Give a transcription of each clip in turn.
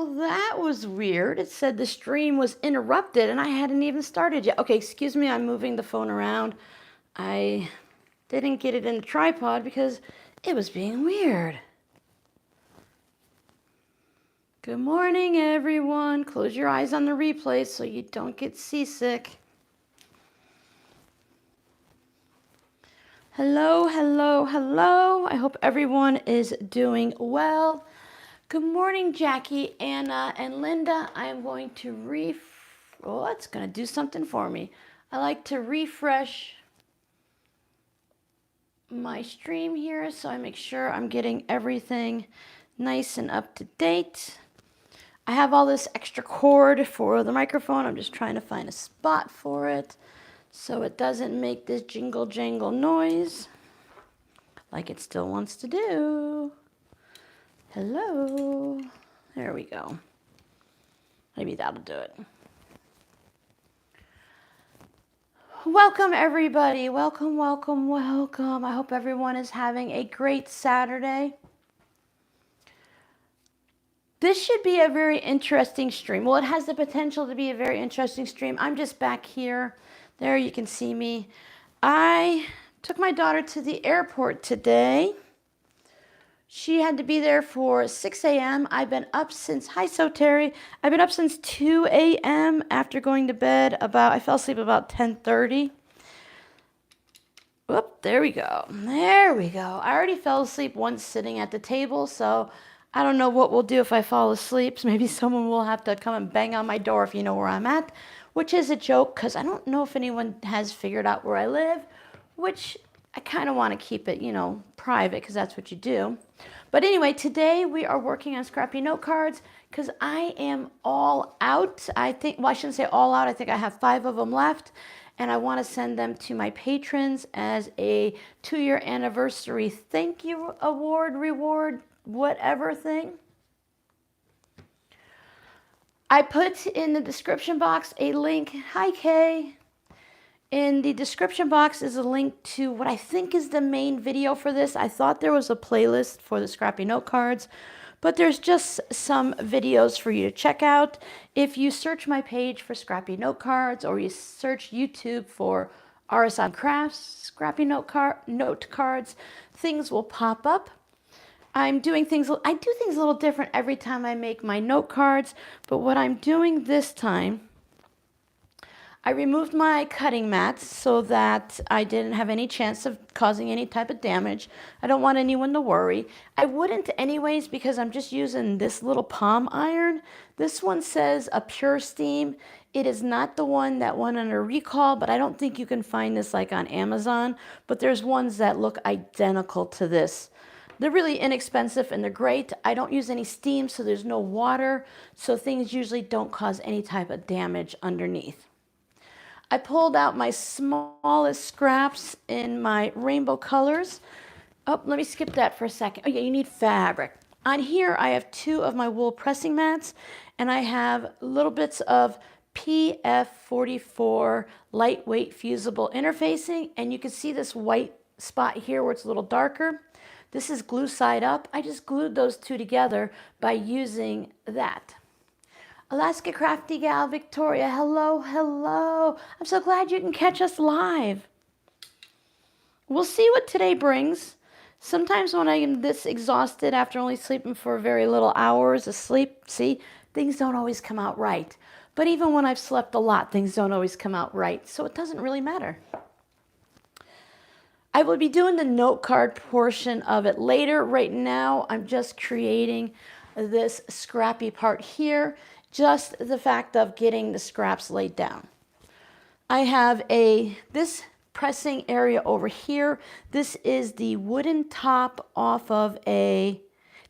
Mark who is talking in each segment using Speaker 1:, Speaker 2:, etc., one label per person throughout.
Speaker 1: Well, that was weird. It said the stream was interrupted and I hadn't even started yet. Okay, excuse me, I'm moving the phone around. I didn't get it in the tripod because it was being weird. Good morning, everyone. Close your eyes on the replay so you don't get seasick. Hello, hello, hello. I hope everyone is doing well. Good morning, Jackie, Anna, and Linda. I'm going to oh, it's going to do something for me. I like to refresh my stream here so I make sure I'm getting everything nice and up to date. I have all this extra cord for the microphone. I'm just trying to find a spot for it so it doesn't make this jingle jangle noise like it still wants to do. Hello. There we go. Maybe that'll do it. Welcome, everybody. Welcome, welcome, welcome. I hope everyone is having a great Saturday. This should be a very interesting stream. Well, it has the potential to be a very interesting stream. I'm just back here. There you can see me. I took my daughter to the airport today. She had to be there for 6 a.m. I've been up since, hi So Terry, I've been up since 2 a.m. after going to bed I fell asleep about 10:30. Whoop, there we go. There we go. I already fell asleep once sitting at the table, so I don't know what we'll do if I fall asleep. So maybe someone will have to come and bang on my door if you know where I'm at, which is a joke because I don't know if anyone has figured out where I live, which I kind of want to keep it, you know, private because that's what you do. But anyway, today we are working on scrappy note cards because I am all out. I think, well, I shouldn't say all out. I think I have 5 of them left. And I want to send them to my patrons as a 2-year anniversary thank you award, reward, whatever thing. I put in the description box a link. Hi, Kay. In the description box is a link to what I think is the main video for this. I thought there was a playlist for the scrappy note cards, but there's just some videos for you to check out. If you search my page for scrappy note cards or you search YouTube for RsIslandCrafts scrappy note cards, things will pop up. I do things a little different every time I make my note cards, but what I'm doing this time, I removed my cutting mats so that I didn't have any chance of causing any type of damage. I don't want anyone to worry. I wouldn't anyways because I'm just using this little palm iron. This one says a pure steam. It is not the one that went under recall, but I don't think you can find this like on Amazon. But there's ones that look identical to this. They're really inexpensive and they're great. I don't use any steam, so there's no water. So things usually don't cause any type of damage underneath. I pulled out my smallest scraps in my rainbow colors. Oh, let me skip that for a second. Oh yeah, you need fabric. On here, I have 2 of my wool pressing mats, and I have little bits of PF44 lightweight fusible interfacing, and you can see this white spot here where it's a little darker. This is glue side up. I just glued those 2 together by using that. Alaska Crafty Gal Victoria, hello, hello. I'm so glad you can catch us live. We'll see what today brings. Sometimes when I am this exhausted after only sleeping for very little hours of sleep, see, things don't always come out right. But even when I've slept a lot, things don't always come out right. So it doesn't really matter. I will be doing the note card portion of it later. Right now, I'm just creating this scrappy part here. Just the fact of getting the scraps laid down. I have this pressing area over here. This is the wooden top off of a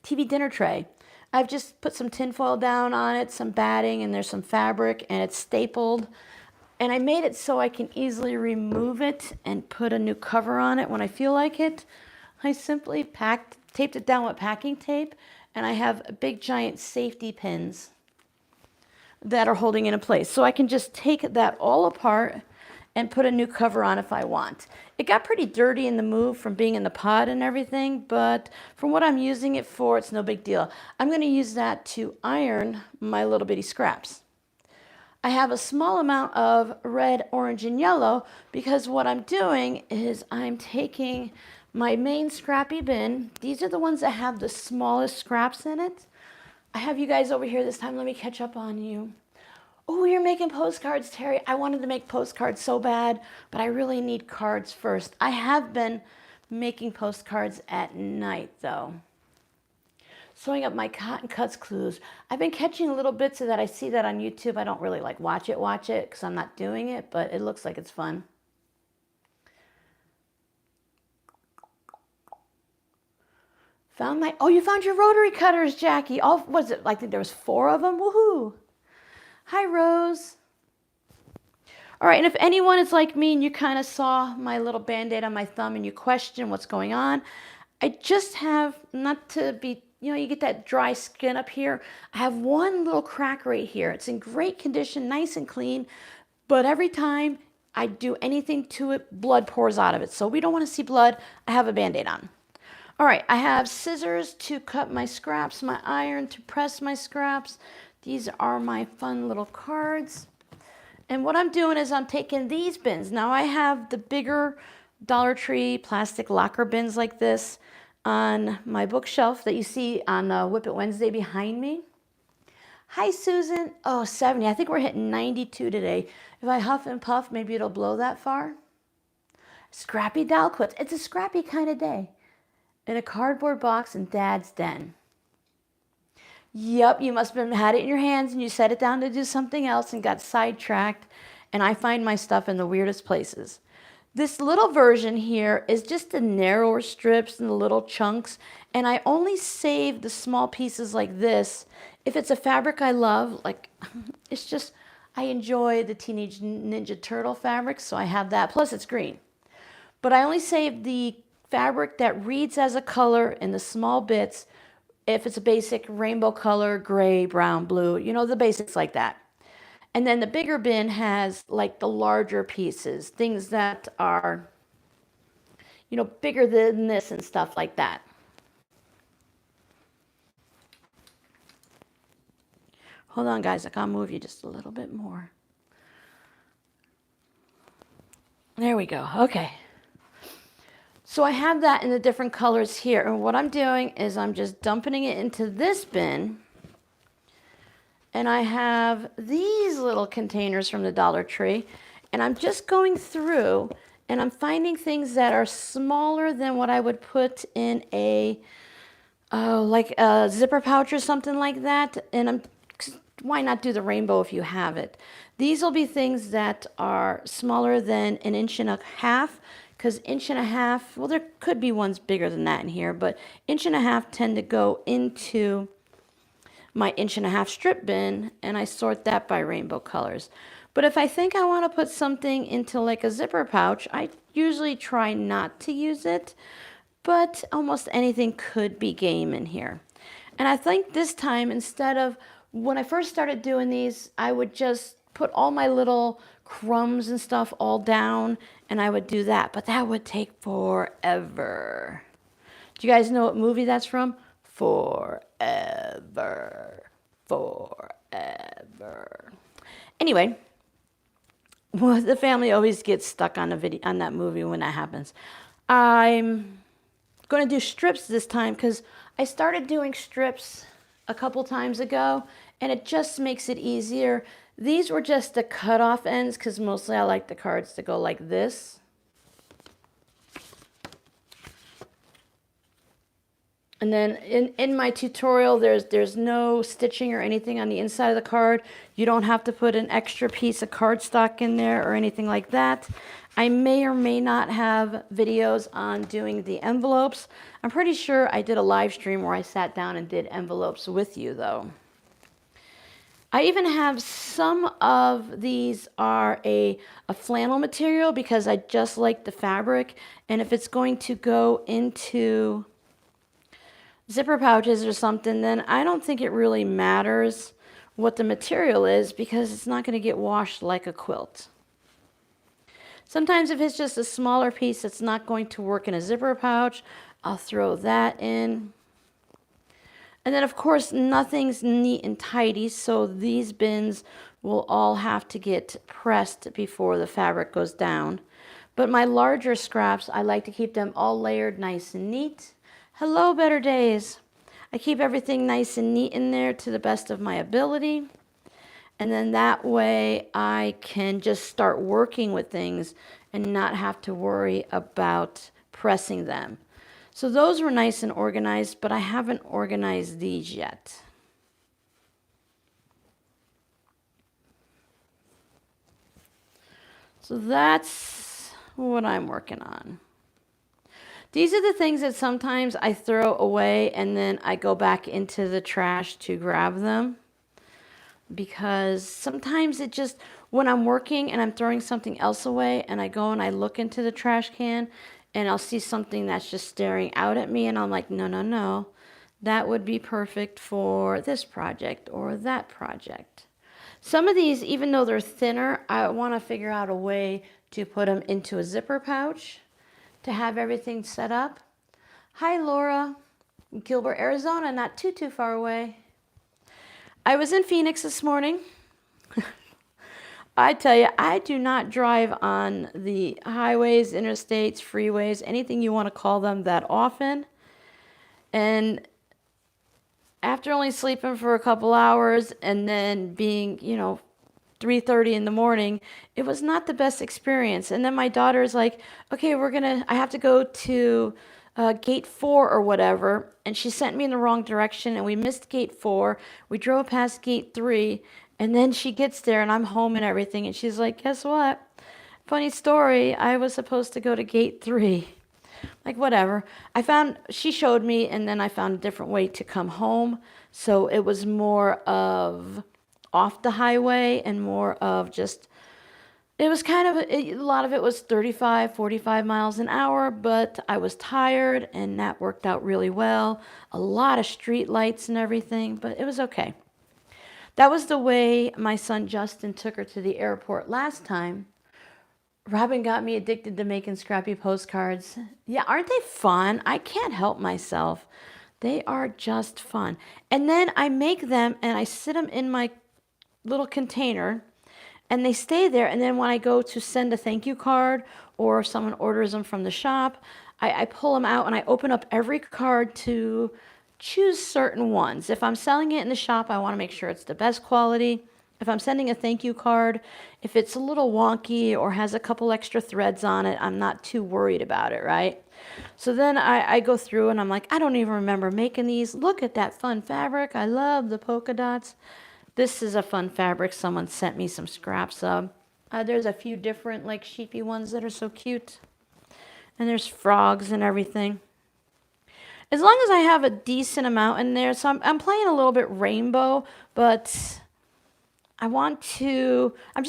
Speaker 1: TV dinner tray. I've just put some tinfoil down on it, some batting, and there's some fabric, and it's stapled. And I made it so I can easily remove it and put a new cover on it when I feel like it. I simply taped it down with packing tape, and I have big giant safety pins that are holding it in place. So I can just take that all apart and put a new cover on if I want. It got pretty dirty in the move from being in the pot and everything, but from what I'm using it for, it's no big deal. I'm going to use that to iron my little bitty scraps. I have a small amount of red, orange, and yellow because what I'm doing is I'm taking my main scrappy bin. These are the ones that have the smallest scraps in it. I have you guys over here this time. Let me catch up on you. Oh, you're making postcards, Terry. I wanted to make postcards so bad, but I really need cards first. I have been making postcards at night, though. Sewing up my cotton cuts clues. I've been catching little bits of that. I see that on YouTube. I don't really like watch it because I'm not doing it, but it looks like it's fun. Found my, oh, you found your rotary cutters, Jackie. All, was it, I think there was 4 of them. Woohoo. Hi, Rose. All right, and if anyone is like me and you kind of saw my little Band-Aid on my thumb and you question what's going on, I just have, not to be, you know, you get that dry skin up here. I have one little crack right here. It's in great condition, nice and clean, but every time I do anything to it, blood pours out of it. So we don't want to see blood. I have a Band-Aid on. All right, I have scissors to cut my scraps, my iron to press my scraps. These are my fun little cards. And what I'm doing is I'm taking these bins. Now I have the bigger Dollar Tree plastic locker bins like this on my bookshelf that you see on Whip It Wednesday behind me. Hi, Susan. Oh, 70. I think we're hitting 92 today. If I huff and puff, maybe it'll blow that far. Scrappy doll quilts. It's a scrappy kind of day. In a cardboard box in Dad's den. Yep, you must have had it in your hands and you set it down to do something else and got sidetracked. And I find my stuff in the weirdest places. This little version here is just the narrower strips and the little chunks. And I only save the small pieces like this if it's a fabric I love. Like, it's just, I enjoy the Teenage Ninja Turtle fabric, so I have that. Plus, it's green. But I only save the fabric that reads as a color in the small bits if it's a basic rainbow color, gray, brown, blue, you know, the basics like that. And then the bigger bin has like the larger pieces, things that are, you know, bigger than this and stuff like that. Hold on, guys, I gotta move you just a little bit more. There we go, okay. So I have that in the different colors here. And what I'm doing is I'm just dumping it into this bin. And I have these little containers from the Dollar Tree. And I'm just going through and I'm finding things that are smaller than what I would put in a, like a zipper pouch or something like that. And why not do the rainbow if you have it? These will be things that are smaller than 1.5 inches. Because 1.5 inches, well, there could be ones bigger than that in here, but 1.5 inches tend to go into my 1.5 inch strip bin, and I sort that by rainbow colors. But if I think I want to put something into like a zipper pouch, I usually try not to use it, but almost anything could be game in here. And I think this time, instead of, when I first started doing these, I would just put all my little crumbs and stuff all down and I would do that, but that would take forever. Do you guys know what movie that's from? Forever. Anyway, well, the family always gets stuck on that movie when that happens. I'm going to do strips this time because I started doing strips a couple times ago and it just makes it easier. These were just the cut-off ends because mostly I like the cards to go like this. And then in my tutorial, there's no stitching or anything on the inside of the card. You don't have to put an extra piece of cardstock in there or anything like that. I may or may not have videos on doing the envelopes. I'm pretty sure I did a live stream where I sat down and did envelopes with you, though. I even have some of these are a flannel material because I just like the fabric. And if it's going to go into zipper pouches or something, then I don't think it really matters what the material is because it's not going to get washed like a quilt. Sometimes if it's just a smaller piece that's not going to work in a zipper pouch, I'll throw that in. And then of course nothing's neat and tidy, so these bins will all have to get pressed before the fabric goes down. But my larger scraps, I like to keep them all layered nice and neat. Hello, Better Days. I keep everything nice and neat in there to the best of my ability. And then that way I can just start working with things and not have to worry about pressing them. So those were nice and organized, but I haven't organized these yet. So that's what I'm working on. These are the things that sometimes I throw away and then I go back into the trash to grab them. Because sometimes it just, when I'm working and I'm throwing something else away and I go and I look into the trash can and I'll see something that's just staring out at me and I'm like, no, no, no, that would be perfect for this project or that project. Some of these, even though they're thinner, I want to figure out a way to put them into a zipper pouch to have everything set up. Hi, Laura. Gilbert, Arizona, not too far away. I was in Phoenix this morning. I tell you, I do not drive on the highways, interstates, freeways, anything you want to call them that often. And after only sleeping for a couple hours and then being, 3:30 in the morning, it was not the best experience. And then my daughter's like, okay, I have to go to gate 4 or whatever. And she sent me in the wrong direction and we missed gate 4. We drove past gate 3 and then she gets there and I'm home and everything. And she's like, guess what? Funny story. I was supposed to go to gate 3. Like, whatever. She showed me and then I found a different way to come home. So it was more of off the highway and more of just, it was kind of, a lot of it was 35, 45 miles an hour, but I was tired and that worked out really well. A lot of street lights and everything, but it was okay. That was the way my son Justin took her to the airport last time. Robin got me addicted to making scrappy postcards. Yeah, aren't they fun? I can't help myself. They are just fun. And then I make them and I sit them in my little container and they stay there. And then when I go to send a thank you card or if someone orders them from the shop, I pull them out and I open up every card to choose certain ones. If I'm selling it in the shop, I want to make sure it's the best quality. If I'm sending a thank you card, if it's a little wonky or has a couple extra threads on it, I'm not too worried about it, right? So then I go through and I'm like, I don't even remember making these. Look at that fun fabric. I love the polka dots. This is a fun fabric. Someone sent me some scraps of. There's a few different like sheepy ones that are so cute. And there's frogs and everything. As long as I have a decent amount in there. So I'm playing a little bit rainbow, but I'm just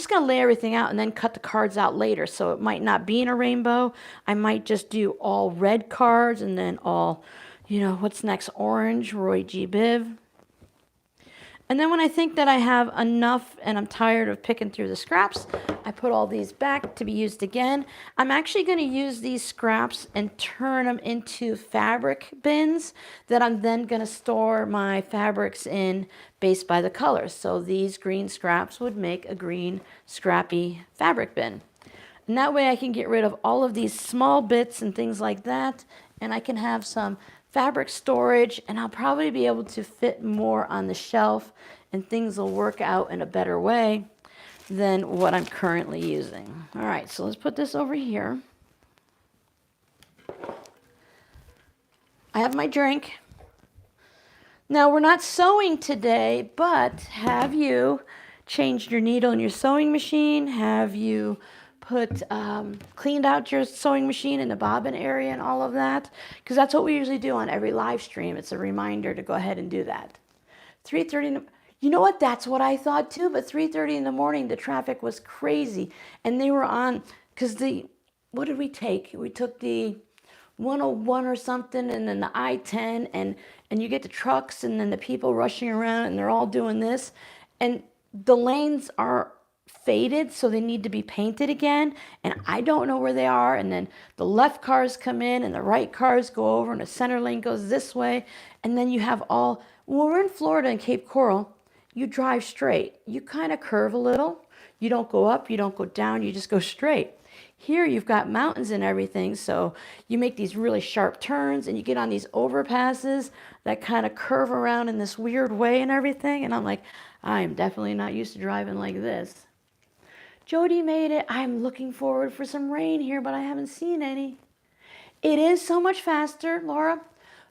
Speaker 1: going to lay everything out and then cut the cards out later. So it might not be in a rainbow. I might just do all red cards and then all, what's next? Orange, Roy G. Biv. And then when I think that I have enough and I'm tired of picking through the scraps, I put all these back to be used again. I'm actually going to use these scraps and turn them into fabric bins that I'm then going to store my fabrics in based by the colors. So these green scraps would make a green scrappy fabric bin. And that way I can get rid of all of these small bits and things like that. And I can have some fabric storage and I'll probably be able to fit more on the shelf and things will work out in a better way than what I'm currently using. All right, so let's put this over here. I have my drink. Now we're not sewing today, but have you changed your needle in your sewing machine? Have you cleaned out your sewing machine in the bobbin area and all of that? Because that's what we usually do on every live stream. It's a reminder to go ahead and do that. 3:30, you know what? That's what I thought too, but 3:30 in the morning, the traffic was crazy. And they were on, because what did we take? We took the 101 or something and then the I-10 and you get the trucks and then the people rushing around and they're all doing this. And the lanes are faded, so they need to be painted again, and I don't know where they are. And then the left cars come in and the right cars go over, and the center lane goes this way. And then you have all, when we're in Florida and Cape Coral, you drive straight. You kind of curve a little. You don't go up, you don't go down, you just go straight. Here you've got mountains and everything, so you make these really sharp turns and you get on these overpasses that kind of curve around in this weird way and everything. And I'm like, I am definitely not used to driving like this. Jody made it. I'm looking forward for some rain here, but I haven't seen any. It is so much faster, Laura,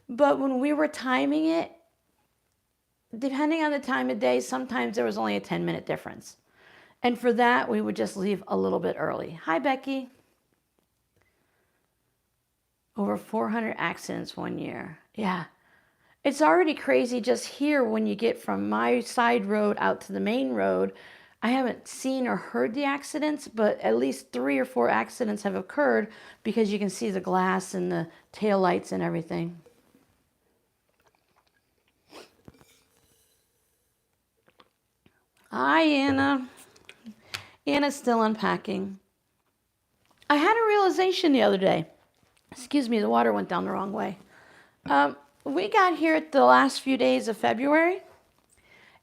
Speaker 1: but when we were timing it, depending on the time of day, sometimes there was only a 10-minute difference. And for that, we would just leave a little bit early. Hi, Becky. Over 400 accidents one year. Yeah. It's already crazy just here when you get from my side road out to the main road. I haven't seen or heard the accidents, but at least 3 or 4 accidents have occurred because you can see the glass and the tail lights and everything. Hi, Anna. Anna's still unpacking. I had a realization the other day. Excuse me, the water went down the wrong way. We got here at the last few days of February.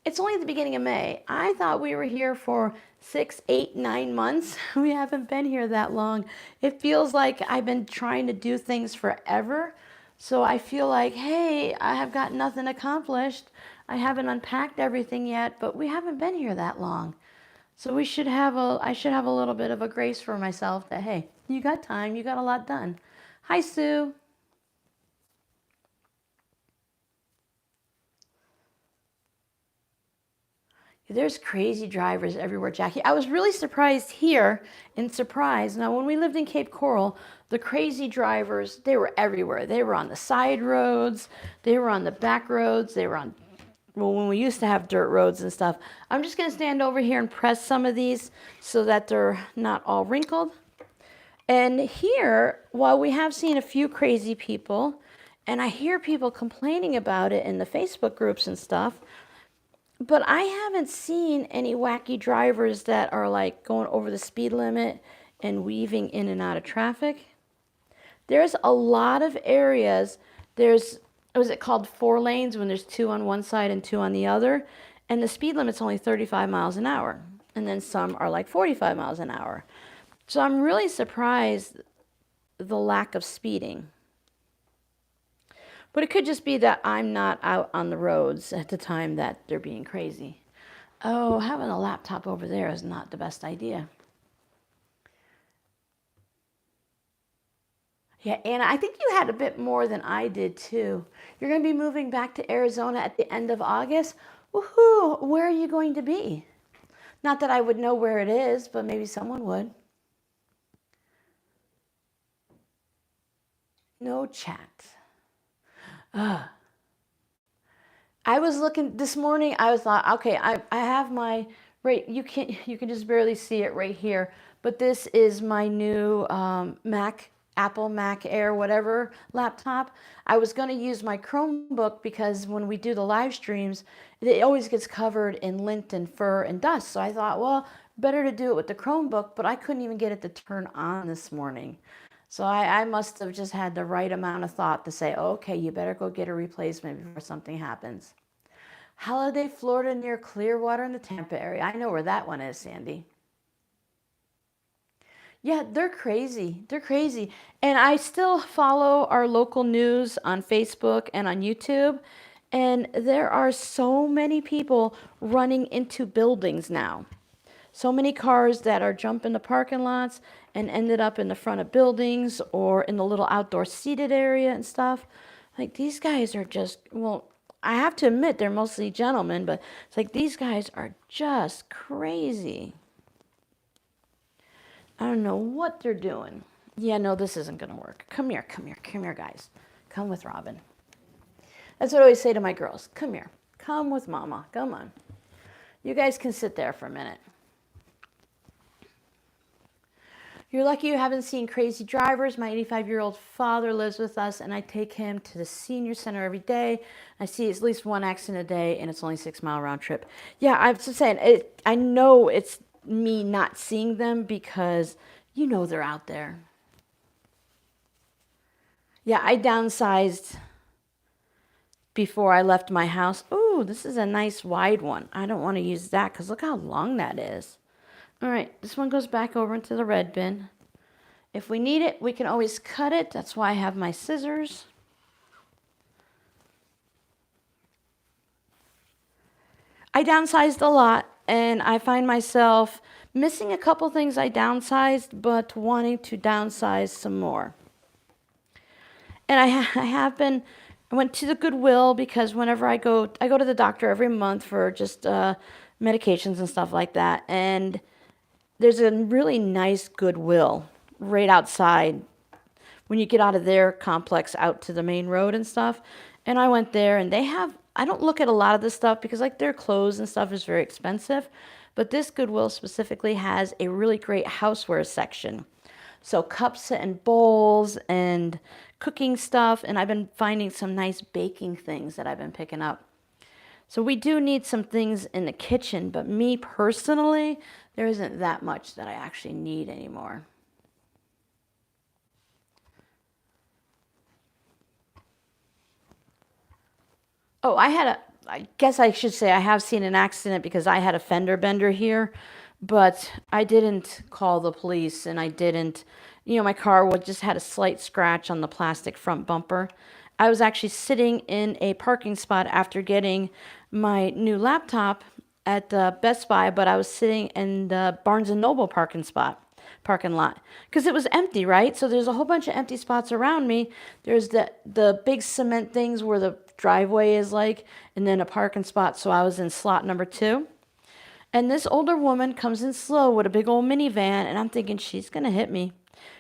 Speaker 1: It's only the beginning of May. I thought we were here for 6, 8, 9 months. We haven't been here that long. It feels like I've been trying to do things forever. So I feel like, hey, I have got nothing accomplished. I haven't unpacked everything yet, but we haven't been here that long. So I should have a little bit of a grace for myself that, hey, you got time, you got a lot done. Hi, Sue. There's crazy drivers everywhere, Jackie. I was really surprised here in Surprise. Now, when we lived in Cape Coral, the crazy drivers, they were everywhere. They were on the side roads. They were on the back roads. They were on, well, when we used to have dirt roads and stuff. I'm just going to stand over here and press some of these so that they're not all wrinkled. And here, while we have seen a few crazy people, and I hear people complaining about it in the Facebook groups and stuff, but I haven't seen any wacky drivers that are like going over the speed limit and weaving in and out of traffic. There's a lot of areas. There's, was it called 4 lanes when there's 2 on one side and 2 on the other? And the speed limit's only 35 miles an hour. And then some are like 45 miles an hour. So I'm really surprised the lack of speeding. But it could just be that I'm not out on the roads at the time that they're being crazy. Oh, having a laptop over there is not the best idea. Yeah, Anna, I think you had a bit more than I did too. You're going to be moving back to Arizona at the end of August. Woohoo! Where are you going to be? Not that I would know where it is, but maybe someone would. No chat. I was looking this morning. I was like, okay, I have my right. You can just barely see it right here. But this is my new Apple Mac Air, whatever laptop. I was going to use my Chromebook because when we do the live streams, it always gets covered in lint and fur and dust. So I thought, well, better to do it with the Chromebook. But I couldn't even get it to turn on this morning. So I must have just had the right amount of thought to say, oh, okay, you better go get a replacement before something happens. Holiday, Florida, near Clearwater in the Tampa area. I know where that one is, Sandy. Yeah, they're crazy. They're crazy. And I still follow our local news on Facebook and on YouTube. And there are so many people running into buildings now. So many cars that are jumping the parking lots and ended up in the front of buildings or in the little outdoor seated area and stuff. Like, these guys are just, well, I have to admit they're mostly gentlemen, but it's like these guys are just crazy. I don't know what they're doing. Yeah, no, this isn't going to work. Come here, come here, come here, guys. Come with Robin. That's what I always say to my girls. Come here. Come with Mama. Come on. You guys can sit there for a minute. You're lucky you haven't seen crazy drivers. My 85-year-old father lives with us, and I take him to the senior center every day. I see at least one accident a day, and it's only a 6-mile round trip. Yeah, I was just saying, I know it's me not seeing them because you know they're out there. Yeah, I downsized before I left my house. Ooh, this is a nice wide one. I don't want to use that because look how long that is. All right, this one goes back over into the red bin. If we need it, we can always cut it. That's why I have my scissors. I downsized a lot, and I find myself missing a couple things I downsized, but wanting to downsize some more. And I went to the Goodwill because whenever I go to the doctor every month for just medications and stuff like that. And there's a really nice Goodwill right outside when you get out of their complex out to the main road and stuff. And I went there and I don't look at a lot of this stuff because like their clothes and stuff is very expensive. But this Goodwill specifically has a really great houseware section. So cups and bowls and cooking stuff. And I've been finding some nice baking things that I've been picking up. So we do need some things in the kitchen, but me personally, there isn't that much that I actually need anymore. Oh, I guess I should say I have seen an accident because I had a fender bender here, but I didn't call the police and I didn't, my car just had a slight scratch on the plastic front bumper. I was actually sitting in a parking spot after getting my new laptop at the Best Buy, but I was sitting in the Barnes & Noble parking lot because it was empty, right? So there's a whole bunch of empty spots around me. There's the big cement things where the driveway is like, and then a parking spot. So I was in slot number 2. And this older woman comes in slow with a big old minivan, and I'm thinking she's going to hit me.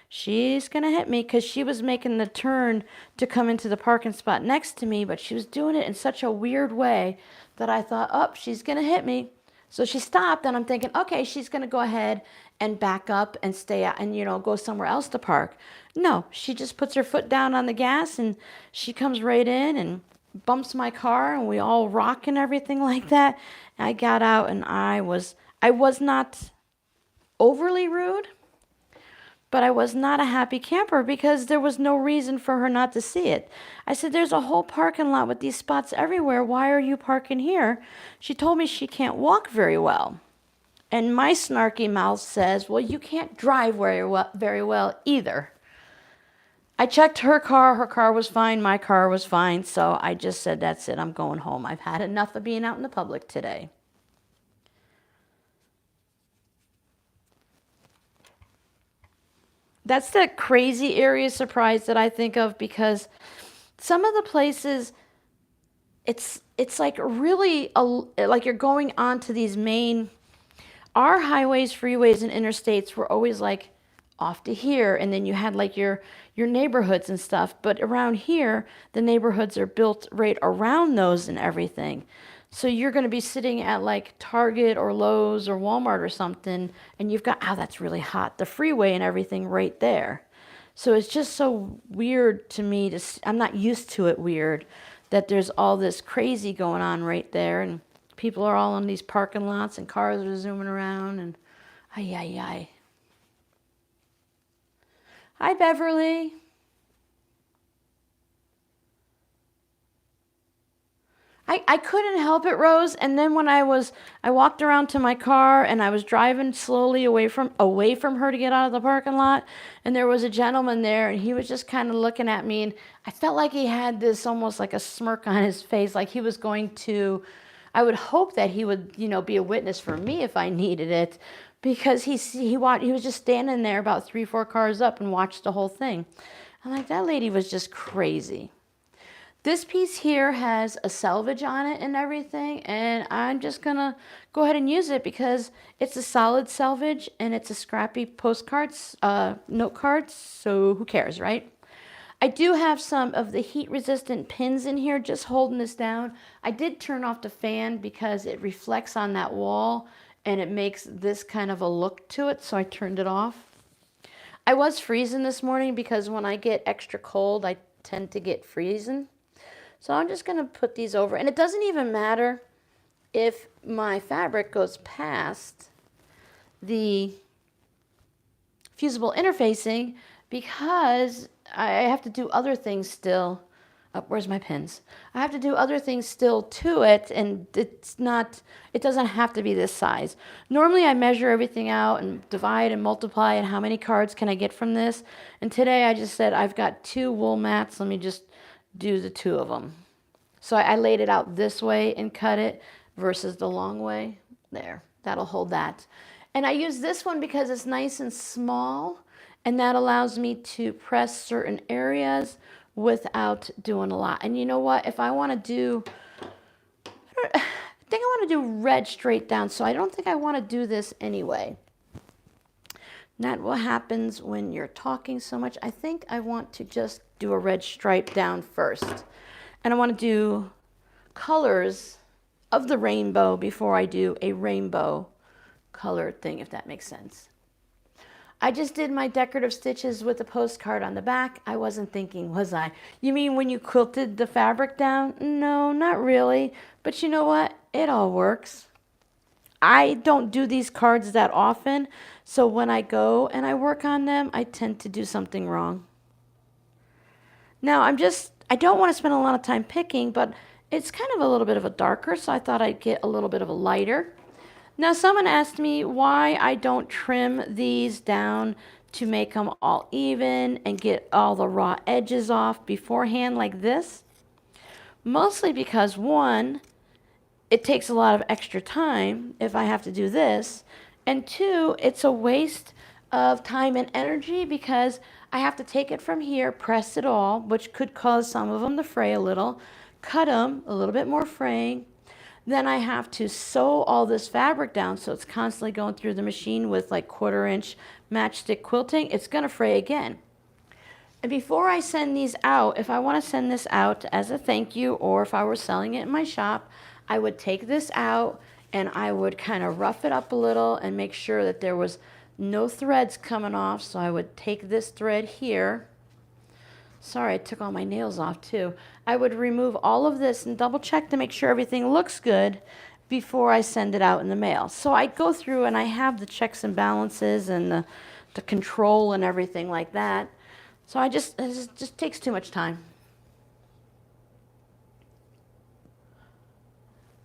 Speaker 1: She's going to hit me because she was making the turn to come into the parking spot next to me, but she was doing it in such a weird way that I thought, oh, she's going to hit me. So she stopped, and I'm thinking, okay, she's going to go ahead and back up and stay out and, go somewhere else to park. No, she just puts her foot down on the gas, and she comes right in and bumps my car, and we all rock and everything like that. And I got out, and I was not overly rude, but I was not a happy camper because there was no reason for her not to see it. I said, there's a whole parking lot with these spots everywhere. Why are you parking here? She told me she can't walk very well. And my snarky mouth says, well, you can't drive very well either. I checked her car was fine, my car was fine, so I just said, that's it, I'm going home. I've had enough of being out in the public today. That's the crazy area surprise that I think of because some of the places, it's like really, like you're going onto these our highways, freeways, and interstates were always like off to here, and then you had like your neighborhoods and stuff. But around here, the neighborhoods are built right around those and everything. So you're going to be sitting at like Target or Lowe's or Walmart or something, and you've got, oh, that's really hot, the freeway and everything right there. So it's just so weird to me I'm not used to it weird that there's all this crazy going on right there, and people are all in these parking lots and cars are zooming around and ay, ay, ay. Hi, Beverly. I couldn't help it, Rose. And then when I walked around to my car and I was driving slowly away from her to get out of the parking lot. And there was a gentleman there and he was just kind of looking at me. And I felt like he had this almost like a smirk on his face, like he was going to, I would hope that he would, be a witness for me if I needed it. Because he was just standing there about 3-4 cars up and watched the whole thing. I'm like, that lady was just crazy. This piece here has a selvage on it and everything, and I'm just gonna go ahead and use it because it's a solid selvage and it's a scrappy postcards, note cards, so who cares, right? I do have some of the heat resistant pins in here just holding this down. I did turn off the fan because it reflects on that wall and it makes this kind of a look to it, so I turned it off. I was freezing this morning because when I get extra cold, I tend to get freezing. So I'm just going to put these over. And it doesn't even matter if my fabric goes past the fusible interfacing because I have to do other things still. Oh, where's my pins? I have to do other things still to it, and it doesn't have to be this size. Normally I measure everything out and divide and multiply and how many cards can I get from this. And today I just said I've got 2 wool mats. Let me just do the 2 of them. So I laid it out this way and cut it versus the long way. There, that'll hold that. And I use this one because it's nice and small, and that allows me to press certain areas without doing a lot. And you know what? If I want to do, I think I want to do red straight down, so I don't think I want to do this anyway. Not what happens when you're talking so much. I think I want to just do a red stripe down first. And I want to do colors of the rainbow before I do a rainbow colored thing, if that makes sense. I just did my decorative stitches with a postcard on the back. I wasn't thinking, was I? You mean when you quilted the fabric down? No, not really. But you know what? It all works. I don't do these cards that often, so when I go and I work on them, I tend to do something wrong. Now I don't want to spend a lot of time picking, but it's kind of a little bit of a darker, so I thought I'd get a little bit of a lighter. Now someone asked me why I don't trim these down to make them all even and get all the raw edges off beforehand like this. Mostly because, one, it takes a lot of extra time if I have to do this, and 2, it's a waste of time and energy because I have to take it from here, press it all, which could cause some of them to fray a little, cut them, a little bit more fraying. Then I have to sew all this fabric down, so it's constantly going through the machine with like 1/4 inch matchstick quilting. It's going to fray again. And before I send these out, if I want to send this out as a thank you, or if I were selling it in my shop, I would take this out and I would kind of rough it up a little and make sure that there was no threads coming off. So I would take this thread here. Sorry, I took all my nails off too. I would remove all of this and double check to make sure everything looks good before I send it out in the mail. So I go through and I have the checks and balances and the control and everything like that. So it just takes too much time.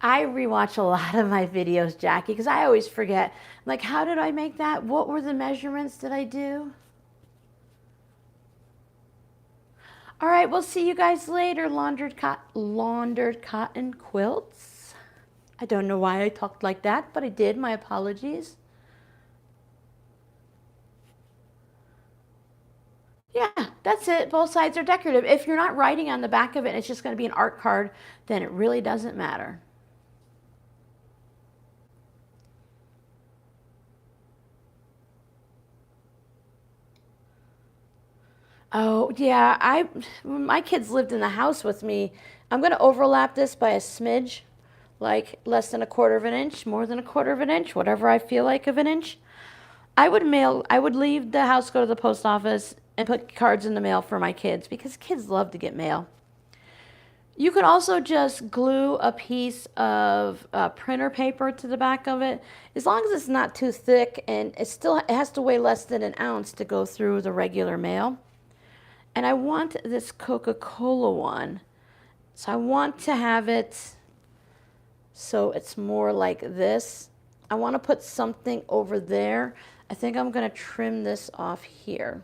Speaker 1: I rewatch a lot of my videos, Jackie, because I always forget. Like, how did I make that? What were the measurements that I do? All right, we'll see you guys later, laundered cotton quilts. I don't know why I talked like that, but I did. My apologies. Yeah, that's it. Both sides are decorative. If you're not writing on the back of it and it's just going to be an art card, then it really doesn't matter. Oh, yeah, when my kids lived in the house with me. I'm going to overlap this by a smidge, like less than 1/4 of an inch, more than 1/4 of an inch, whatever I feel like of an inch. I would leave the house, go to the post office, and put cards in the mail for my kids because kids love to get mail. You could also just glue a piece of printer paper to the back of it, as long as it's not too thick and it has to weigh less than an ounce to go through the regular mail. And I want this Coca-Cola one, so I want to have it so it's more like this. I want to put something over there. I think I'm going to trim this off here.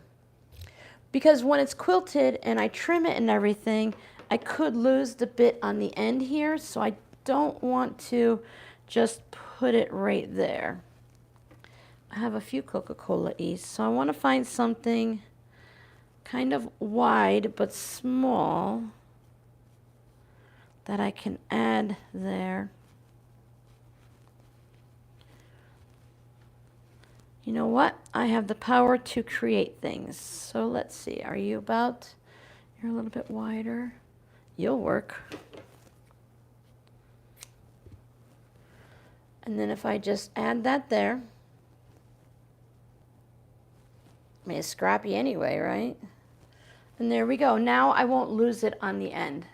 Speaker 1: Because when it's quilted and I trim it and everything, I could lose the bit on the end here, so I don't want to just put it right there. I have a few Coca-Cola-E's, so I want to find something kind of wide but small that I can add there. You know what? I have the power to create things. So let's see. You're a little bit wider. You'll work. And then if I just add that there. I mean, it's scrappy anyway, right? And there we go. Now I won't lose it on the end.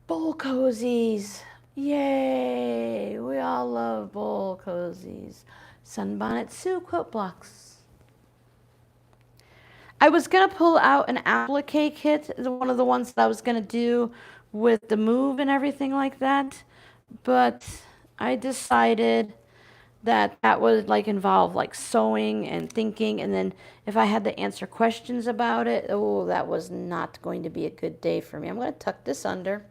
Speaker 1: Bowl cozies. Yay! We all love bowl Rosie's Sunbonnet Sue quilt blocks. I was going to pull out an applique kit, one of the ones that I was going to do with the move and everything like that, but I decided that that would like involve like sewing and thinking, and then if I had to answer questions about it, oh, that was not going to be a good day for me. I'm going to tuck this under.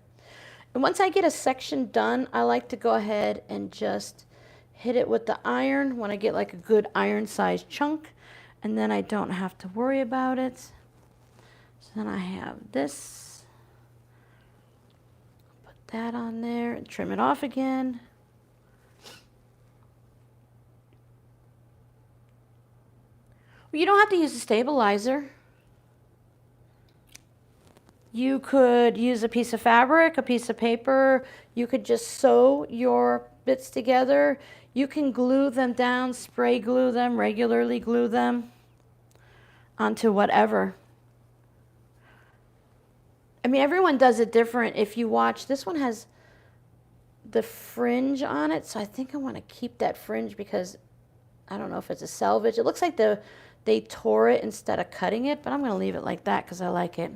Speaker 1: And once I get a section done, I like to go ahead and just hit it with the iron when I get like a good iron sized chunk, and then I don't have to worry about it. So then I have this. Put that on there and trim it off again. You don't have to use a stabilizer. You could use a piece of fabric, a piece of paper. You could just sew your bits together. You can glue them down, spray glue them, regularly glue them onto whatever. I mean, everyone does it different. If you watch, this one has the fringe on it, so I think I want to keep that fringe because I don't know if it's a selvage. It looks like they tore it instead of cutting it, but I'm going to leave it like that because I like it.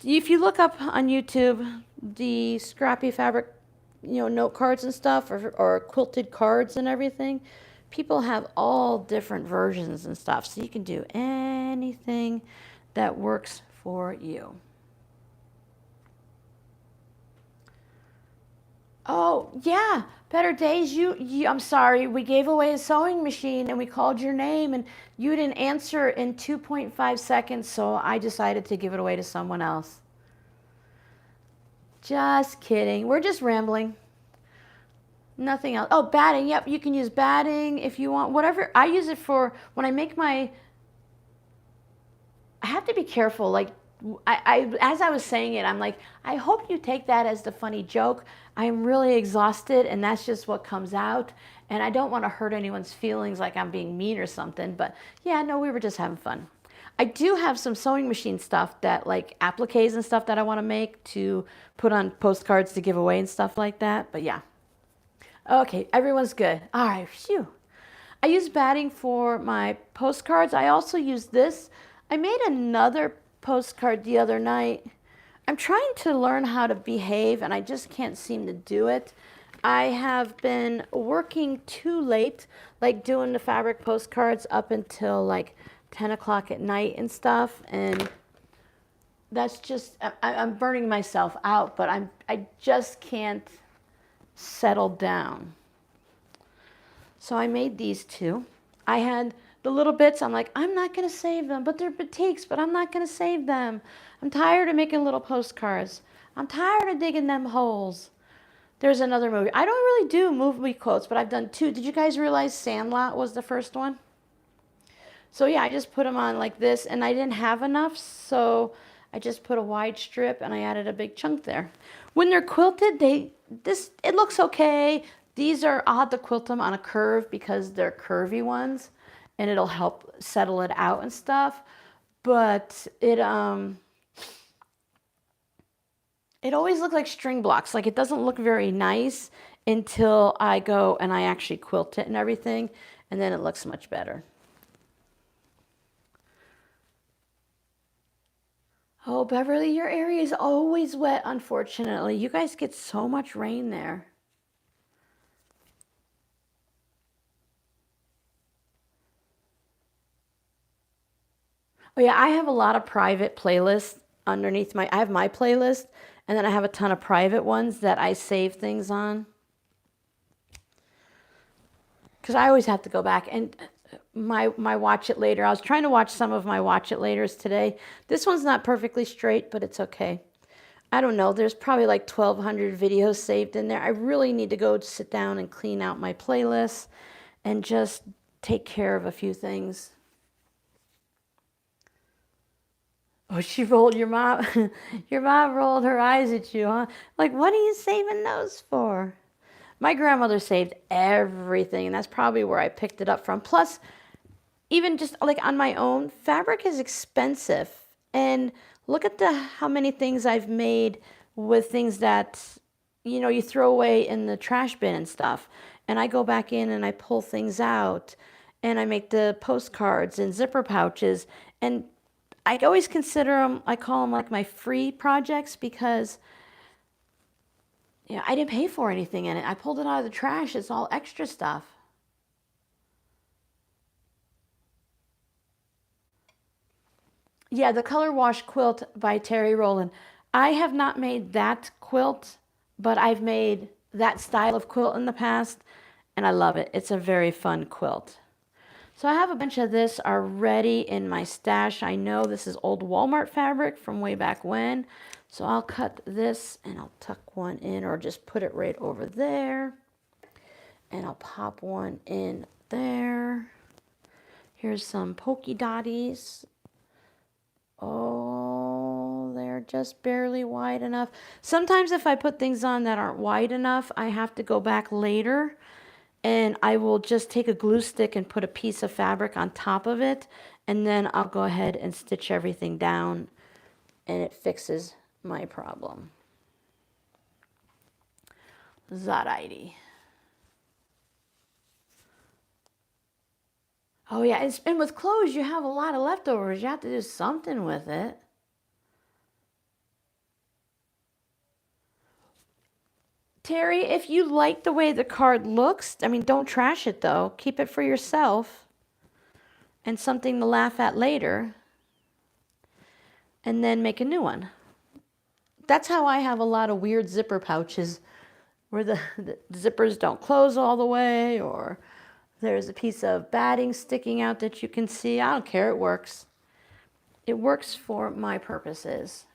Speaker 1: If you look up on YouTube the scrappy fabric, note cards and stuff, or quilted cards and everything, people have all different versions and stuff. So you can do anything that works for you. Oh, yeah. Better Days, I'm sorry, we gave away a sewing machine and we called your name and you didn't answer in 2.5 seconds, so I decided to give it away to someone else. Just kidding. We're just rambling. Nothing else. Oh, batting. Yep, you can use batting if you want. Whatever. I use it for when I make my... I have to be careful. Like, as I was saying it, I'm like, I hope you take that as the funny joke. I'm really exhausted, and that's just what comes out. And I don't want to hurt anyone's feelings like I'm being mean or something. But yeah, no, we were just having fun. I do have some sewing machine stuff that, like appliques and stuff that I want to make to put on postcards to give away and stuff like that. But yeah. Okay, everyone's good. All right, phew. I use batting for my postcards. I also use this. I made another postcard the other night. I'm trying to learn how to behave and I just can't seem to do it. I have been working too late, like doing the fabric postcards up until like 10 o'clock at night and stuff, and that's just, I'm burning myself out, but I just can't settle down. So I made these two. I had the little bits, I'm like, I'm not going to save them, but they're batiks, but I'm not going to save them. I'm tired of making little postcards. I'm tired of digging them holes. There's another movie. I don't really do movie quotes, but I've done two. Did you guys realize Sandlot was the first one? So yeah, I just put them on like this, and I didn't have enough, so I just put a wide strip, and I added a big chunk there. When they're quilted, it looks okay. These are, I'll have to quilt them on a curve because they're curvy ones, and it'll help settle it out and stuff. But it always looks like string blocks. Like, it doesn't look very nice until I go and I actually quilt it and everything, and then it looks much better. Oh, Beverly, your area is always wet, unfortunately. You guys get so much rain there. Oh yeah, I have a lot of private playlists underneath I have my playlist, and then I have a ton of private ones that I save things on. Because I always have to go back and my watch it later. I was trying to watch some of my watch it laters today. This one's not perfectly straight, but it's okay. I don't know. There's probably like 1,200 videos saved in there. I really need to go sit down and clean out my playlist and just take care of a few things. Oh, she rolled your mom. Your mom rolled her eyes at you, huh? Like, what are you saving those for? My grandmother saved everything, and that's probably where I picked it up from. Plus, even just like on my own, fabric is expensive. And look at how many things I've made with things that you know, you throw away in the trash bin and stuff. And I go back in and I pull things out and I make the postcards and zipper pouches. And I always consider them, I call them like my free projects because, you know, I didn't pay for anything in it. I pulled it out of the trash. It's all extra stuff. Yeah, the color wash quilt by Terry Rowland. I have not made that quilt, but I've made that style of quilt in the past, and I love it. It's a very fun quilt. So I have a bunch of this already in my stash. I know this is old Walmart fabric from way back when. So I'll cut this and I'll tuck one in or just put it right over there. And I'll pop one in there. Here's some polka dotties. Oh, they're just barely wide enough. Sometimes if I put things on that aren't wide enough, I have to go back later and I will just take a glue stick and put a piece of fabric on top of it. And then I'll go ahead and stitch everything down and it fixes my problem. Zarighty. Oh yeah, and with clothes, you have a lot of leftovers. You have to do something with it. Terry, if you like the way the card looks, I mean, don't trash it though. Keep it for yourself and something to laugh at later. And then make a new one. That's how I have a lot of weird zipper pouches where the zippers don't close all the way, or there's a piece of batting sticking out that you can see. I don't care, it works. It works for my purposes.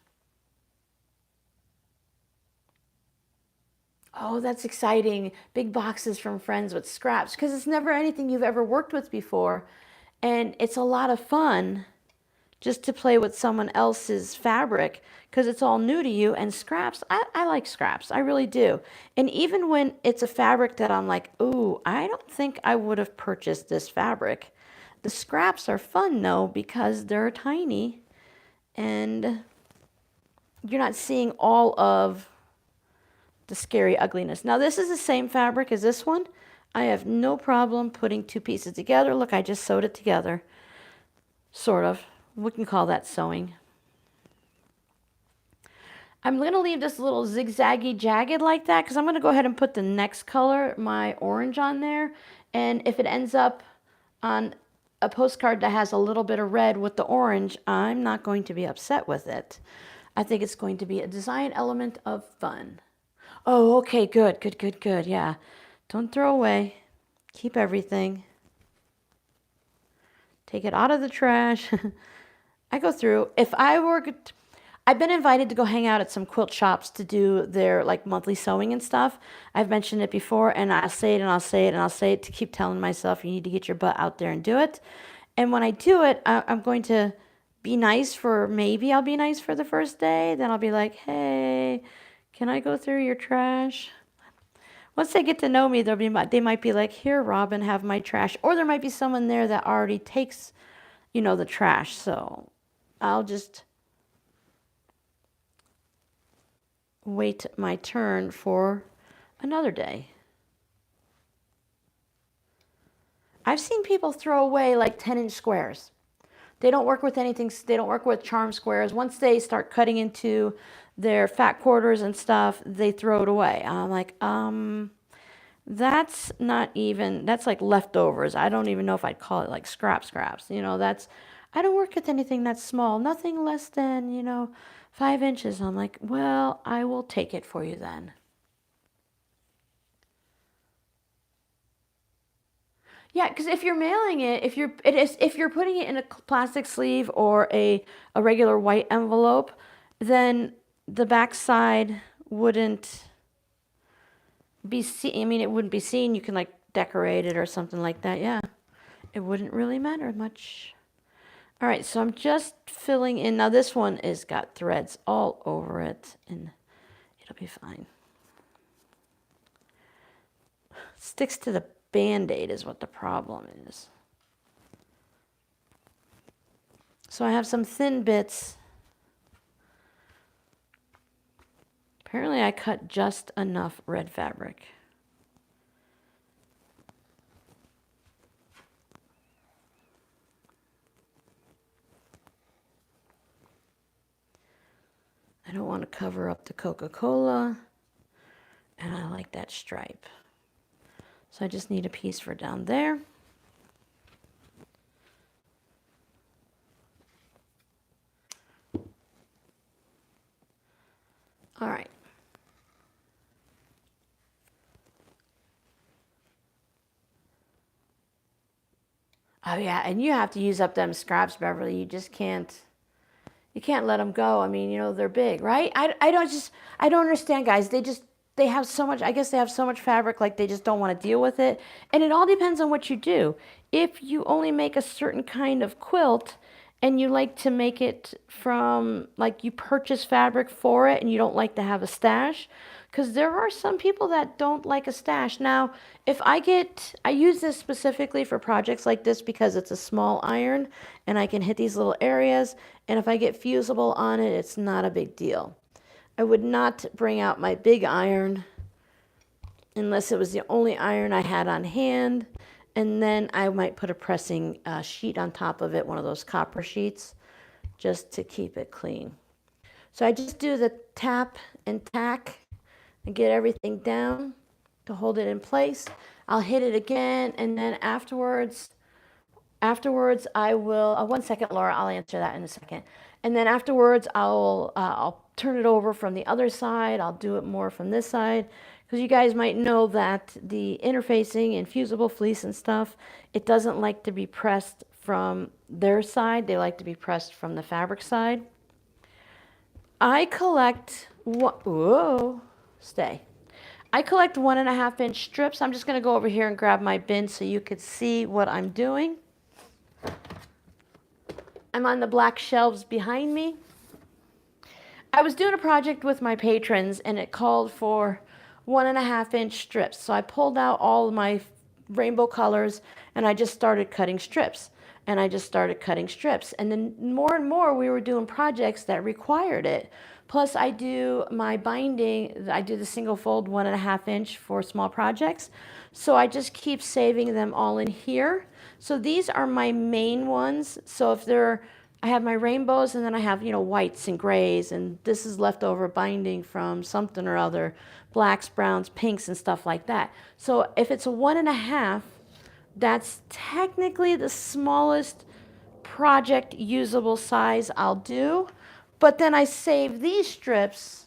Speaker 1: Oh, that's exciting. Big boxes from friends with scraps, because it's never anything you've ever worked with before. And it's a lot of fun just to play with someone else's fabric because it's all new to you. And scraps, I like scraps. I really do. And even when it's a fabric that I'm like, ooh, I don't think I would have purchased this fabric. The scraps are fun though because they're tiny and you're not seeing all of the scary ugliness. Now this is the same fabric as this one. I have no problem putting two pieces together. Look, I just sewed it together. Sort of. We can call that sewing. I'm going to leave this a little zigzaggy jagged like that because I'm going to go ahead and put the next color, my orange, on there. And if it ends up on a postcard that has a little bit of red with the orange, I'm not going to be upset with it. I think it's going to be a design element of fun. Oh, okay, good, good, good, good. Yeah. Don't throw away. Keep everything. Take it out of the trash. I go through. If I were, I've been invited to go hang out at some quilt shops to do their like monthly sewing and stuff. I've mentioned it before, and I'll say it and I'll say it and I'll say it to keep telling myself you need to get your butt out there and do it. And when I do it, I'm going to be nice for, maybe I'll be nice for the first day. Then I'll be like, hey, can I go through your trash? Once they get to know me, they might be like, here, Robin, have my trash. Or there might be someone there that already takes, you know, the trash. So I'll just wait my turn for another day. I've seen people throw away like 10-inch squares. They don't work with anything. They don't work with charm squares. Once they start cutting into their fat quarters and stuff, they throw it away. I'm like, that's not even, that's like leftovers. I don't even know if I'd call it like scraps. You know, I don't work with anything that's small. Nothing less than, you know, 5 inches. I'm like, well, I will take it for you then. Yeah, because if you're mailing it, if you're putting it in a plastic sleeve or a regular white envelope, then the back side wouldn't be seen. I mean, it wouldn't be seen. You can like decorate it or something like that. Yeah, it wouldn't really matter much. All right, so I'm just filling in. Now this one is got threads all over it, and it'll be fine. Sticks to the Band-Aid is what the problem is. So I have some thin bits Apparently I cut just enough red fabric. I don't want to cover up the Coca-Cola, and I like that stripe. So I just need a piece for down there. All right. Oh yeah, and you have to use up them scraps, Beverly. You just can't. You can't let them go. I mean, you know, they're big, right? I don't understand, guys. They have so much, I guess they have so much fabric, like they just don't want to deal with it. And it all depends on what you do. If you only make a certain kind of quilt and you like to make it from, like you purchase fabric for it and you don't like to have a stash, because there are some people that don't like a stash. Now, if I use this specifically for projects like this because it's a small iron and I can hit these little areas. And if I get fusible on it, it's not a big deal. I would not bring out my big iron unless it was the only iron I had on hand. And then I might put a pressing sheet on top of it, one of those copper sheets, just to keep it clean. So I just do the tap and tack and get everything down to hold it in place. I'll hit it again, and then afterwards I will, 1 second, Laura, I'll answer that in a second. And then afterwards I'll turn it over from the other side. I'll do it more from this side, because you guys might know that the interfacing and fusible fleece and stuff, it doesn't like to be pressed from their side. They like to be pressed from the fabric side. I collect, I collect 1.5 inch strips. I'm just going to go over here and grab my bin so you could see what I'm doing. I'm on the black shelves behind me. I was doing a project with my patrons and it called for 1.5 inch strips. So I pulled out all of my rainbow colors and I just started cutting strips. And then more and more we were doing projects that required it. Plus I do my binding, I do the single fold 1.5 inch for small projects. So I just keep saving them all in here. So these are my main ones. So if I have my rainbows and then I have, you know, whites and grays, and this is leftover binding from something or other, blacks, browns, pinks, and stuff like that. So if it's a 1.5, that's technically the smallest project usable size I'll do. But then I save these strips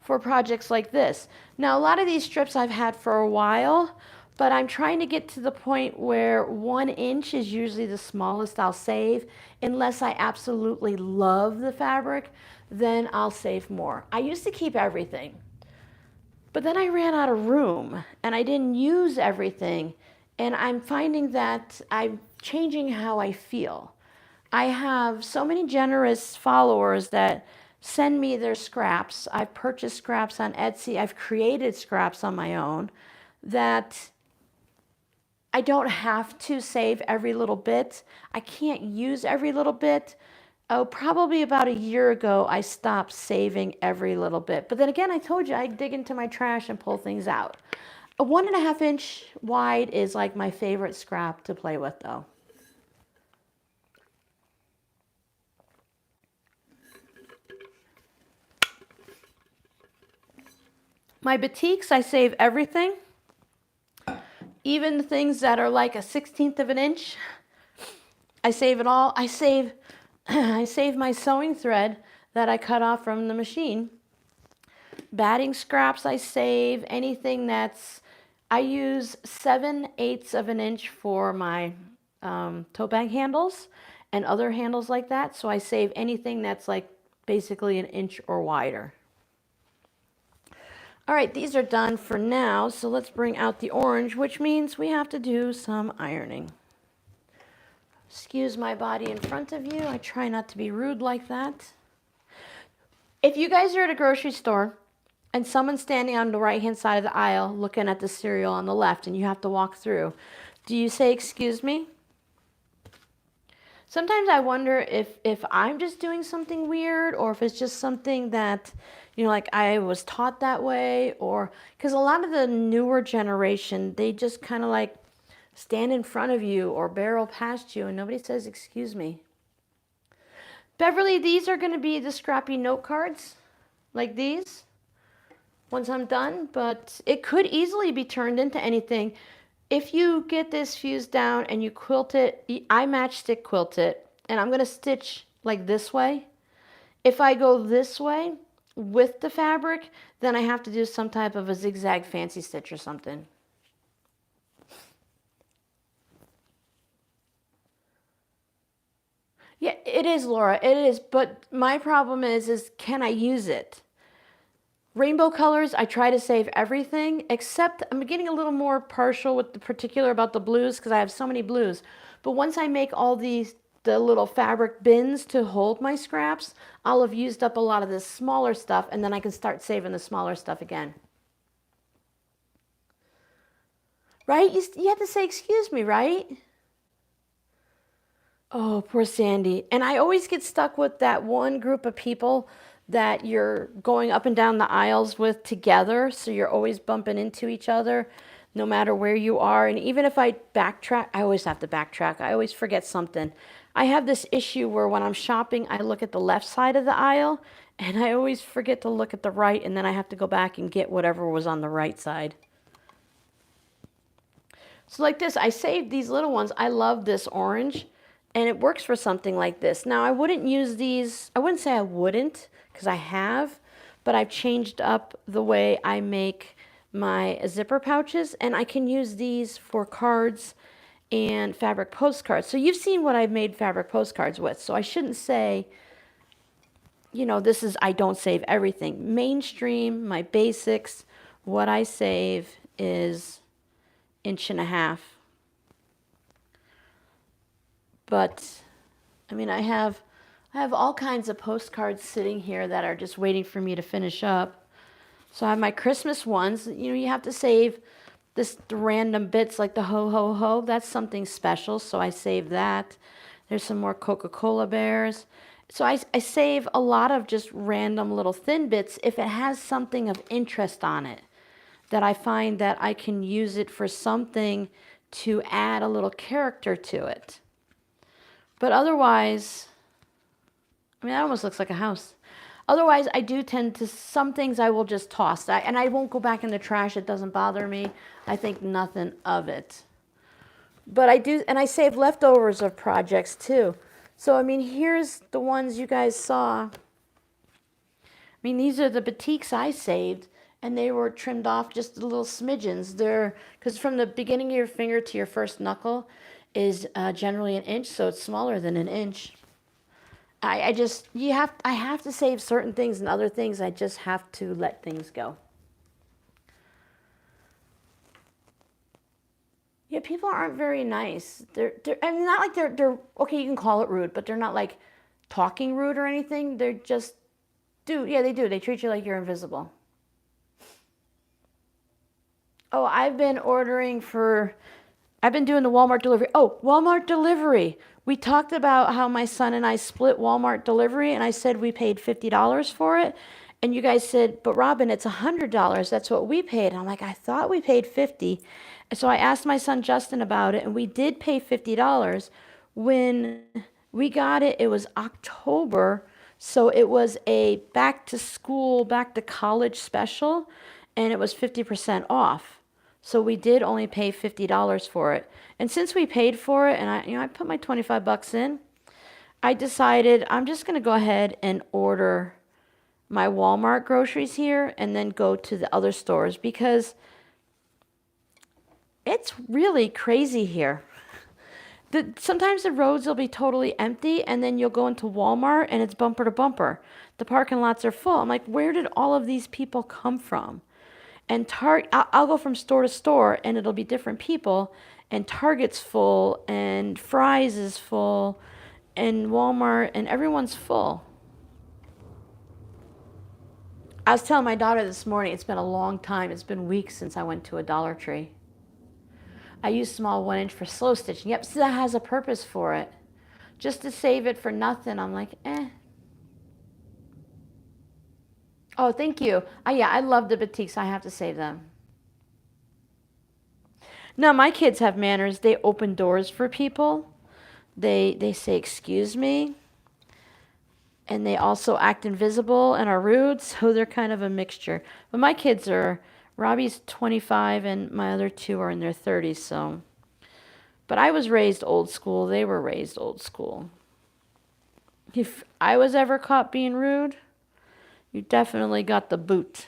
Speaker 1: for projects like this. Now, a lot of these strips I've had for a while, but I'm trying to get to the point where 1 inch is usually the smallest I'll save. Unless I absolutely love the fabric, then I'll save more. I used to keep everything, but then I ran out of room and I didn't use everything. And I'm finding that I'm changing how I feel. I have so many generous followers that send me their scraps. I've purchased scraps on Etsy. I've created scraps on my own, that I don't have to save every little bit. I can't use every little bit. Oh, probably about a year ago, I stopped saving every little bit. But then again, I told you I dig into my trash and pull things out. A 1.5 inch wide is like my favorite scrap to play with, though. My batiks, I save everything. Even the things that are like 1/16 of an inch, I save it all. I save my sewing thread that I cut off from the machine. Batting scraps, I save anything I use 7/8 of an inch for my tote bag handles and other handles like that. So I save anything that's like basically an inch or wider. All right, these are done for now, so let's bring out the orange, which means we have to do some ironing. Excuse my body in front of you. I try not to be rude like that. If you guys are at a grocery store and someone's standing on the right-hand side of the aisle looking at the cereal on the left and you have to walk through, do you say, "Excuse me"? Sometimes I wonder if I'm just doing something weird or if it's just something that, you know, like I was taught that way, or because a lot of the newer generation, they just kind of like stand in front of you or barrel past you and nobody says, excuse me. Beverly, these are going to be the scrappy note cards, like these, once I'm done, but it could easily be turned into anything. If you get this fused down and you quilt it, I matchstick quilt it, and I'm going to stitch like this way. If I go this way with the fabric, then I have to do some type of a zigzag fancy stitch or something. Yeah, it is, Laura. It is. But my problem is can I use it? Rainbow colors, I try to save everything, except I'm getting a little more partial with the particular about the blues because I have so many blues. But once I make all the little fabric bins to hold my scraps, I'll have used up a lot of this smaller stuff, and then I can start saving the smaller stuff again. Right? You have to say, excuse me, right? Oh, poor Sandy. And I always get stuck with that one group of people that you're going up and down the aisles with together. So you're always bumping into each other no matter where you are. And even if I backtrack, I always have to backtrack. I always forget something. I have this issue where when I'm shopping, I look at the left side of the aisle and I always forget to look at the right. And then I have to go back and get whatever was on the right side. So like this, I saved these little ones. I love this orange. And it works for something like this. Now, I wouldn't use these, I wouldn't say I wouldn't, because I have, but I've changed up the way I make my zipper pouches, and I can use these for cards and fabric postcards. So you've seen what I've made fabric postcards with, so I shouldn't say, you know, this is, I don't save everything. Mainstream, my basics, what I save is 1.5 inches. But I mean, I have all kinds of postcards sitting here that are just waiting for me to finish up. So I have my Christmas ones. You know, you have to save the random bits like the ho ho ho. That's something special, so I save that. There's some more Coca-Cola bears. So I save a lot of just random little thin bits if it has something of interest on it, that I find that I can use it for something to add a little character to it. But otherwise, I mean, that almost looks like a house. Otherwise, I do tend to, some things I will just toss. And I won't go back in the trash. It doesn't bother me. I think nothing of it. But I do, and I save leftovers of projects too. So, I mean, here's the ones you guys saw. I mean, these are the batiks I saved, and they were trimmed off just the little smidgens. They're, because from the beginning of your finger to your first knuckle is generally 1 inch, so it's smaller than 1 inch. I have to save certain things, and other things I just have to let things go. Yeah, people aren't very nice. They're I mean, not like they're okay, you can call it rude, but they're not like talking rude or anything. They're just yeah, they do. They treat you like you're invisible. Oh, I've been doing the Walmart delivery. Oh, Walmart delivery. We talked about how my son and I split Walmart delivery, and I said we paid $50 for it. And you guys said, but Robin, it's $100. That's what we paid. And I'm like, I thought we paid $50. And so I asked my son Justin about it, and we did pay $50. When we got it, it was October. So it was a back to school, back to college special, and it was 50% off. So we did only pay $50 for it. And since we paid for it, and I put my 25 bucks in, I decided I'm just going to go ahead and order my Walmart groceries here and then go to the other stores, because it's really crazy here. Sometimes the roads will be totally empty, and then you'll go into Walmart and it's bumper to bumper. The parking lots are full. I'm like, where did all of these people come from? And I'll go from store to store, and it'll be different people. And Target's full, and Fry's is full, and Walmart, and everyone's full. I was telling my daughter this morning, it's been a long time. It's been weeks since I went to a Dollar Tree. I use small 1 inch for slow stitching. Yep, so that has a purpose for it. Just to save it for nothing, I'm like, eh. Oh, thank you. Yeah, I love the batiks. I have to save them. No, my kids have manners. They open doors for people. They say excuse me, and they also act invisible and are rude, so they're kind of a mixture. But my kids are, Robbie's 25 and my other two are in their 30s, so. But I was raised old school. They were raised old school. If I was ever caught being rude, you definitely got the boot.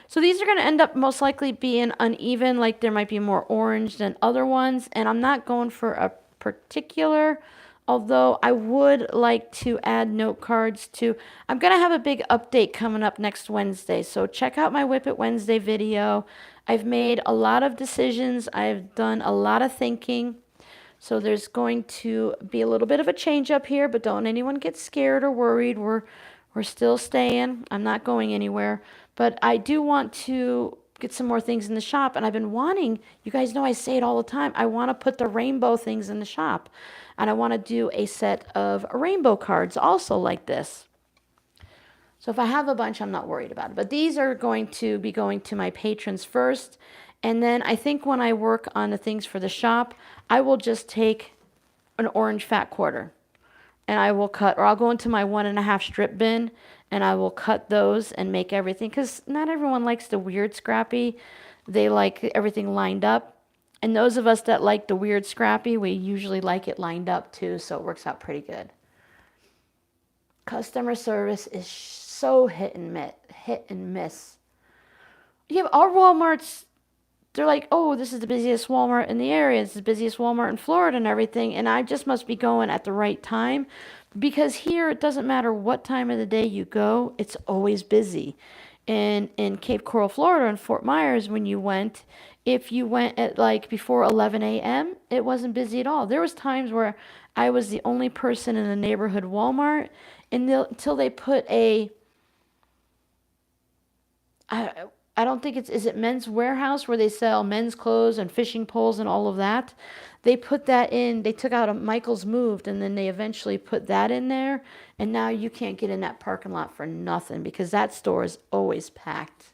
Speaker 1: So these are going to end up most likely being uneven, like there might be more orange than other ones. And I'm not going for a particular, although I would like to add note cards to. I'm going to have a big update coming up next Wednesday. So check out my Whip It Wednesday video. I've made a lot of decisions. I've done a lot of thinking. So there's going to be a little bit of a change up here, but don't anyone get scared or worried. We're still staying. I'm not going anywhere. But I do want to get some more things in the shop. And I've been wanting, you guys know I say it all the time, I want to put the rainbow things in the shop. And I want to do a set of rainbow cards also like this. So if I have a bunch, I'm not worried about it. But these are going to be going to my patrons first. And then I think when I work on the things for the shop, I will just take an orange fat quarter and I will cut, or I'll go into my 1.5 strip bin and I will cut those and make everything, because not everyone likes the weird scrappy. They like everything lined up. And those of us that like the weird scrappy, we usually like it lined up too, so it works out pretty good. Customer service is so hit and miss. Yeah, our Walmarts, they're like, oh, this is the busiest Walmart in the area. It's the busiest Walmart in Florida and everything. And I just must be going at the right time, because here it doesn't matter what time of the day you go, it's always busy. And in Cape Coral, Florida, and Fort Myers, when you went, if you went at like before 11 a.m., it wasn't busy at all. There was times where I was the only person in the neighborhood Walmart until they put a, I don't think it's, is it Men's Warehouse where they sell men's clothes and fishing poles and all of that? They put that in, they took out a Michael's Moved, and then they eventually put that in there. And now you can't get in that parking lot for nothing, because that store is always packed.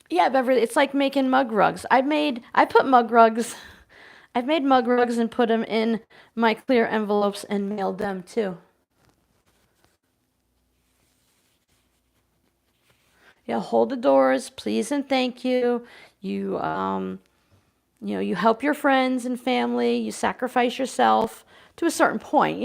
Speaker 1: Yeah, Beverly, it's like making mug rugs. I've made mug rugs and put them in my clear envelopes and mailed them too. Yeah, hold the doors, please and thank you. You, you help your friends and family. You sacrifice yourself to a certain point,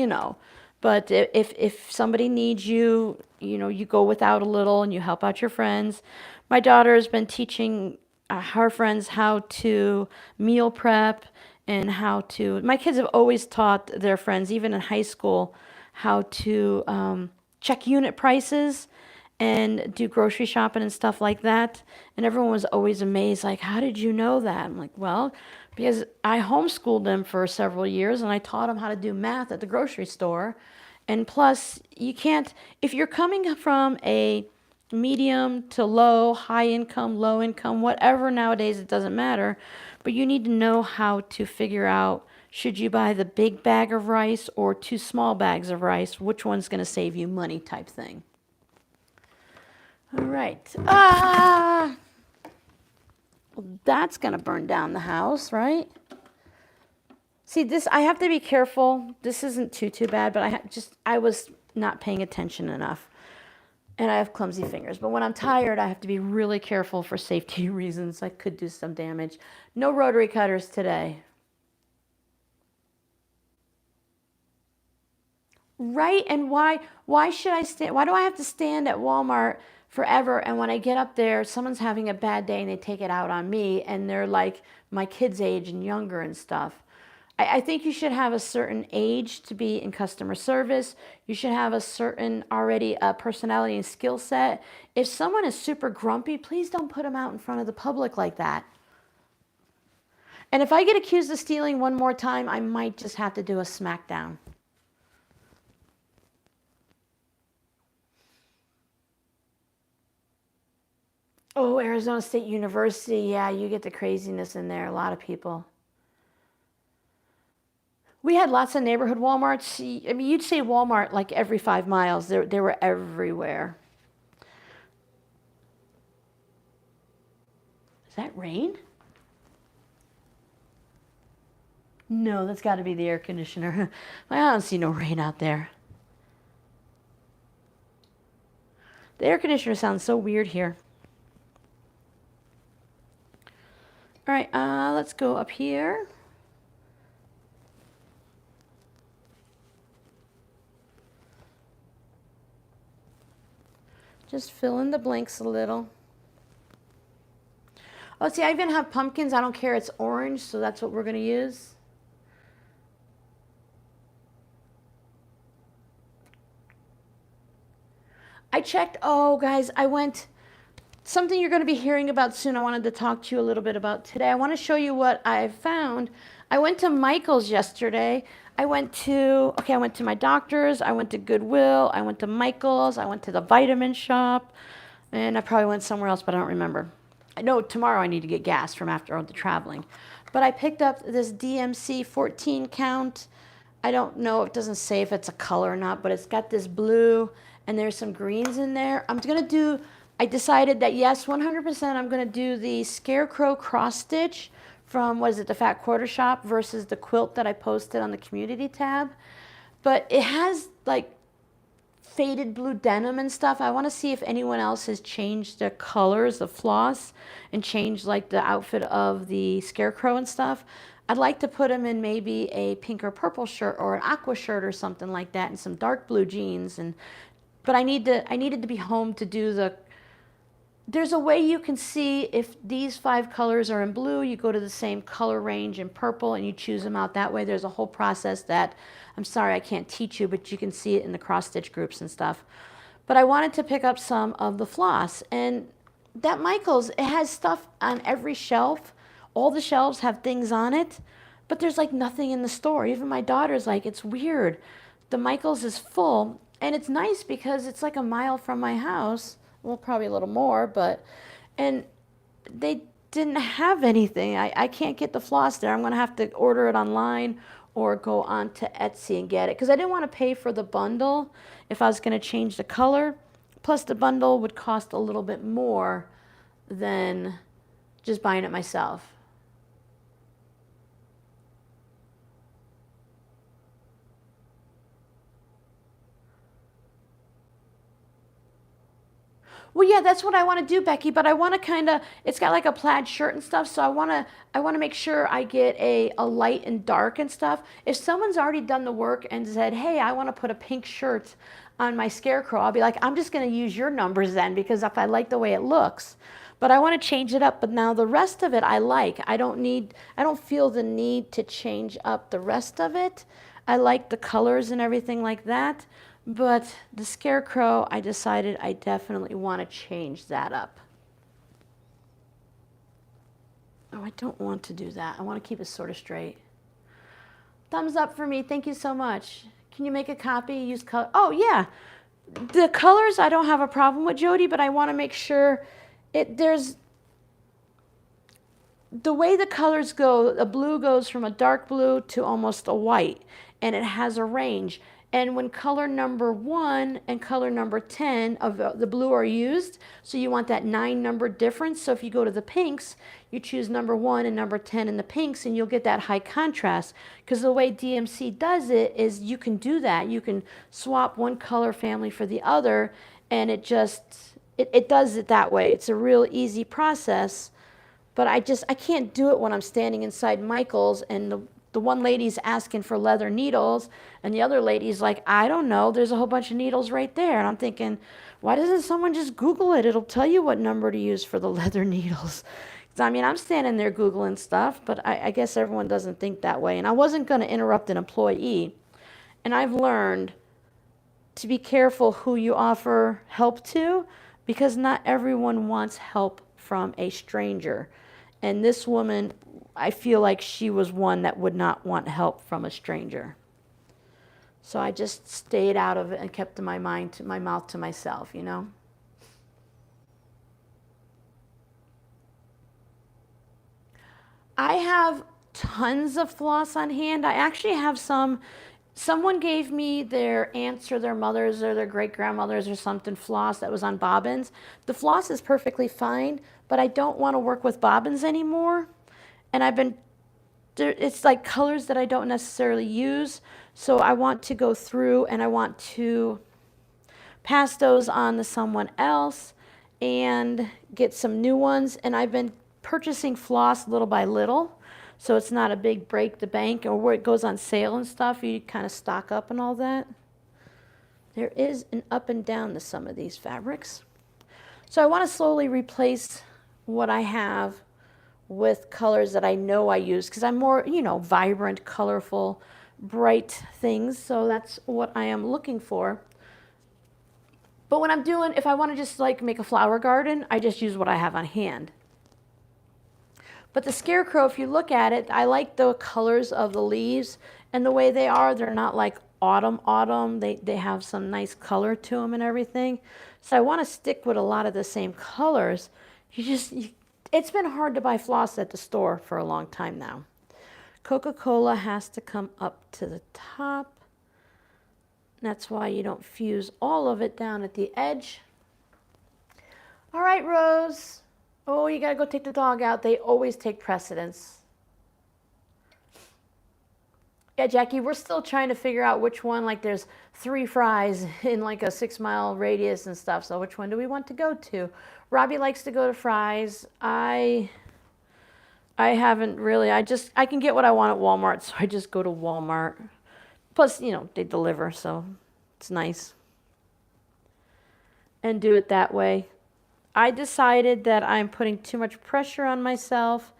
Speaker 1: But if somebody needs you, you go without a little and you help out your friends. My daughter has been teaching her friends how to meal prep and how to. My kids have always taught their friends, even in high school, how to check unit prices and do grocery shopping and stuff like that. And everyone was always amazed, like, how did you know that? I'm like, well, because I homeschooled them for several years and I taught them how to do math at the grocery store. And plus, you can't, if you're coming from a medium to low, high income, low income, whatever nowadays, it doesn't matter. But you need to know how to figure out, should you buy the big bag of rice or 2 small bags of rice? Which one's going to save you money type thing. All right. Well, that's going to burn down the house, right? See, this, I have to be careful. This isn't too bad, but I was not paying attention enough. And I have clumsy fingers. But when I'm tired, I have to be really careful for safety reasons. I could do some damage. No rotary cutters today. Right? And why should I stand? Why do I have to stand at Walmart forever? And when I get up there, someone's having a bad day and they take it out on me, and they're like my kids' age and younger and stuff. I think you should have a certain age to be in customer service. You should have a certain already personality and skill set. If someone is super grumpy, please don't put them out in front of the public like that. And if I get accused of stealing one more time, I might just have to do a smackdown. Oh, Arizona State University. Yeah, you get the craziness in there. A lot of people. We had lots of neighborhood Walmarts. I mean, you'd say Walmart like every 5 miles. They were everywhere. Is that rain? No, that's got to be the air conditioner. I don't see no rain out there. The air conditioner sounds so weird here. All right, let's go up here. Just fill in the blanks a little. Oh, see, I even have pumpkins. I don't care. It's orange, so that's what we're going to use. I checked. Oh, guys, I went. Something you're going to be hearing about soon. I wanted to talk to you a little bit about today. I want to show you what I found. I went to Michael's yesterday. I went to my doctor's. I went to Goodwill. I went to Michael's. I went to the vitamin shop. And I probably went somewhere else, but I don't remember. I know tomorrow I need to get gas from after all the traveling. But I picked up this DMC 14 count. I don't know, it doesn't say if it's a color or not, but it's got this blue and there's some greens in there. I decided that yes, 100% I'm gonna do the Scarecrow cross stitch from, the Fat Quarter Shop versus the quilt that I posted on the community tab. But it has like faded blue denim and stuff. I want to see if anyone else has changed their colors, the floss, and changed like the outfit of the Scarecrow and stuff. I'd like to put them in maybe a pink or purple shirt or an aqua shirt or something like that, and some dark blue jeans. But I needed to be home to do the. There's a way you can see if these 5 colors are in blue, you go to the same color range in purple and you choose them out that way. There's a whole process that, I'm sorry I can't teach you, but you can see it in the cross stitch groups and stuff. But I wanted to pick up some of the floss, and that Michael's, it has stuff on every shelf. All the shelves have things on it, but there's like nothing in the store. Even my daughter's like, it's weird. The Michael's is full, and it's nice because it's like a mile from my house. Well, probably a little more, and they didn't have anything. I can't get the floss there. I'm going to have to order it online or go on to Etsy and get it, because I didn't want to pay for the bundle if I was going to change the color. Plus, the bundle would cost a little bit more than just buying it myself. Well, yeah, that's what I want to do, Becky, but I want to it's got like a plaid shirt and stuff, so I want to make sure I get a light and dark and stuff. If someone's already done the work and said, hey, I want to put a pink shirt on my Scarecrow, I'll be like, I'm just going to use your numbers then, because if I like the way it looks. But I want to change it up, but now the rest of it I like. I don't feel the need to change up the rest of it. I like the colors and everything like that. But the Scarecrow, I decided I definitely want to change that up. Oh, I don't want to do that. I want to keep it sort of straight. Thumbs up for me. Thank you so much. Can you make a copy? Use color. Oh, yeah. The colors I don't have a problem with, Jody, but I want to make sure there's the way the colors go. A blue goes from a dark blue to almost a white, and it has a range. And when color number 1 and color number 10 of the blue are used, so you want that 9 number difference. So if you go to the pinks, you choose number 1 and number 10 in the pinks, and you'll get that high contrast. Because the way DMC does it is you can do that. You can swap one color family for the other, and it does it that way. It's a real easy process, but I can't do it when I'm standing inside Michael's and the one lady's asking for leather needles, and the other lady's like, I don't know, there's a whole bunch of needles right there. And I'm thinking, why doesn't someone just Google it? It'll tell you what number to use for the leather needles. I mean, I'm standing there Googling stuff, but I guess everyone doesn't think that way. And I wasn't going to interrupt an employee. And I've learned to be careful who you offer help to, because not everyone wants help from a stranger. And this woman, I feel like she was one that would not want help from a stranger. So I just stayed out of it and kept my mouth to myself, you know. I have tons of floss on hand. I actually have some. Someone gave me their aunts or their mothers or their great grandmothers or something floss that was on bobbins. The floss is perfectly fine, but I don't want to work with bobbins anymore. And it's like colors that I don't necessarily use. So I want to go through and I want to pass those on to someone else and get some new ones. And I've been purchasing floss little by little. So it's not a big break the bank, or where it goes on sale and stuff, you kind of stock up and all that. There is an up and down to some of these fabrics. So I want to slowly replace what I have with colors that I know I use, because I'm more, vibrant, colorful, bright things. So that's what I am looking for. But when I'm doing, if I want to just like make a flower garden, I just use what I have on hand. But the scarecrow, if you look at it, I like the colors of the leaves and the way they are. They're not like autumn. They have some nice color to them and everything. So I want to stick with a lot of the same colors. It's been hard to buy floss at the store for a long time now. Coca-Cola has to come up to the top. That's why you don't fuse all of it down at the edge. All right, Rose. Oh, you gotta go take the dog out. They always take precedence. Yeah, Jackie, we're still trying to figure out which one. Like, there's 3 fries in like a 6-mile radius and stuff. So which one do we want to go to? Robbie likes to go to Fry's. I haven't really. I can get what I want at Walmart, so I just go to Walmart. Plus, they deliver, so it's nice. And do it that way. I decided that I'm putting too much pressure on myself,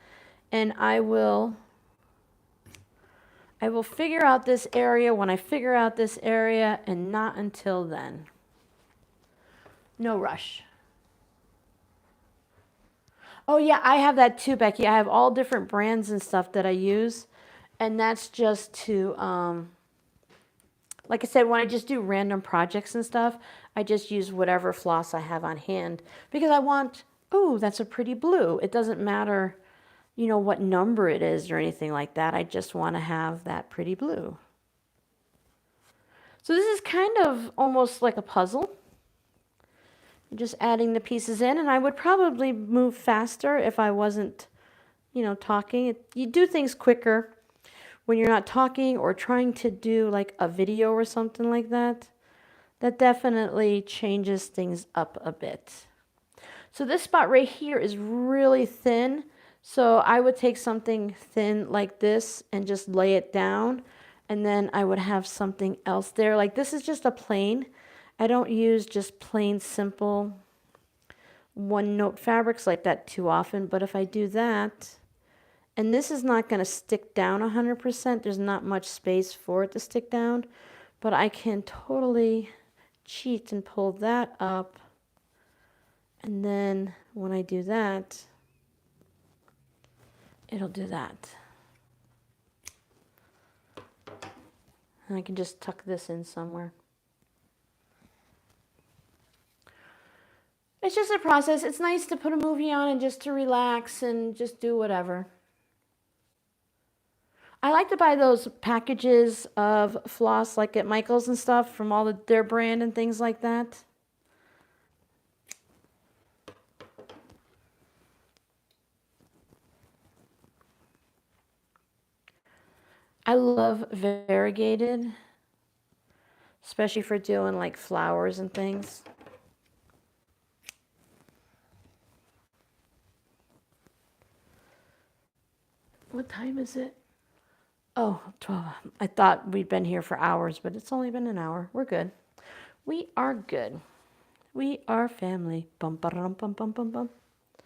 Speaker 1: and I will figure out this area when I figure out this area, and not until then. No rush. Oh yeah, I have that too, Becky. I have all different brands and stuff that I use, and that's just to, like I said, when I just do random projects and stuff, I just use whatever floss I have on hand, because I want, ooh, that's a pretty blue. It doesn't matter, what number it is or anything like that. I just want to have that pretty blue. So this is kind of almost like a puzzle. You're just adding the pieces in, and I would probably move faster if I wasn't, talking. You do things quicker when you're not talking or trying to do like a video or something like that. That definitely changes things up a bit. So this spot right here is really thin. So I would take something thin like this and just lay it down. And then I would have something else there. Like this is just a plain. I don't use just plain simple 1-note fabrics like that too often. But if I do that, and this is not going to stick down 100%. There's not much space for it to stick down. But I can totally cheat and pull that up. And then when I do that, it'll do that. And I can just tuck this in somewhere. It's just a process. It's nice to put a movie on and just to relax and just do whatever. I like to buy those packages of floss like at Michael's and stuff from all their brand and things like that. I love variegated, especially for doing like flowers and things. What time is it? Oh, 12. I thought we'd been here for hours, but it's only been an hour. We're good. We are good. We are family. Bum, ba-dum, bum, bum, bum, bum. I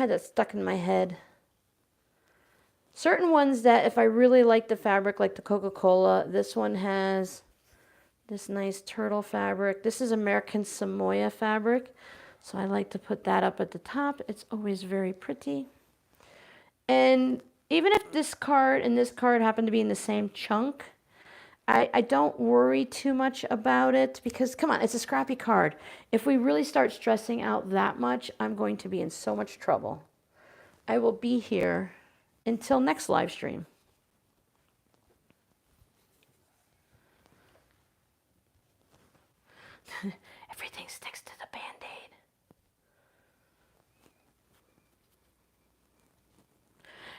Speaker 1: had that stuck in my head. Certain ones that if I really like the fabric, like the Coca-Cola, this one has this nice turtle fabric. This is American Samoa fabric, so I like to put that up at the top. It's always very pretty. And even if this card and this card happen to be in the same chunk, I don't worry too much about it, because come on, it's a scrappy card. If we really start stressing out that much, I'm going to be in so much trouble. I will be here until next live stream. Everything sticks to the Band-Aid.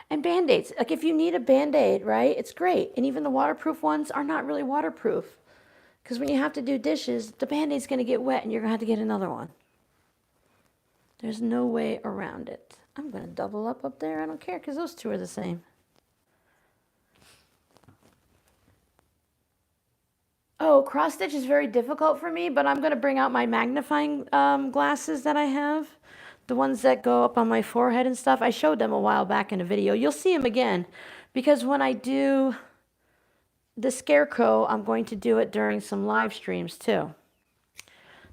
Speaker 1: And Band-Aids, like if you need a Band-Aid, right, it's great. And even the waterproof ones are not really waterproof. Because when you have to do dishes, the Band-Aid's going to get wet and you're going to have to get another one. There's no way around it. I'm going to double up there. I don't care because those two are the same. Oh, cross stitch is very difficult for me, but I'm going to bring out my magnifying glasses that I have. The ones that go up on my forehead and stuff. I showed them a while back in a video. You'll see them again because when I do the scarecrow, I'm going to do it during some live streams too.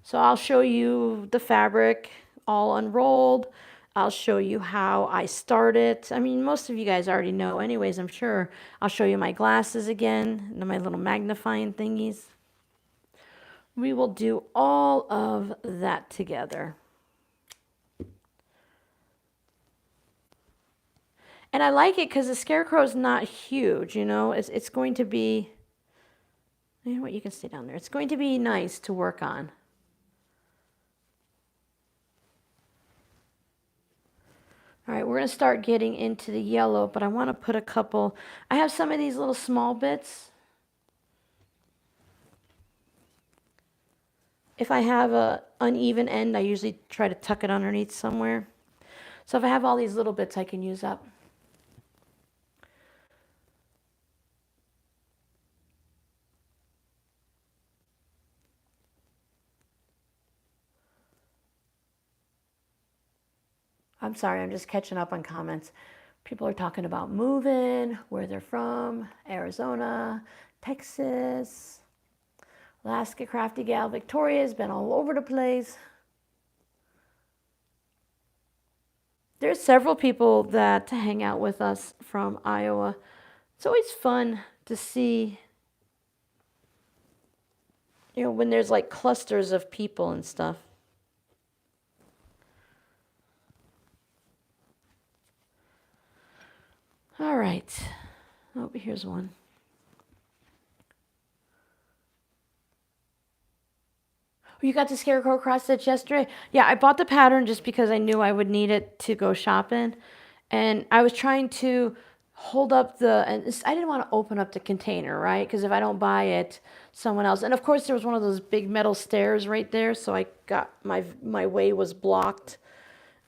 Speaker 1: So I'll show you the fabric all unrolled. I'll show you how I start it. I mean, most of you guys already know anyways, I'm sure. I'll show you my glasses again, and my little magnifying thingies. We will do all of that together. And I like it because the scarecrow is not huge, you know. It's going to be, you know what, you can stay down there. It's going to be nice to work on. All right, we're going to start getting into the yellow, but I want to put a couple. I have some of these little small bits. If I have an uneven end, I usually try to tuck it underneath somewhere. So if I have all these little bits, I can use up. I'm sorry, I'm just catching up on comments. People are talking about moving, where they're from, Arizona, Texas, Alaska Crafty Gal. Victoria's been all over the place. There's several people that hang out with us from Iowa. It's always fun to see, you know, when there's like clusters of people and stuff. All right. Oh, here's one. You got the scarecrow cross stitch yesterday? Yeah, I bought the pattern just because I knew I would need it to go shopping. And I was trying to hold up and I didn't want to open up the container, right? Because if I don't buy it, someone else. And of course, there was one of those big metal stairs right there. So I got my way was blocked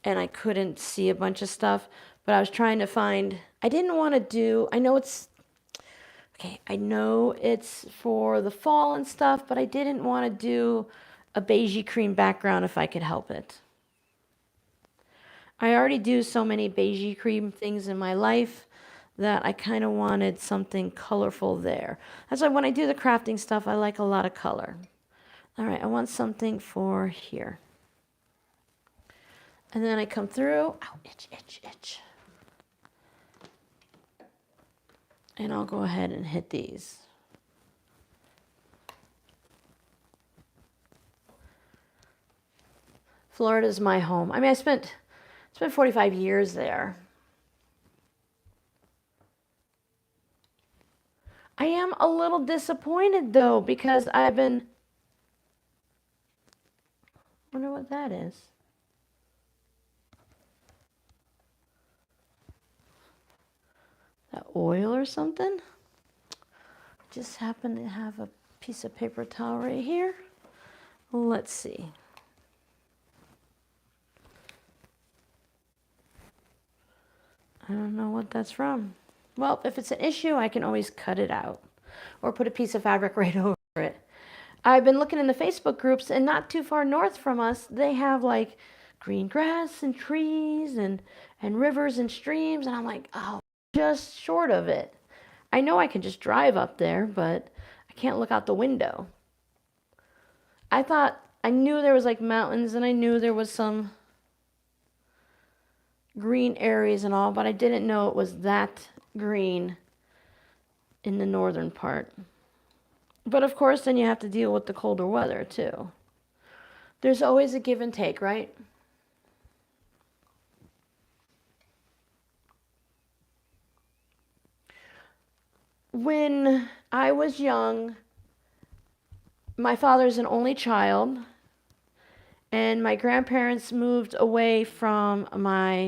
Speaker 1: and I couldn't see a bunch of stuff. But I was trying to find, I didn't want to do, I know it's for the fall and stuff, but I didn't want to do a beigey cream background if I could help it. I already do so many beigey cream things in my life that I kind of wanted something colorful there. That's why when I do the crafting stuff, I like a lot of color. All right, I want something for here. And then I come through, ow, itch, itch, itch. And I'll go ahead and hit these. Florida is my home. I mean, I spent 45 years there. I am a little disappointed though because I've been. Wonder what that is. That oil or something? Just happen to have a piece of paper towel right here. Let's see. I don't know what that's from. Well, if it's an issue, I can always cut it out or put a piece of fabric right over it. I've been looking in the Facebook groups, and not too far north from us, they have like green grass and trees and rivers and streams, and I'm like, oh, just short of it. I know I can just drive up there, but I can't look out the window. I knew there was like mountains, and I knew there was some green areas and all, but I didn't know it was that green in the northern part. But of course, then you have to deal with the colder weather too. There's always a give and take, right? when I was young, my father's an only child, and my grandparents moved away from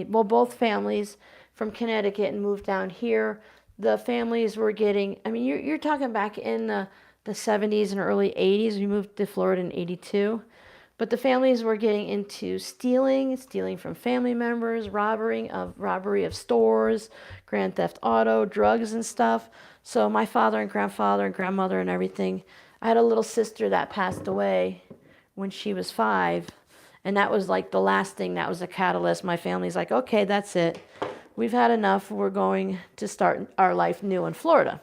Speaker 1: both families from Connecticut and moved down here. The families were getting, I mean, you're talking back in the 70s and early 80s. We moved to Florida in 82. But the families were getting into stealing from family members, robbery of stores, grand theft auto, drugs and stuff. So my father and grandfather and grandmother and everything. I had a little sister that passed away when she was 5. And that was like the last thing that was a catalyst. My family's like, okay, that's it. We've had enough. We're going to start our life new in Florida.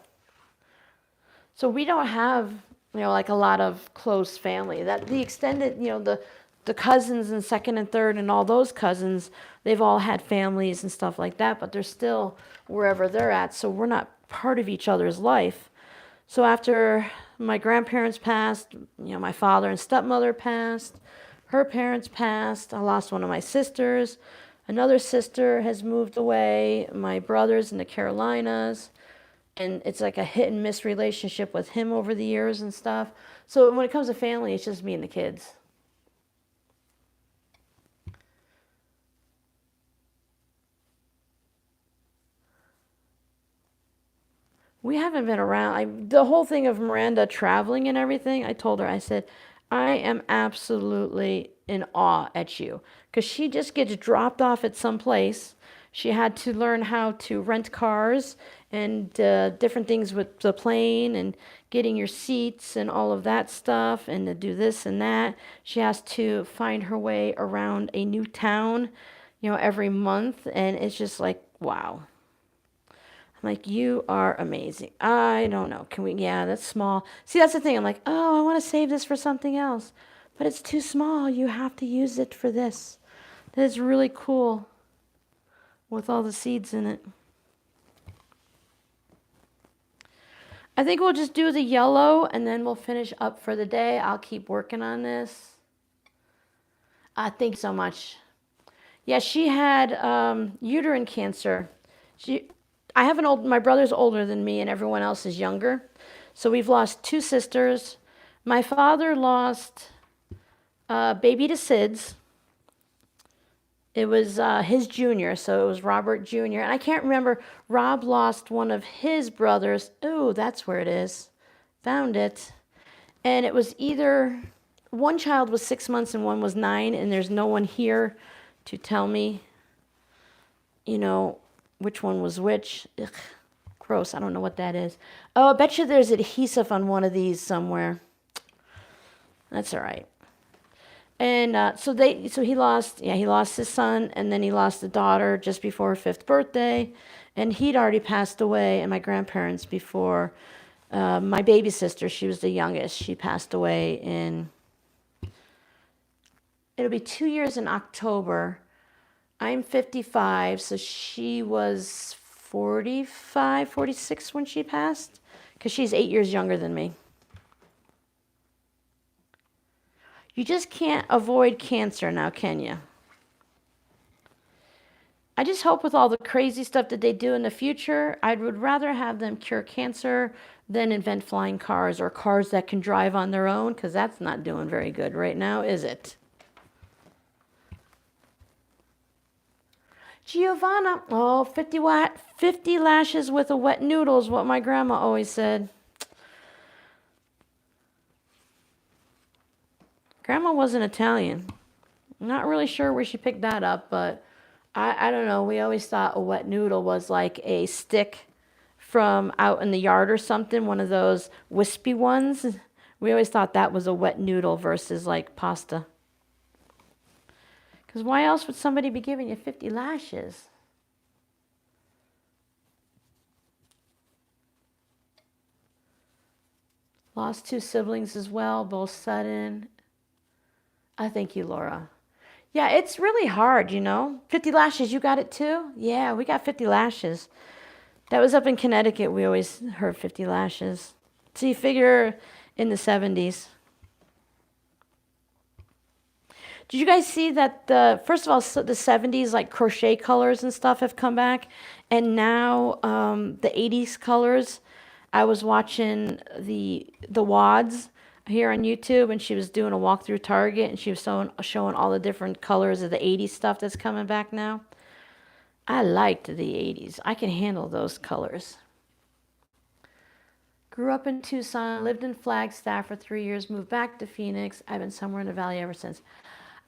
Speaker 1: So we don't have, like a lot of close family. That the extended, the cousins and second and third and all those cousins, they've all had families and stuff like that, but they're still wherever they're at. So we're not part of each other's life. So after my grandparents passed, my father and stepmother passed, her parents passed. I lost one of my sisters. Another sister has moved away. My brother's in the Carolinas. And it's like a hit and miss relationship with him over the years and stuff. So when it comes to family, it's just me and the kids. We haven't been around. The whole thing of Miranda traveling and everything, I told her, I said, I am absolutely in awe at you. Because she just gets dropped off at some place. She had to learn how to rent cars and different things with the plane and getting your seats and all of that stuff and to do this and that. She has to find her way around a new town, every month. And it's just like, wow. I'm like, you are amazing. I don't know. Yeah, that's small. See, that's the thing. I'm like, oh, I want to save this for something else. But it's too small. You have to use it for this. That is really cool with all the seeds in it. I think we'll just do the yellow and then we'll finish up for the day. I'll keep working on this. Thank you so much. Yeah, she had uterine cancer. My brother's older than me and everyone else is younger. So we've lost 2 sisters. My father lost baby to SIDS. It was his junior, so it was Robert Jr. And I can't remember, Rob lost one of his brothers. Oh, that's where it is. Found it. And it was either, one child was 6 months and one was 9, and there's no one here to tell me, which one was which. Ugh, gross, I don't know what that is. Oh, I bet you there's adhesive on one of these somewhere. That's all right. And so he lost his son, and then he lost a daughter just before her 5th birthday, and he'd already passed away, and my grandparents before my baby sister, she was the youngest, she passed away it'll be 2 years in October. I'm 55, so she was 45, 46 when she passed, because she's 8 years younger than me. You just can't avoid cancer now, can you? I just hope with all the crazy stuff that they do in the future, I would rather have them cure cancer than invent flying cars or cars that can drive on their own, because that's not doing very good right now, is it? Giovanna, 50 lashes with a wet noodle is what my grandma always said. Grandma wasn't Italian. I'm not really sure where she picked that up, but I don't know. We always thought a wet noodle was like a stick from out in the yard or something, one of those wispy ones. We always thought that was a wet noodle versus like pasta. Because why else would somebody be giving you 50 lashes? Lost 2 siblings as well, both sudden. Thank you, Laura. Yeah, it's really hard, 50 lashes, you got it too? Yeah, we got 50 lashes. That was up in Connecticut. We always heard 50 lashes. So you figure in the 70s. Did you guys see that first of all, the 70s, like crochet colors and stuff have come back. And now the 80s colors, I was watching the WODs here on YouTube, and she was doing a walk through Target, and she was showing all the different colors of the 80s stuff that's coming back now. I liked the 80s. I can handle those colors. Grew up in Tucson, lived in Flagstaff for 3 years, moved back to Phoenix. I've been somewhere in the valley ever since.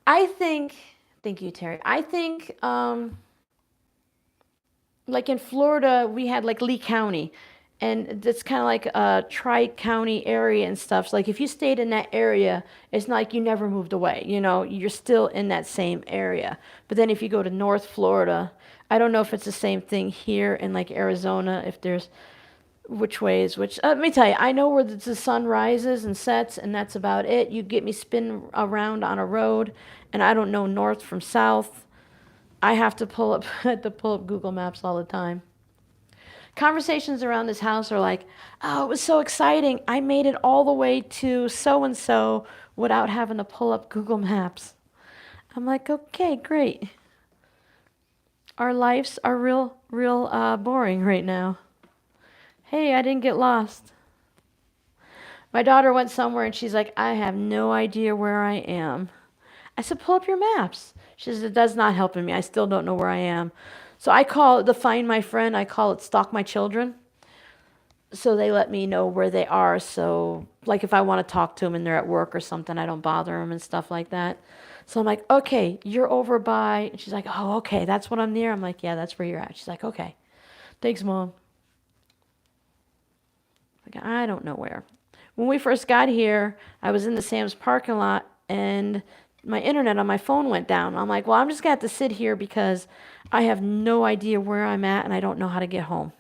Speaker 1: I think, thank you, Terry. I think, like in Florida, we had like Lee County, and it's kind of like a tri-county area and stuff. So like if you stayed in that area, it's not like you never moved away. You know, you're still in that same area. But then if you go to North Florida, I don't know if it's the same thing here in like Arizona, if there's which way is which. Let me tell you, I know where the sun rises and sets, and that's about it. You get me spin around on a road, and I don't know north from south. I have to pull up Google Maps all the time. Conversations around this house are like, oh, it was so exciting. I made it all the way to so and so without having to pull up Google Maps. I'm like, okay, great. Our lives are real boring right now. Hey, I didn't get lost. My daughter went somewhere and she's like, I have no idea where I am. I said, pull up your maps. She says, it does not help me. I still don't know where I am. So I call it the Find My Friend. I call it Stalk My Children. So they let me know where they are. So like if I want to talk to them and they're at work or something, I don't bother them and stuff like that. So I'm like, okay, you're over by. And she's like, oh, okay, that's what I'm near. I'm like, yeah, that's where you're at. She's like, okay. Thanks, Mom. Like, I don't know where. When we first got here, I was in the Sam's parking lot and my internet on my phone went down. I'm like, well, I'm just going to have to sit here because I have no idea where I'm at and I don't know how to get home.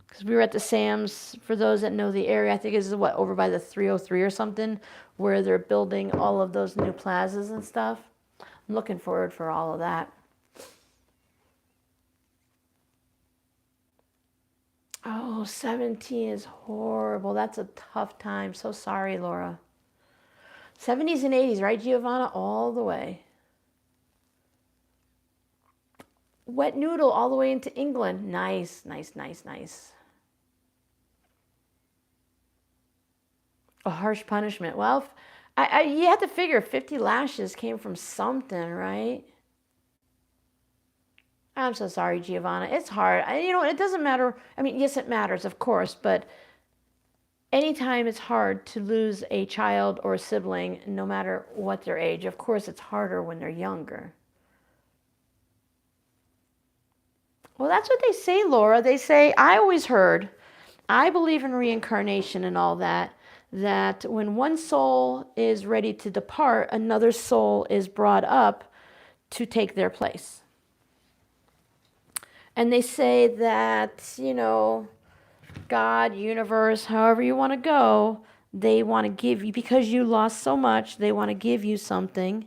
Speaker 1: Because we were at the Sam's, for those that know the area, I think it's what, over by the 303 or something, where they're building all of those new plazas and stuff. I'm looking forward for all of that. Oh, 17 is horrible. That's a tough time. So sorry, Laura. 70s and 80s, right, Giovanna? All the way. Wet noodle all the way into England. Nice, nice, nice, nice. A harsh punishment. Well, you have to figure 50 lashes came from something, right? I'm so sorry, Giovanna. It's hard. It doesn't matter. I mean, yes, it matters, of course, but anytime it's hard to lose a child or a sibling, no matter what their age. Of course, it's harder when they're younger. Well, that's what they say, Laura. They say, I always heard, I believe in reincarnation and all that, that when one soul is ready to depart, another soul is brought up to take their place. And they say that, God, universe, however you want to go, they want to give you, because you lost so much, they want to give you something.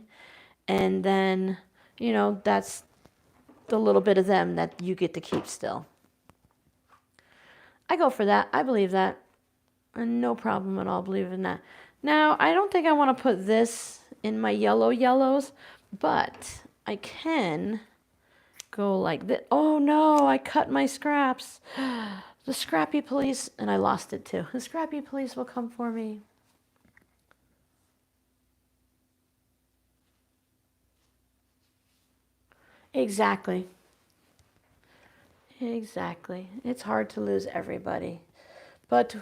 Speaker 1: And then, that's the little bit of them that you get to keep still. I go for that. I believe that. And no problem at all believing that. Now, I don't think I want to put this in my yellows, but I can go like this. Oh no, I cut my scraps. The scrappy police, and I lost it too. The scrappy police will come for me. Exactly. Exactly. It's hard to lose everybody. But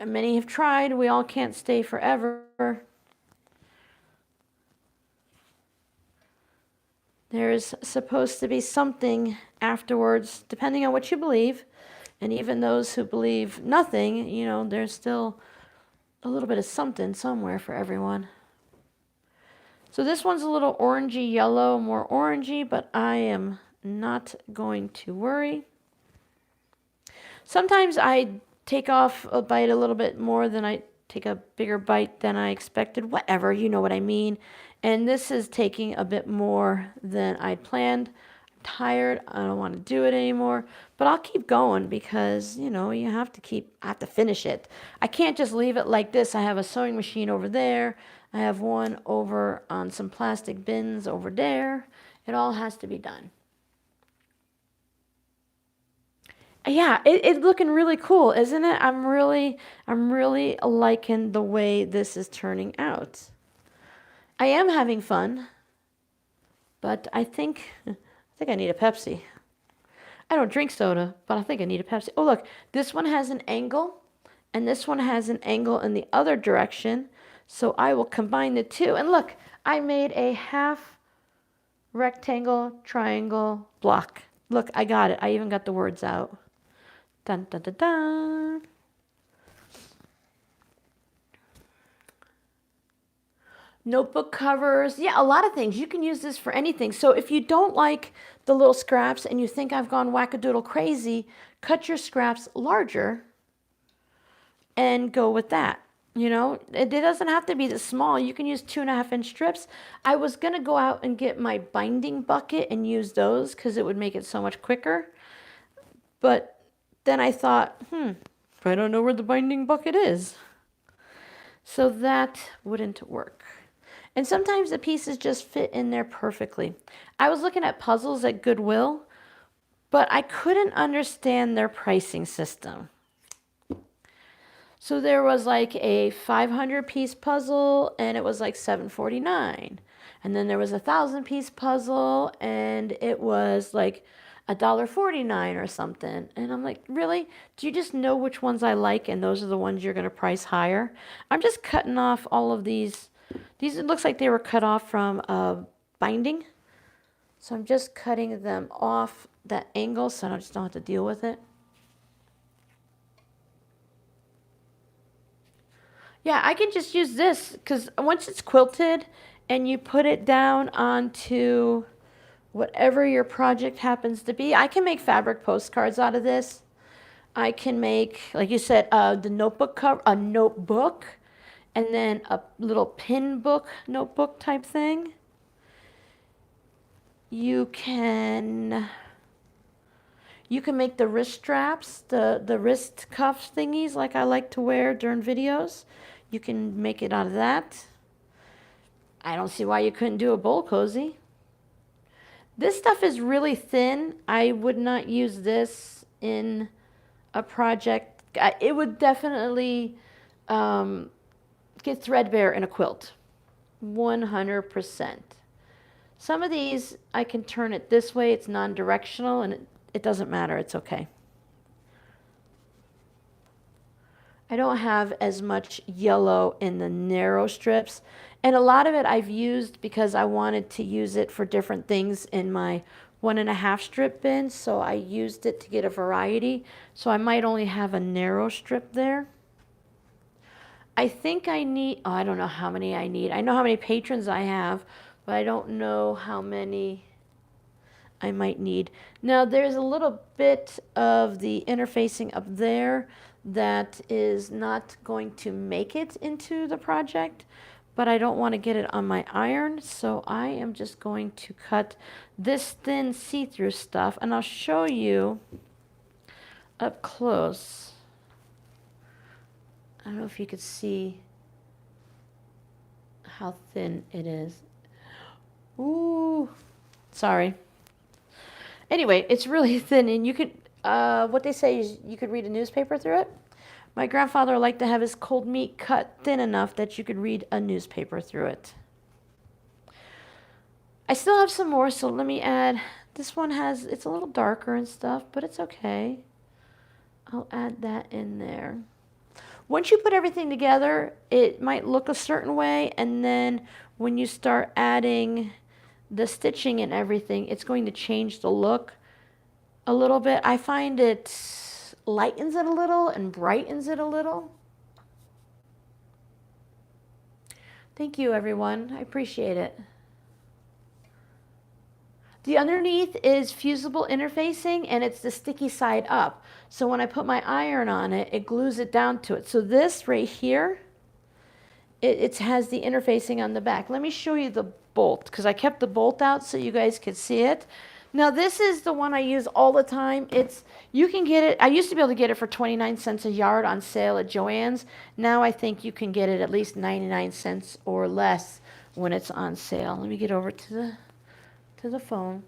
Speaker 1: many have tried. We all can't stay forever. There is supposed to be something afterwards, depending on what you believe. And even those who believe nothing, there's still a little bit of something somewhere for everyone. So this one's a little orangey yellow, more orangey, but I am not going to worry. Sometimes I take off a bite a little bit more than I take a bigger bite than I expected. Whatever, you know what I mean. And this is taking a bit more than I planned. I'm tired. I don't want to do it anymore. But I'll keep going because, you have to finish it. I can't just leave it like this. I have a sewing machine over there. I have one over on some plastic bins over there. It all has to be done. Yeah, it's looking really cool, isn't it? I'm really liking the way this is turning out. I am having fun, but I think I need a Pepsi. I don't drink soda, but I think I need a Pepsi. Oh, look, this one has an angle, and this one has an angle in the other direction. So I will combine the two. And look, I made a half rectangle, triangle, block. Look, I got it. I even got the words out. Dun, dun, dun, dun. Notebook covers. Yeah, a lot of things. You can use this for anything. So if you don't like the little scraps and you think I've gone wackadoodle crazy, cut your scraps larger and go with that. You know, it doesn't have to be this small. You can use 2.5-inch strips. I was going to go out and get my binding bucket and use those because it would make it so much quicker. But then I thought, I don't know where the binding bucket is. So that wouldn't work. And sometimes the pieces just fit in there perfectly. I was looking at puzzles at Goodwill, but I couldn't understand their pricing system. So there was like a 500-piece puzzle, and it was like $7.49. And then there was a 1,000-piece puzzle, and it was like $1.49 or something. And I'm like, really? Do you just know which ones I like, and those are the ones you're going to price higher? I'm just cutting off all of these. These, it looks like they were cut off from binding. So I'm just cutting them off that angle so I just don't have to deal with it. Yeah, I can just use this because once it's quilted and you put it down onto whatever your project happens to be, I can make fabric postcards out of this. I can make, like you said, the notebook cover, a notebook, and then a little pin book notebook type thing. You can make the wrist straps, the wrist cuff thingies like I like to wear during videos. You can make it out of that. I don't see why you couldn't do a bowl cozy. This stuff is really thin. I would not use this in a project. It would definitely get threadbare in a quilt. 100%. Some of these, I can turn it this way. It's non-directional, and it doesn't matter. It's okay. I don't have as much yellow in the narrow strips. And a lot of it I've used because I wanted to use it for different things in my 1.5 strip bin. So I used it to get a variety. So I might only have a narrow strip there. I think I need, oh, I don't know how many I need. I know how many patrons I have, but I don't know how many I might need. Now there's a little bit of the interfacing up there that is not going to make it into the project, but I don't want to get it on my iron, so I am just going to cut this thin see-through stuff, and I'll show you up close. I don't know if you could see how thin it is. Ooh, sorry. Anyway, it's really thin, and you could, what they say is you could read a newspaper through it. My grandfather liked to have his cold meat cut thin enough that you could read a newspaper through it. I still have some more, so let me add. This one has, it's a little darker and stuff, but it's okay. I'll add that in there. Once you put everything together, it might look a certain way, and then when you start adding the stitching and everything, it's going to change the look a little bit. I find it lightens it a little and brightens it a little. Thank you, everyone. I appreciate it. The underneath is fusible interfacing, and it's the sticky side up. So when I put my iron on it, it glues it down to it. So this right here, it has the interfacing on the back. Let me show you the bolt, because I kept the bolt out so you guys could see it. Now this is the one I use all the time. You can get it, I used to be able to get it for 29 cents a yard on sale at Joann's. Now I think you can get it at least 99 cents or less when it's on sale. Let me get over to the phone.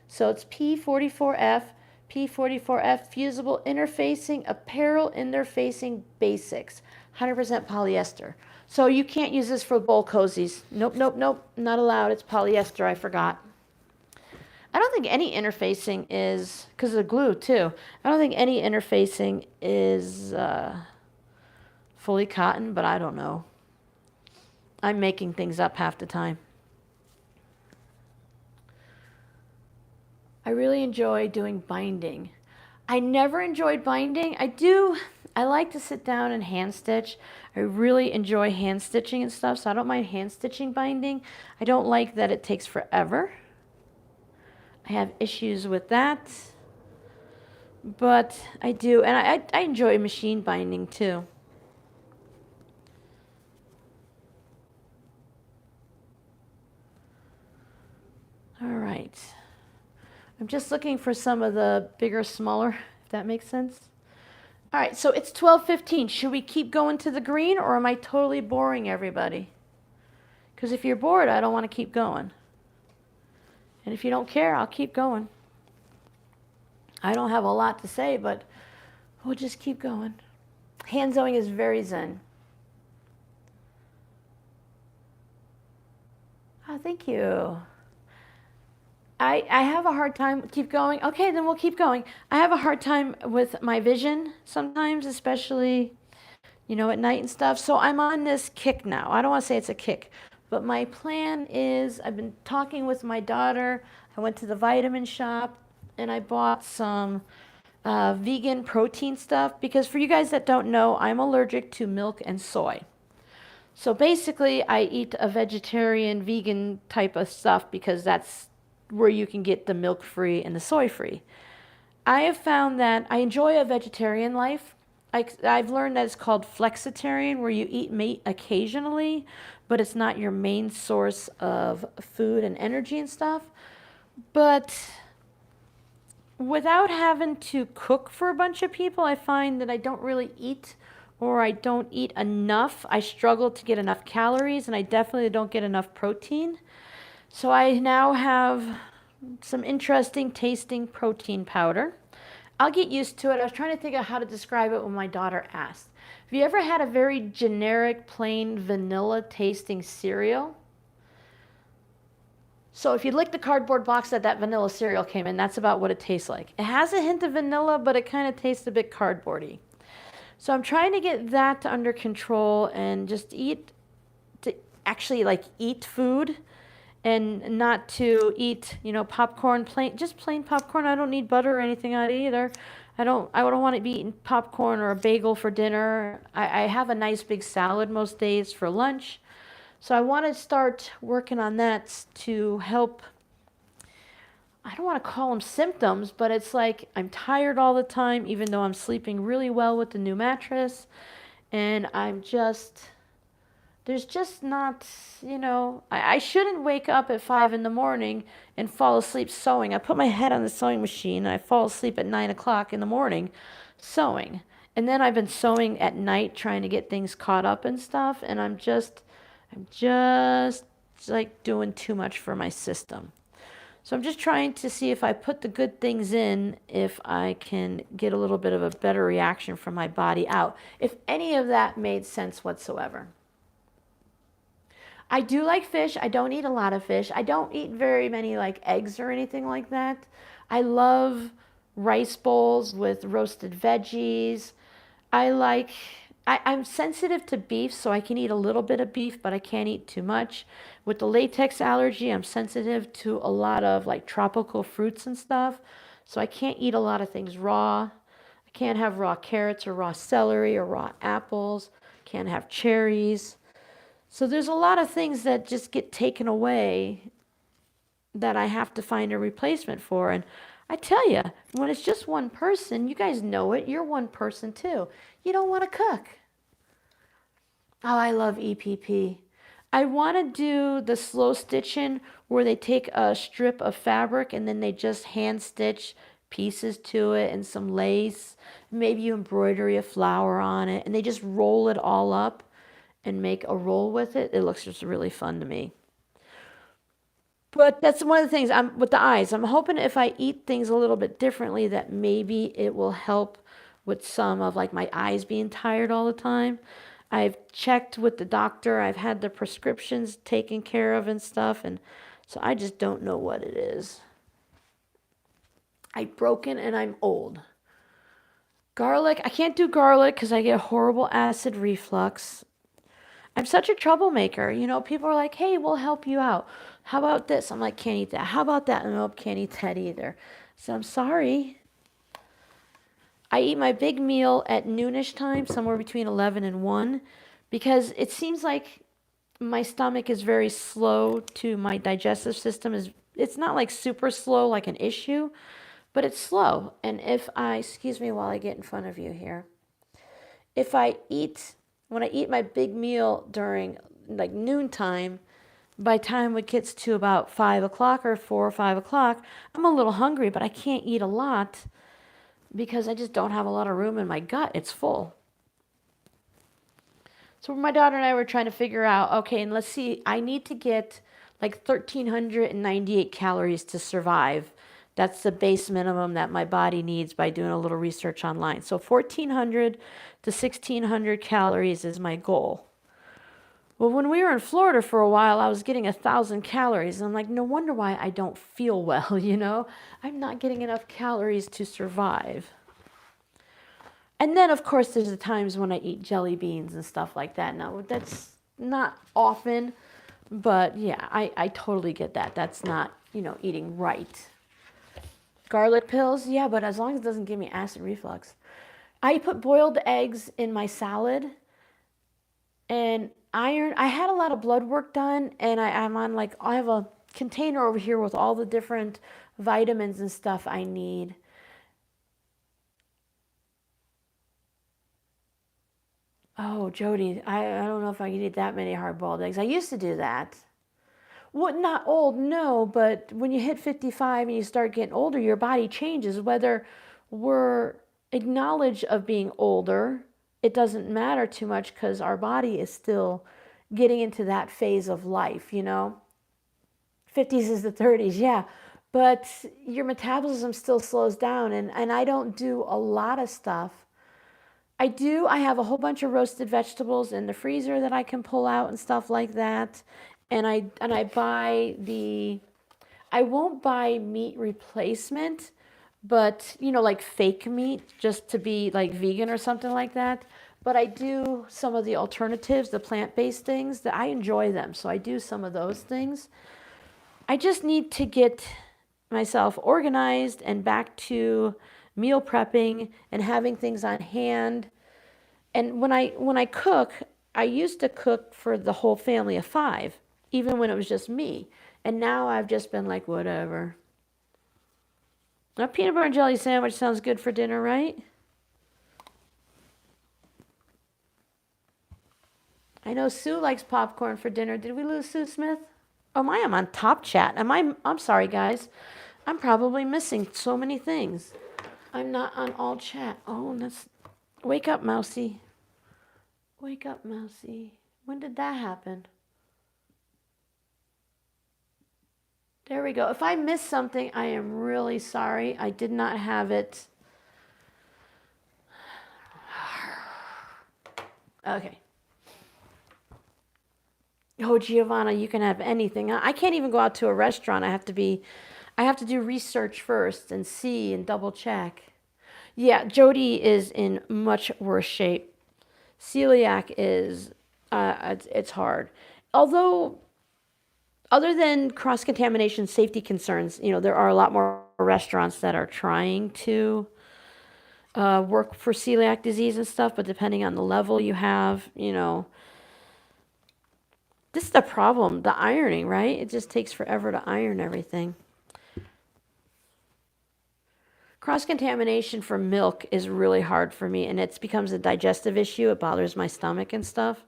Speaker 1: So it's P44F P44F fusible interfacing apparel interfacing basics, 100% polyester. So you can't use this for bowl cozies. Nope, nope, nope, not allowed. It's polyester, I forgot. I don't think any interfacing is, because of the glue too, I don't think any interfacing is fully cotton, but I don't know. I'm making things up half the time. I really enjoy doing binding. I never enjoyed binding. I like to sit down and hand stitch. I really enjoy hand stitching and stuff, so I don't mind hand stitching binding. I don't like that it takes forever. I have issues with that, but I do, and I enjoy machine binding too. All right. I'm just looking for some of the bigger, smaller, if that makes sense. All right, so it's 12:15. Should we keep going to the green, or am I totally boring everybody? Because if you're bored, I don't want to keep going. And if you don't care, I'll keep going. I don't have a lot to say, but we'll just keep going. Hand sewing is very zen. Oh, thank you. I have a hard time, keep going. Okay, then we'll keep going. I have a hard time with my vision sometimes, especially, at night and stuff. So I'm on this kick now. I don't want to say it's a kick, but my plan is I've been talking with my daughter. I went to the vitamin shop and I bought some vegan protein stuff because for you guys that don't know, I'm allergic to milk and soy. So basically, I eat a vegetarian, vegan type of stuff because that's where you can get the milk-free and the soy-free. I have found that I enjoy a vegetarian life. I've learned that it's called flexitarian, where you eat meat occasionally, but it's not your main source of food and energy and stuff. But without having to cook for a bunch of people, I find that I don't really eat, or I don't eat enough. I struggle to get enough calories, and I definitely don't get enough protein. So I now have some interesting tasting protein powder. I'll get used to it. I was trying to think of how to describe it when my daughter asked. Have you ever had a very generic, plain vanilla tasting cereal? So if you lick the cardboard box that vanilla cereal came in, that's about what it tastes like. It has a hint of vanilla, but it kind of tastes a bit cardboardy. So I'm trying to get that under control and just actually eat food and not to eat, popcorn, just plain popcorn. I don't need butter or anything on it either. I don't want to be eating popcorn or a bagel for dinner. I have a nice big salad most days for lunch. So I want to start working on that to help. I don't want to call them symptoms, but it's like I'm tired all the time, even though I'm sleeping really well with the new mattress. And there's just not, I shouldn't wake up at 5 in the morning and fall asleep sewing. I put my head on the sewing machine and I fall asleep at 9 o'clock in the morning sewing. And then I've been sewing at night trying to get things caught up and stuff. And I'm just like doing too much for my system. So I'm just trying to see if I put the good things in, if I can get a little bit of a better reaction from my body out. If any of that made sense whatsoever. I do like fish. I don't eat a lot of fish. I don't eat very many eggs or anything like that. I love rice bowls with roasted veggies. I'm sensitive to beef, so I can eat a little bit of beef, but I can't eat too much. With the latex allergy, I'm sensitive to a lot of tropical fruits and stuff, so I can't eat a lot of things raw. I can't have raw carrots or raw celery or raw apples. Can't have cherries. So there's a lot of things that just get taken away that I have to find a replacement for. And I tell you, when it's just one person, you guys know it, you're one person too. You don't want to cook. Oh, I love EPP. I want to do the slow stitching where they take a strip of fabric and then they just hand stitch pieces to it and some lace. Maybe you embroidery a flower on it and they just roll it all up and make a roll with it. It looks just really fun to me. But that's one of the things I'm with the eyes. I'm hoping if I eat things a little bit differently that maybe it will help with some of like my eyes being tired all the time. I've checked with the doctor. I've had the prescriptions taken care of and stuff, and so I just don't know what it is. I'm broken and I'm old. Garlic, I can't do garlic because I get horrible acid reflux. I'm such a troublemaker. You know, people are like, hey, we'll help you out. How about this? I'm like, can't eat that. How about that? Nope, can't eat that either. So I'm sorry. I eat my big meal at noonish time, somewhere between 11 and 1, because it seems like my stomach is very slow to my digestive system. It's not like super slow like an issue, but it's slow. And if I, excuse me while I get in front of you here, if I eat, when I eat my big meal during like noontime, by the time it gets to about 5 o'clock or 4 or 5 o'clock, I'm a little hungry, but I can't eat a lot because I just don't have a lot of room in my gut. It's full. So my daughter and I were trying to figure out, okay, and let's see, I need to get like 1,398 calories to survive. That's the base minimum that my body needs by doing a little research online. So 1,400 to 1,600 calories is my goal. Well, when we were in Florida for a while, I was getting 1,000 calories. And I'm like, no wonder why I don't feel well, you know? I'm not getting enough calories to survive. And then, of course, there's the times when I eat jelly beans and stuff like that. Now, that's not often, but yeah, I totally get that. That's not, you know, eating right. Garlic pills, yeah, but as long as it doesn't give me acid reflux. I put boiled eggs in my salad, and iron. I had a lot of blood work done, and I'm on like, I have a container over here with all the different vitamins and stuff I need. Oh, Jody, I don't know if I can eat that many hard-boiled eggs. I used to do that. Well, not old, no, but when you hit 55 and you start getting older, your body changes. Whether we're acknowledged of being older, it doesn't matter too much because our body is still getting into that phase of life, you know? 50s is the 30s, yeah. But your metabolism still slows down, and I don't do a lot of stuff. I have a whole bunch of roasted vegetables in the freezer that I can pull out and stuff like that. And I buy I won't buy meat replacement, but you know, like fake meat just to be like vegan or something like that. But I do some of the alternatives, the plant-based things that I enjoy them. So I do some of those things. I just need to get myself organized and back to meal prepping and having things on hand. And when I cook, I used to cook for the whole family of 5, even when it was just me. And now I've just been like, whatever. A peanut butter and jelly sandwich sounds good for dinner, right? I know Sue likes popcorn for dinner. Did we lose Sue Smith? Oh, I am on top chat. I'm sorry, guys. I'm probably missing so many things. I'm not on all chat. Oh, wake up, Mousy. Wake up, Mousy. When did that happen? There we go. If I missed something, I am really sorry. I did not have it. Okay. Oh, Giovanna, you can have anything. I can't even go out to a restaurant. I have to do research first and see and double check. Yeah, Jody is in much worse shape. Celiac is, it's hard. Although, other than cross-contamination safety concerns, you know, there are a lot more restaurants that are trying to work for celiac disease and stuff, but depending on the level you have, you know, this is the problem, the ironing, right? It just takes forever to iron everything. Cross-contamination from milk is really hard for me, and it becomes a digestive issue. It bothers my stomach and stuff.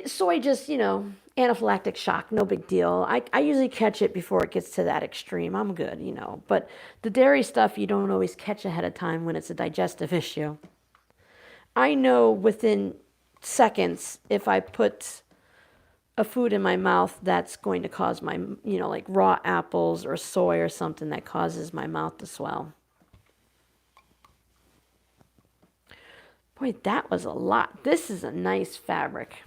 Speaker 1: Soy just, you know, anaphylactic shock, no big deal. I usually catch it before it gets to that extreme. I'm good, you know. But the dairy stuff, you don't always catch ahead of time when it's a digestive issue. I know within seconds if I put a food in my mouth that's going to cause my, like raw apples or soy or something that causes my mouth to swell. Boy, that was a lot. This is a nice fabric.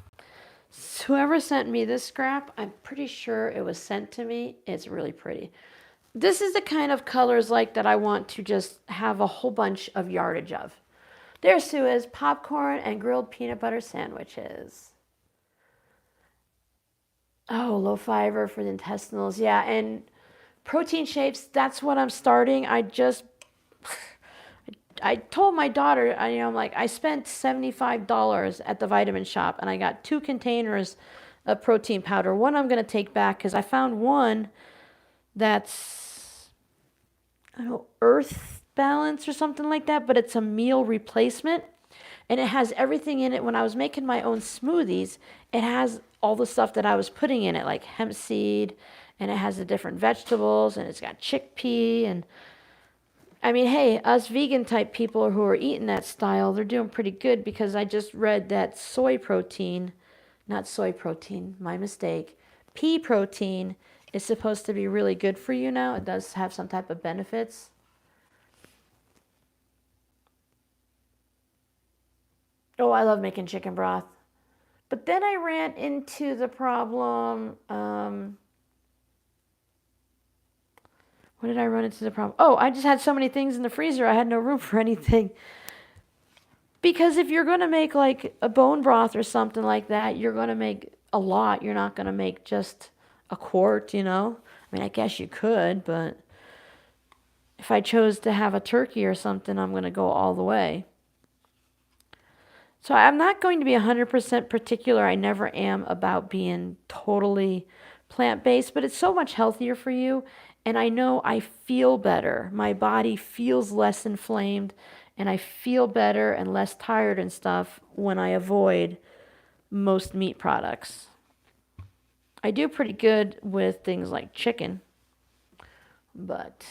Speaker 1: So whoever sent me this scrap, I'm pretty sure it was sent to me. It's really pretty. This is the kind of colors like that I want to just have a whole bunch of yardage of. There Sue is, popcorn and grilled peanut butter sandwiches. Oh, low fiber for the intestinals. Yeah, and protein shapes, that's what I'm starting. I told my daughter, I'm like, I spent $75 at the vitamin shop and I got 2 containers of protein powder. One I'm going to take back because I found one that's, I don't know, Earth Balance or something like that, but it's a meal replacement and it has everything in it. When I was making my own smoothies, it has all the stuff that I was putting in it, like hemp seed, and it has the different vegetables, and it's got chickpea, and I mean, hey, us vegan type people who are eating that style, they're doing pretty good because I just read that not soy protein, my mistake, pea protein is supposed to be really good for you now. It does have some type of benefits. Oh, I love making chicken broth. But then I ran into the problem. What did I run into the problem? Oh, I just had so many things in the freezer. I had no room for anything. Because if you're going to make like a bone broth or something like that, you're going to make a lot. You're not going to make just a quart, I mean, I guess you could, but if I chose to have a turkey or something, I'm going to go all the way. So I'm not going to be 100% particular. I never am about being totally plant-based, but it's so much healthier for you. And I know I feel better. My body feels less inflamed, and I feel better and less tired and stuff when I avoid most meat products. I do pretty good with things like chicken, but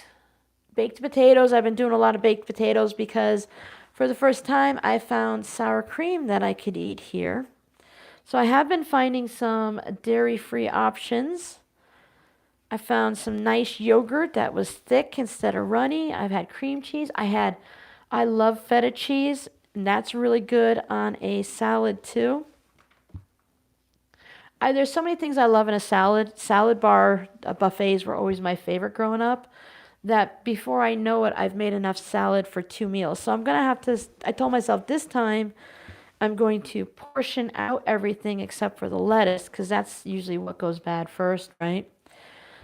Speaker 1: baked potatoes, I've been doing a lot of baked potatoes because for the first time, I found sour cream that I could eat here. So I have been finding some dairy-free options. I found some nice yogurt that was thick instead of runny. I've had cream cheese. I love feta cheese, and that's really good on a salad too. There's so many things I love in a salad. Salad bar buffets were always my favorite growing up. That before I know it, I've made enough salad for 2 meals. So I'm going to have to, I told myself this time, I'm going to portion out everything except for the lettuce, because that's usually what goes bad first, right?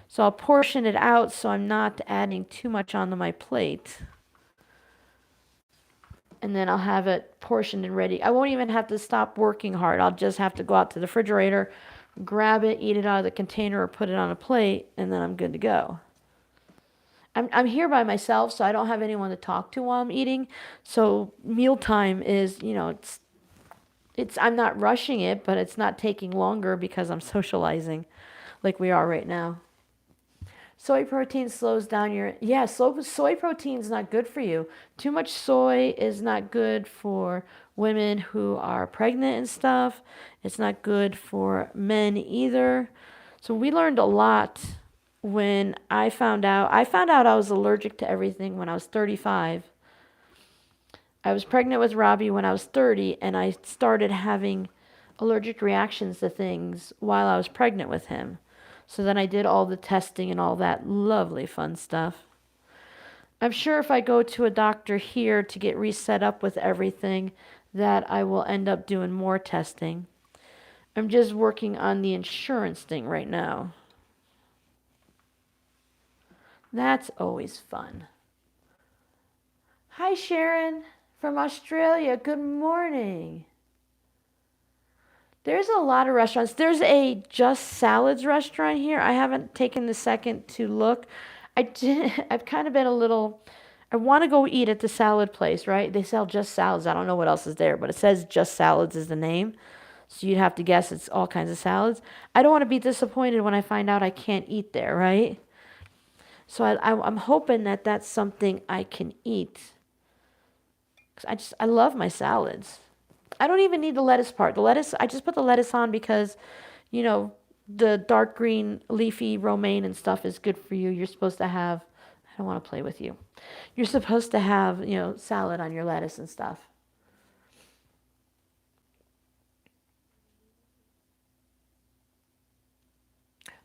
Speaker 1: So I'll portion it out so I'm not adding too much onto my plate. And then I'll have it portioned and ready. I won't even have to stop working hard. I'll just have to go out to the refrigerator, grab it, eat it out of the container, or put it on a plate, and then I'm good to go. I'm here by myself, so I don't have anyone to talk to while I'm eating. So mealtime is, it's I'm not rushing it, but it's not taking longer because I'm socializing like we are right now. Soy protein slows down soy protein is not good for you. Too much soy is not good for women who are pregnant and stuff. It's not good for men either. So we learned a lot when I found out I was allergic to everything when I was 35. I was pregnant with Robbie when I was 30, and I started having allergic reactions to things while I was pregnant with him. So then I did all the testing and all that lovely fun stuff. I'm sure if I go to a doctor here to get reset up with everything, that I will end up doing more testing. I'm just working on the insurance thing right now. That's always fun. Hi, Sharon from Australia. Good morning. There's a lot of restaurants. There's a Just Salads restaurant here. I haven't taken the second to look. I've kind of been I want to go eat at the salad place, right? They sell Just Salads. I don't know what else is there, but it says Just Salads is the name. So you'd have to guess it's all kinds of salads. I don't want to be disappointed when I find out I can't eat there, right? So I'm hoping that that's something I can eat. 'Cause I love my salads. I don't even need the lettuce part. The lettuce, I just put the lettuce on because, you know, the dark green leafy romaine and stuff is good for you. You're supposed to have, I don't want to play with you. You're supposed to have, you know, salad on your lettuce and stuff.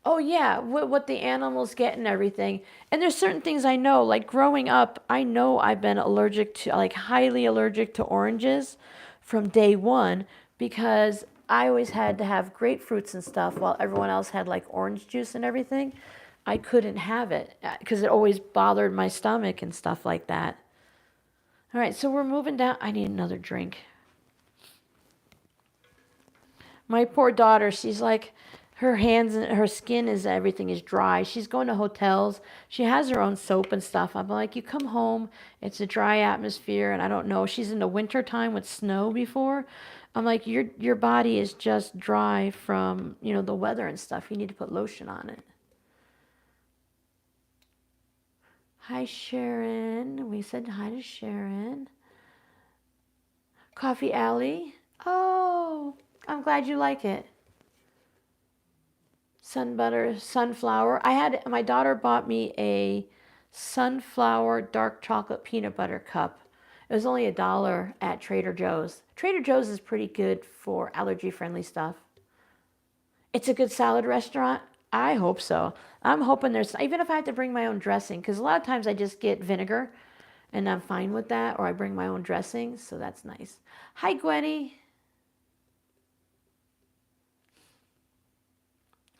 Speaker 1: Oh yeah, what the animals get and everything. And there's certain things I know, like growing up, I know I've been allergic to, like highly allergic to oranges from day one because I always had to have grapefruits and stuff while everyone else had like orange juice and everything. I couldn't have it because it always bothered my stomach and stuff like that. All right, so we're moving down. I need another drink. My poor daughter, she's like, her hands and her skin is everything is dry. She's going to hotels. She has her own soap and stuff. I'm like, you come home, it's a dry atmosphere, and I don't know. She's in the winter time with snow before. I'm like, your body is just dry from, you know, the weather and stuff. You need to put lotion on it. Hi, Sharon. We said hi to Sharon. Coffee Alley. Oh, I'm glad you like it. Sun butter, sunflower. I had my daughter bought me a sunflower dark chocolate peanut butter cup. It was only $1 at Trader Joe's. Trader Joe's is pretty good for allergy friendly stuff. It's a good salad restaurant. I hope so. I'm hoping there's, even if I have to bring my own dressing, because a lot of times I just get vinegar and I'm fine with that, or I bring my own dressing, so that's nice. Hi, Gwenny.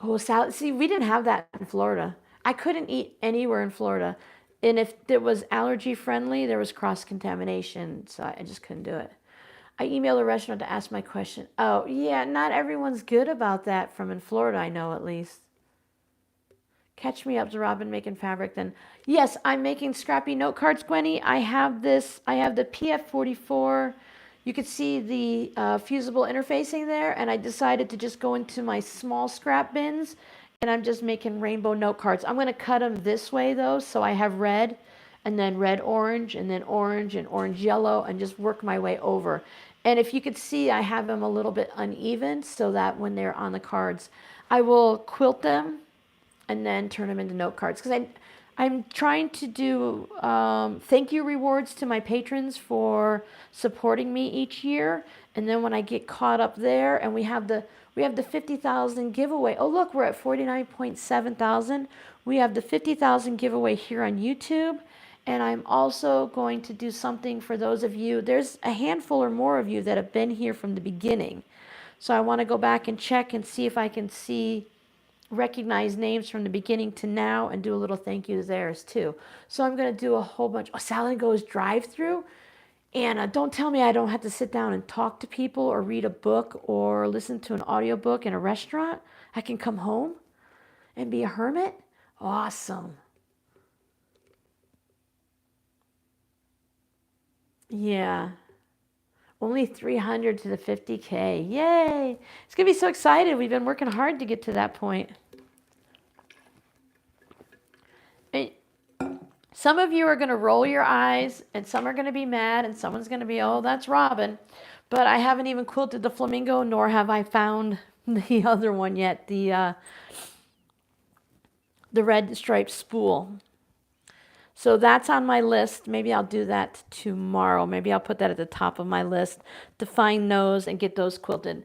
Speaker 1: Oh, salad. See, we didn't have that in Florida. I couldn't eat anywhere in Florida. And if it was allergy friendly, there was cross contamination, so I just couldn't do it. I emailed the restaurant to ask my question. Oh, yeah, not everyone's good about that from in Florida, I know at least. Catch me up to Robin making fabric then. Yes, I'm making scrappy note cards, Gwenny. I have this, I have the PF44. You could see the fusible interfacing there, and I decided to just go into my small scrap bins, and I'm just making rainbow note cards. I'm going to cut them this way, though, so I have red, and then red orange, and then orange and orange yellow, and just work my way over. And if you could see, I have them a little bit uneven, so that when they're on the cards, I will quilt them and then turn them into note cards. Because I'm trying to do thank you rewards to my patrons for supporting me each year. And then when I get caught up there, and we have the 50,000 giveaway. Oh, look, we're at 49.7 thousand. We have the 50,000 giveaway here on YouTube. And I'm also going to do something for those of you. There's a handful or more of you that have been here from the beginning. So I want to go back and check and see if I can recognize names from the beginning to now and do a little thank you to theirs too. So I'm going to do a whole bunch. Oh, Salad Goes drive-through. And don't tell me I don't have to sit down and talk to people or read a book or listen to an audiobook in a restaurant. I can come home and be a hermit. Awesome. Yeah. Only 300 to the 50K. Yay. It's going to be so excited. We've been working hard to get to that point. Some of you are going to roll your eyes, and some are going to be mad, and someone's going to be, oh, that's Robin. But I haven't even quilted the flamingo, nor have I found the other one yet, the red striped spool. So that's on my list. Maybe I'll do that tomorrow. Maybe I'll put that at the top of my list to find those and get those quilted.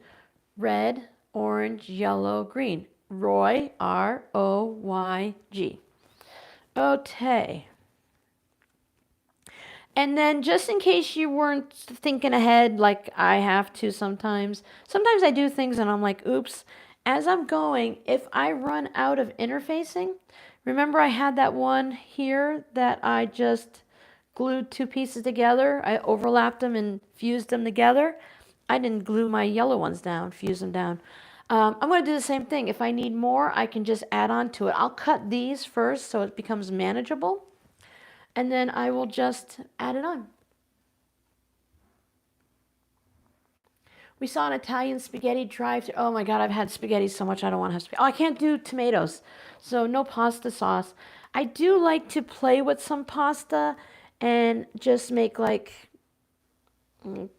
Speaker 1: Red, orange, yellow, green. Roy, R-O-Y-G. Okay. And then just in case you weren't thinking ahead like I have to sometimes I do things and I'm like, oops. As I'm going, if I run out of interfacing, remember I had that one here that I just glued two pieces together. I overlapped them and fused them together. I didn't glue my yellow ones down, fuse them down. I'm going to do the same thing. If I need more, I can just add on to it. I'll cut these first so it becomes manageable. And then I will just add it on. We saw an Italian spaghetti drive-thru. Oh my God, I've had spaghetti so much I don't want to have spaghetti. Oh, I can't do tomatoes, so no pasta sauce. I do like to play with some pasta and just make like,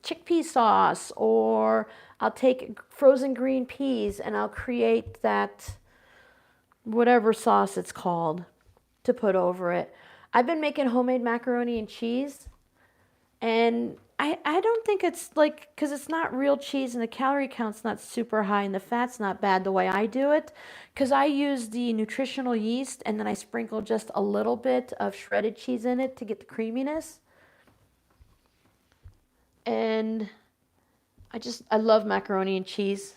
Speaker 1: chickpea sauce, or I'll take frozen green peas and I'll create that whatever sauce it's called to put over it. I've been making homemade macaroni and cheese, and I don't think it's like, because it's not real cheese and the calorie count's not super high and the fat's not bad the way I do it, because I use the nutritional yeast and then I sprinkle just a little bit of shredded cheese in it to get the creaminess. And I love macaroni and cheese.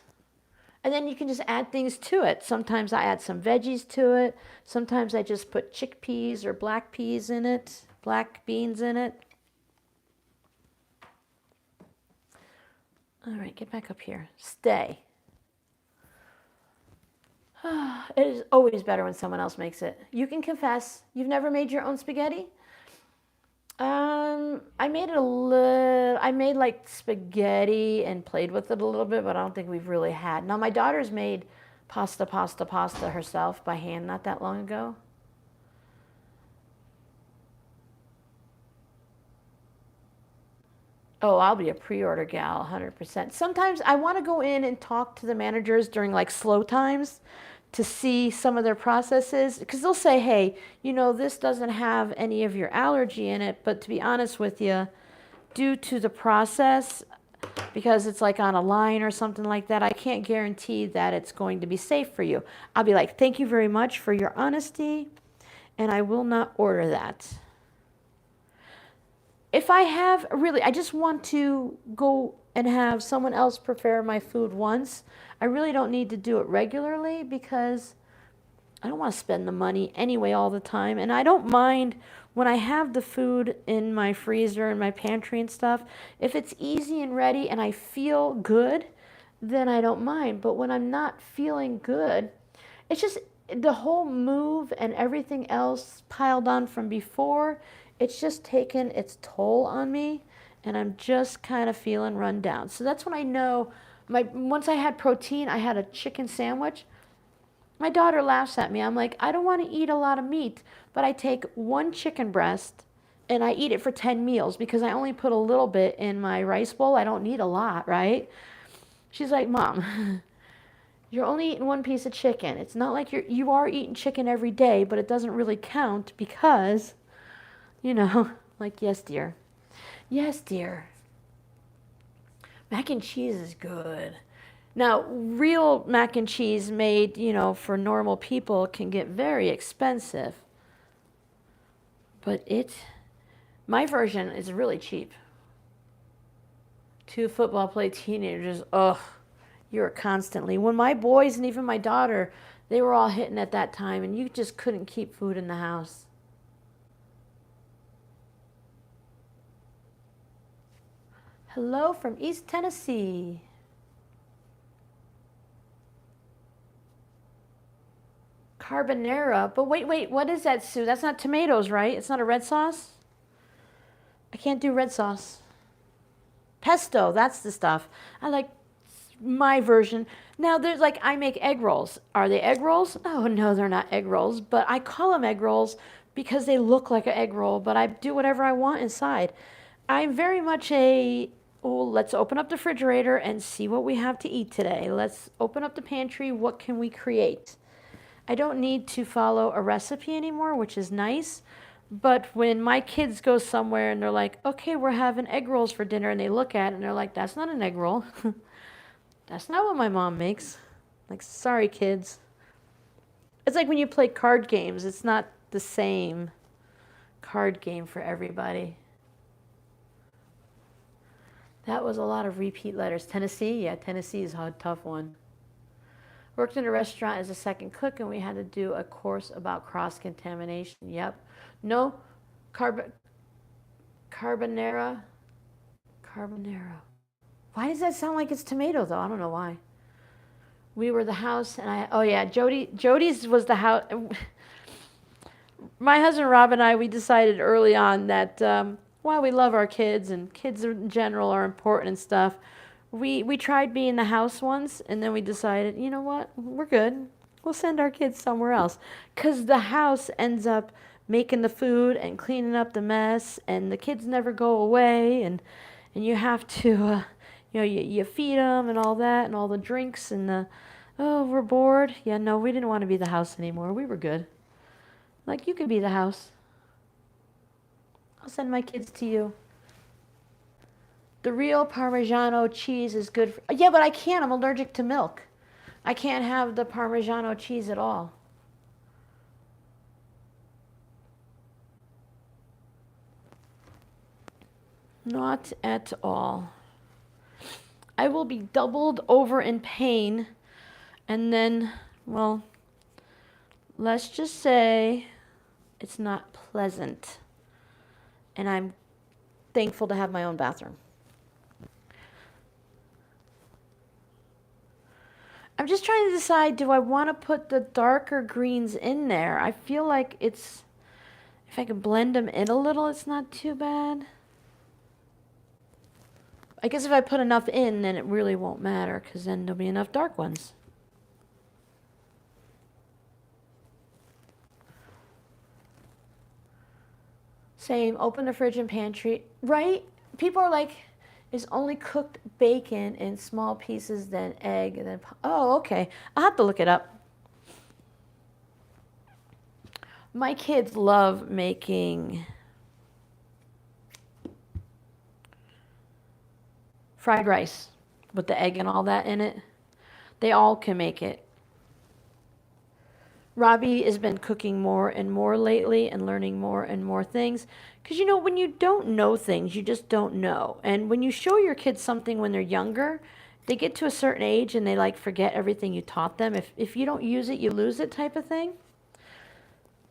Speaker 1: And then you can just add things to it. Sometimes I add some veggies to it. Sometimes I just put chickpeas or black peas in it, black beans in it. All right, get back up here. Stay. It is always better when someone else makes it. You can confess, you've never made your own spaghetti? I made it a little, I made like spaghetti and played with it a little bit, but I don't think we've really had. Now, my daughter's made pasta herself by hand not that long ago. Oh, I'll be a pre-order gal, 100%. Sometimes I want to go in and talk to the managers during like slow times to see some of their processes, because they'll say, hey, you know, this doesn't have any of your allergy in it, but to be honest with you, due to the process, because it's like on a line or something like that, I can't guarantee that it's going to be safe for you. I'll be like, thank you very much for your honesty, and I will not order that. If I have, really, I just want to go and have someone else prepare my food once. I really don't need to do it regularly because I don't want to spend the money anyway all the time. And I don't mind when I have the food in my freezer and my pantry and stuff. If it's easy and ready and I feel good, then I don't mind. But when I'm not feeling good, it's just the whole move and everything else piled on from before. It's just taken its toll on me, and I'm just kind of feeling run down. So that's when I know, once I had protein, I had a chicken sandwich. My daughter laughs at me. I'm like, I don't want to eat a lot of meat, but I take one chicken breast and I eat it for 10 meals because I only put a little bit in my rice bowl. I don't need a lot, right? She's like, Mom, you're only eating one piece of chicken. It's not like you are eating chicken every day, but it doesn't really count because... You know, like, yes, dear. Yes, dear. Mac and cheese is good. Now, real mac and cheese made, you know, for normal people can get very expensive. But my version is really cheap. 2 football play teenagers, ugh, you're constantly. When my boys and even my daughter, they were all hitting at that time, and you just couldn't keep food in the house. Hello from East Tennessee. Carbonara. But wait, what is that, Sue? That's not tomatoes, right? It's not a red sauce? I can't do red sauce. Pesto, that's the stuff. I like my version. Now, there's like, I make egg rolls. Are they egg rolls? Oh, no, they're not egg rolls. But I call them egg rolls because they look like an egg roll, but I do whatever I want inside. I'm very much let's open up the refrigerator and see what we have to eat today. Let's open up the pantry. What can we create? I don't need to follow a recipe anymore, which is nice. But when my kids go somewhere and they're like, okay, we're having egg rolls for dinner, and they look at it and they're like, that's not an egg roll. That's not what my mom makes. Like, sorry, kids. It's like when you play card games. It's not the same card game for everybody. That was a lot of repeat letters. Tennessee? Yeah, Tennessee is a tough one. Worked in a restaurant as a second cook, and we had to do a course about cross-contamination. Yep. No, carbonara. Why does that sound like it's tomato, though? I don't know why. We were the house, and oh yeah, Jody's was the house. My husband Rob and I, we decided early on that while we love our kids, and kids in general are important and stuff, we tried being the house once, and then we decided, you know what, we're good. We'll send our kids somewhere else. Because the house ends up making the food and cleaning up the mess, and the kids never go away, and And you have to, you feed them and all that and all the drinks and the, oh, we're bored. Yeah, no, we didn't want to be the house anymore. We were good. Like, you can be the house. I'll send my kids to you. The real Parmigiano cheese is good for, yeah, but I can't. I'm allergic to milk. I can't have the Parmigiano cheese at all. Not at all. I will be doubled over in pain, and then, well, let's just say it's not pleasant. And I'm thankful to have my own bathroom. I'm just trying to decide, do I want to put the darker greens in there? I feel like it's, if I can blend them in a little, it's not too bad. I guess if I put enough in, then it really won't matter, because then there'll be enough dark ones. Same, open the fridge and pantry, right? People are like, is only cooked bacon in small pieces, then egg, and then, oh, okay. I'll have to look it up. My kids love making fried rice with the egg and all that in it. They all can make it. Robbie has been cooking more and more lately and learning more and more things. Because, when you don't know things, you just don't know. And when you show your kids something when they're younger, they get to a certain age and they forget everything you taught them. If you don't use it, you lose it type of thing.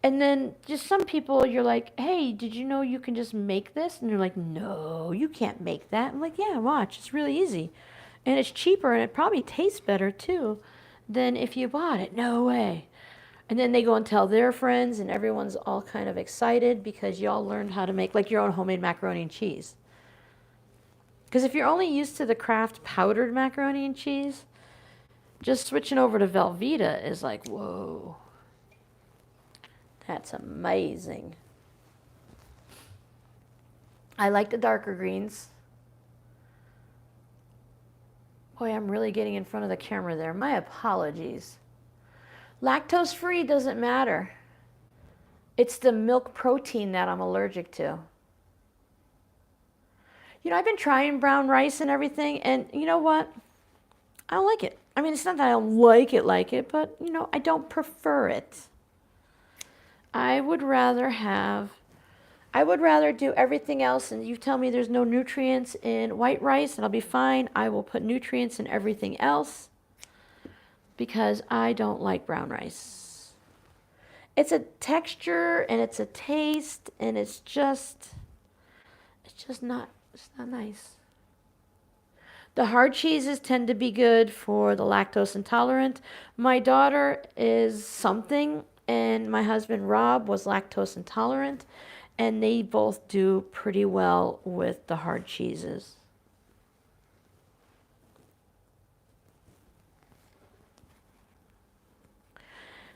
Speaker 1: And then just some people, you're like, hey, did you know you can just make this? And they're like, no, you can't make that. I'm like, yeah, watch. It's really easy. And it's cheaper and it probably tastes better too than if you bought it. No way. And then they go and tell their friends, and everyone's all kind of excited because y'all learned how to make your own homemade macaroni and cheese. Because if you're only used to the Kraft powdered macaroni and cheese, just switching over to Velveeta is like, whoa, that's amazing. I like the darker greens. Boy, I'm really getting in front of the camera there. My apologies. Lactose free doesn't matter. It's the milk protein that I'm allergic to. I've been trying brown rice and everything, and you know what? I don't like it. I mean, it's not that I don't like it, but, I don't prefer it. I would rather do everything else, and you tell me there's no nutrients in white rice, and I'll be fine. I will put nutrients in everything else because I don't like brown rice. It's a texture, and it's a taste, and it's just not nice. The hard cheeses tend to be good for the lactose intolerant. My daughter is something, and my husband Rob was lactose intolerant, and they both do pretty well with the hard cheeses.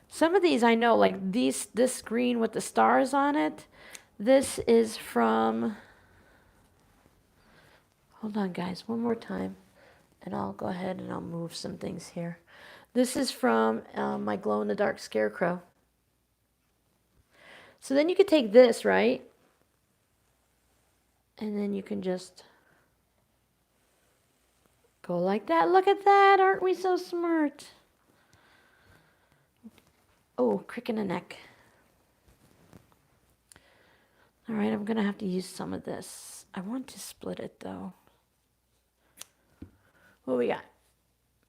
Speaker 1: Some of these I know, like this green with the stars on it. This is from, hold on guys, one more time, and I'll go ahead and I'll move some things here. This is from my glow-in-the-dark scarecrow. So then you could take this, right? And then you can just go like that. Look at that. Aren't we so smart? Oh, crick in the neck. All right, I'm going to have to use some of this. I want to split it, though. What we got?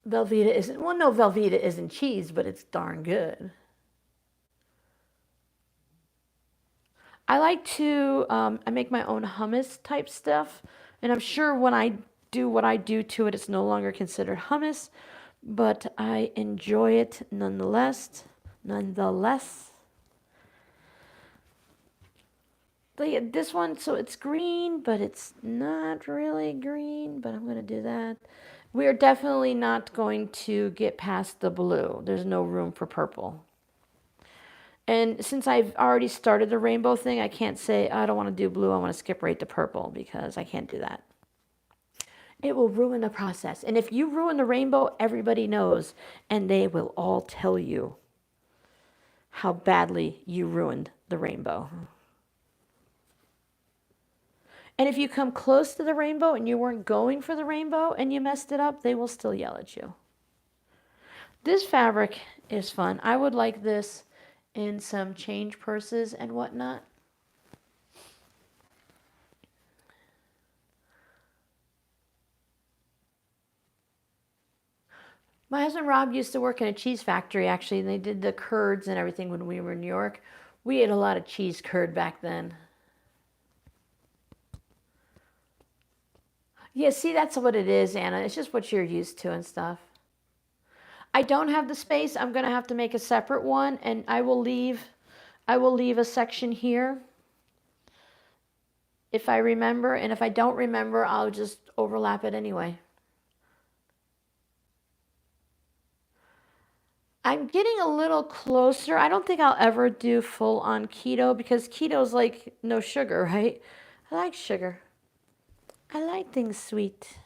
Speaker 1: Velveeta isn't, well, no, Velveeta isn't cheese, but it's darn good. I like to, I make my own hummus type stuff, and I'm sure when I do what I do to it, it's no longer considered hummus, but I enjoy it nonetheless. This one, so it's green, but it's not really green, but I'm going to do that. We are definitely not going to get past the blue. There's no room for purple. And since I've already started the rainbow thing, I can't say, I don't want to do blue, I want to skip right to purple, because I can't do that. it will ruin the process. And if you ruin the rainbow, everybody knows, and they will all tell you how badly you ruined the rainbow. And if you come close to the rainbow and you weren't going for the rainbow and you messed it up, they will still yell at you. This fabric is fun. I would like this in some change purses and whatnot. My husband Rob used to work in a cheese factory, actually, and they did the curds and everything when we were in New York. We ate a lot of cheese curd back then. Yeah, see, that's what it is, Anna. It's just what you're used to and stuff. I don't have the space. I'm going to have to make a separate one, and I will leave a section here if I remember, and if I don't remember, I'll just overlap it anyway. I'm getting a little closer. I don't think I'll ever do full on keto because keto's like no sugar, right? I like sugar. I like things sweet.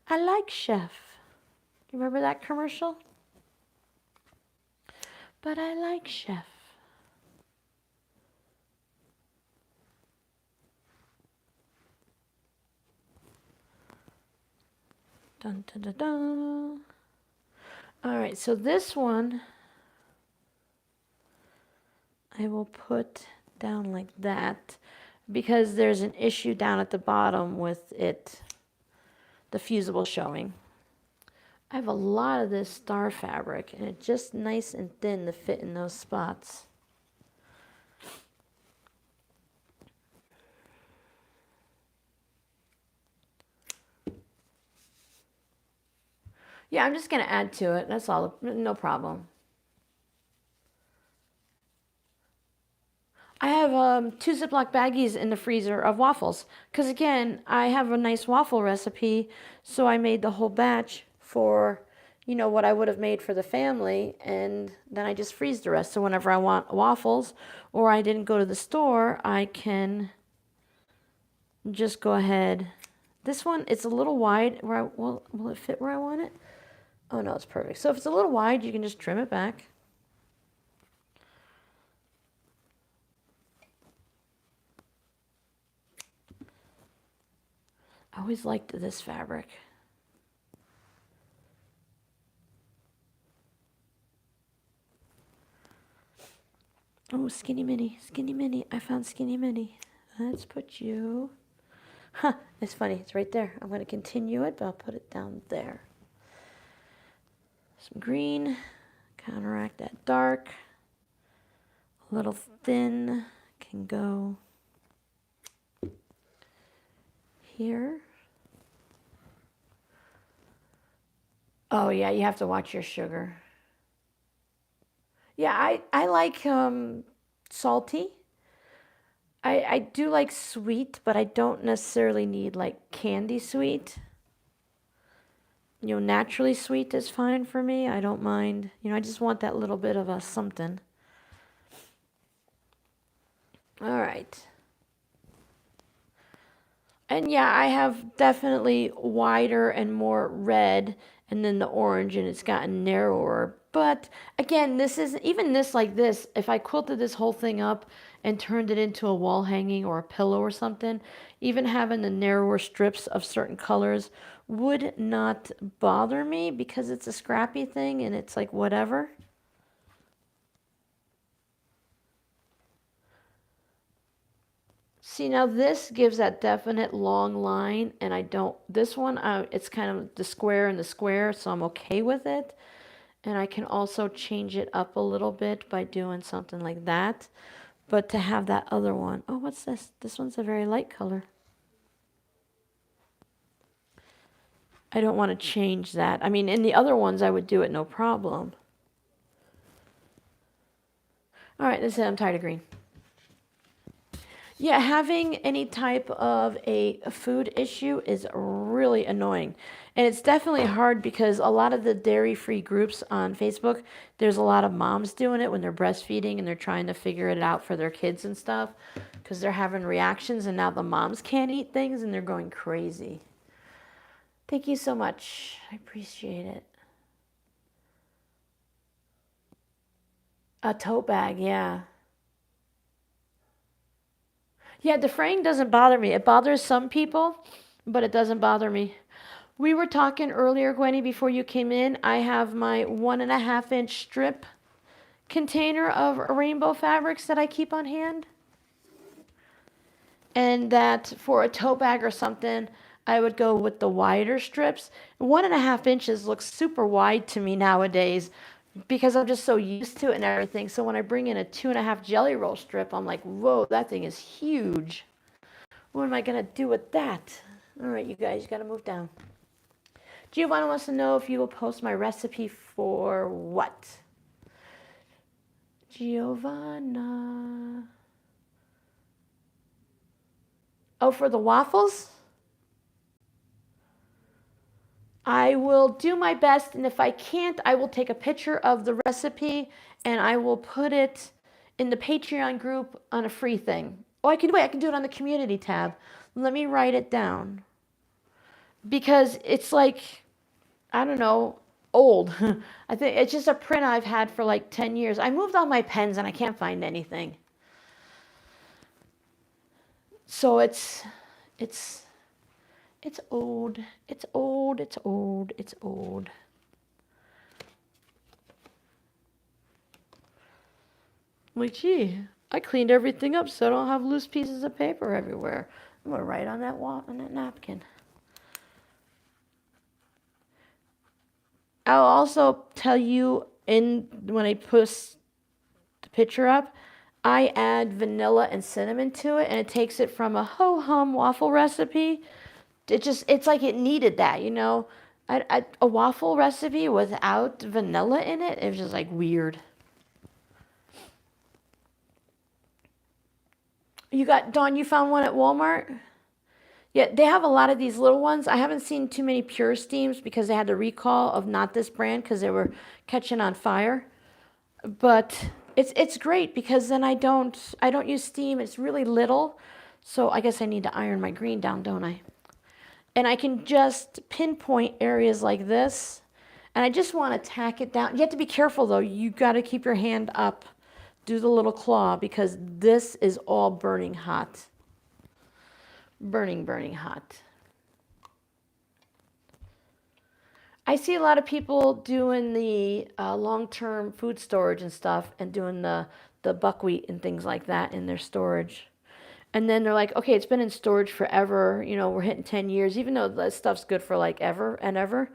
Speaker 1: I like Chef. You remember that commercial? But I like Chef. Dun, dun, dun, dun. All right, so this one I will put down like that because there's an issue down at the bottom with it, the fusible showing. I have a lot of this star fabric and it's just nice and thin to fit in those spots. Yeah, I'm just going to add to it. That's all. No problem. I have 2 Ziploc baggies in the freezer of waffles. Because again, I have a nice waffle recipe. So I made the whole batch for, you know, what I would have made for the family. And then I just freeze the rest. So whenever I want waffles or I didn't go to the store, I can just go ahead. This one, it's a little wide. Will it fit where I want it? Oh no, it's perfect. So if it's a little wide, you can just trim it back. I always liked this fabric. Oh, skinny mini, skinny mini. I found skinny mini. Let's put you. Huh, it's funny. It's right there. I'm going to continue it, but I'll put it down there. Some green, counteract that dark. A little thin can go here. Oh yeah, you have to watch your sugar. Yeah, I like salty. I do like sweet, but I don't necessarily need like candy sweet. You know, naturally sweet is fine for me. I don't mind. You know, I just want that little bit of a something. All right. And yeah, I have definitely wider and more red and then the orange, and it's gotten narrower. But again, this is even this like this. If I quilted this whole thing up and turned it into a wall hanging or a pillow or something, even having the narrower strips of certain colors would not bother me because it's a scrappy thing and it's like whatever. See, now this gives that definite long line, and I don't, this one, it's kind of the square and the square, so I'm okay with it. And I can also change it up a little bit by doing something like that. But to have that other one, oh, what's this? This one's a very light color. I don't want to change that. I mean, in the other ones, I would do it no problem. All right, that's it. I'm tired of green. Yeah, having any type of a food issue is really annoying. And it's definitely hard because a lot of the dairy-free groups on Facebook, there's a lot of moms doing it when they're breastfeeding and they're trying to figure it out for their kids and stuff because they're having reactions and now the moms can't eat things and they're going crazy. Thank you so much. I appreciate it. A tote bag, yeah. Yeah, the fraying doesn't bother me. It bothers some people, but it doesn't bother me. We were talking earlier, Gwenny, before you came in. I have my 1.5-inch strip container of rainbow fabrics that I keep on hand. And that for a tote bag or something, I would go with the wider strips. 1.5 inches looks super wide to me nowadays because I'm just so used to it and everything. So when I bring in a 2.5 jelly roll strip, I'm like, whoa, that thing is huge. What am I going to do with that? All right, you guys, you got to move down. Giovanna wants to know if you will post my recipe for what? Giovanna. Oh, for the waffles? I will do my best, and if I can't, I will take a picture of the recipe and I will put it in the Patreon group on a free thing. Oh, I can do it on the community tab. Let me write it down. Because it's like, I don't know, old. I think it's just a print I've had for like 10 years. I moved all my pens and I can't find anything. So it's old. It's old. It's old. It's old. I'm like, gee, I cleaned everything up so I don't have loose pieces of paper everywhere. I'm gonna write on that on that napkin. I'll also tell you when I post the picture up, I add vanilla and cinnamon to it, and it takes it from a ho-hum waffle recipe. It's like it needed that, you know. A waffle recipe without vanilla in it, it was just like weird. You got, Dawn, you found one at Walmart? Yeah, they have a lot of these little ones. I haven't seen too many Pure Steams because they had the recall of not this brand because they were catching on fire. But it's great because then I don't use steam. It's really little. So I guess I need to iron my green down, don't I? And I can just pinpoint areas like this. And I just want to tack it down. You have to be careful though. You got to keep your hand up. Do the little claw because this is all burning hot. Burning, burning hot. I see a lot of people doing the long-term food storage and stuff and doing the buckwheat and things like that in their storage. And then they're like, okay, it's been in storage forever. You know, we're hitting 10 years, even though that stuff's good for like ever and ever.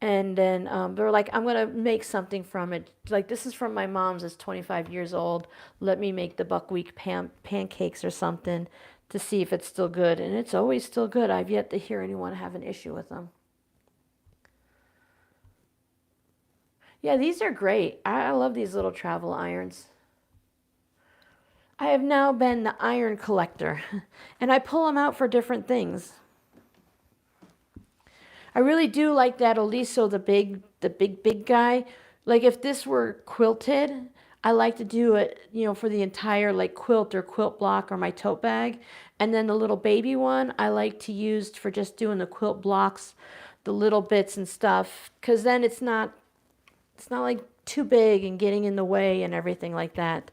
Speaker 1: And then they're like, I'm going to make something from it. Like, this is from my mom's. It's 25 years old. Let me make the buckwheat pancakes or something to see if it's still good. And it's always still good. I've yet to hear anyone have an issue with them. Yeah, these are great. I love these little travel irons. I have now been the iron collector, and I pull them out for different things. I really do like that Oliso, the big guy. Like if this were quilted, I like to do it, you know, for the entire like quilt or quilt block or my tote bag. And then the little baby one, I like to use for just doing the quilt blocks, the little bits and stuff, because then it's not like too big and getting in the way and everything like that.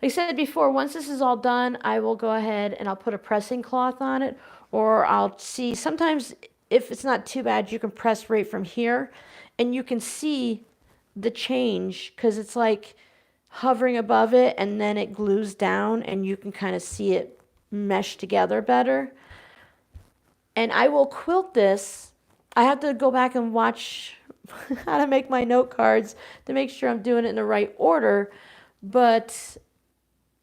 Speaker 1: Like I said before, once this is all done, I will go ahead and I'll put a pressing cloth on it, or I'll see, sometimes if it's not too bad, you can press right from here and you can see the change because it's like hovering above it and then it glues down and you can kind of see it mesh together better. And I will quilt this. I have to go back and watch how to make my note cards to make sure I'm doing it in the right order. But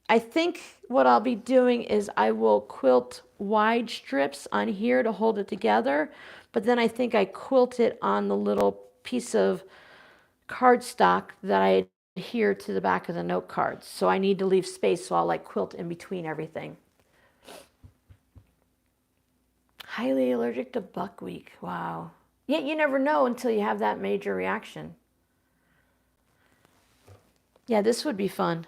Speaker 1: I think what I'll be doing is I will quilt wide strips on here to hold it together. But then I think I quilt it on the little piece of cardstock that I adhere to the back of the note cards. So I need to leave space, so I'll like quilt in between everything. Highly allergic to buckwheat. Wow. Yet you never know until you have that major reaction. Yeah, this would be fun.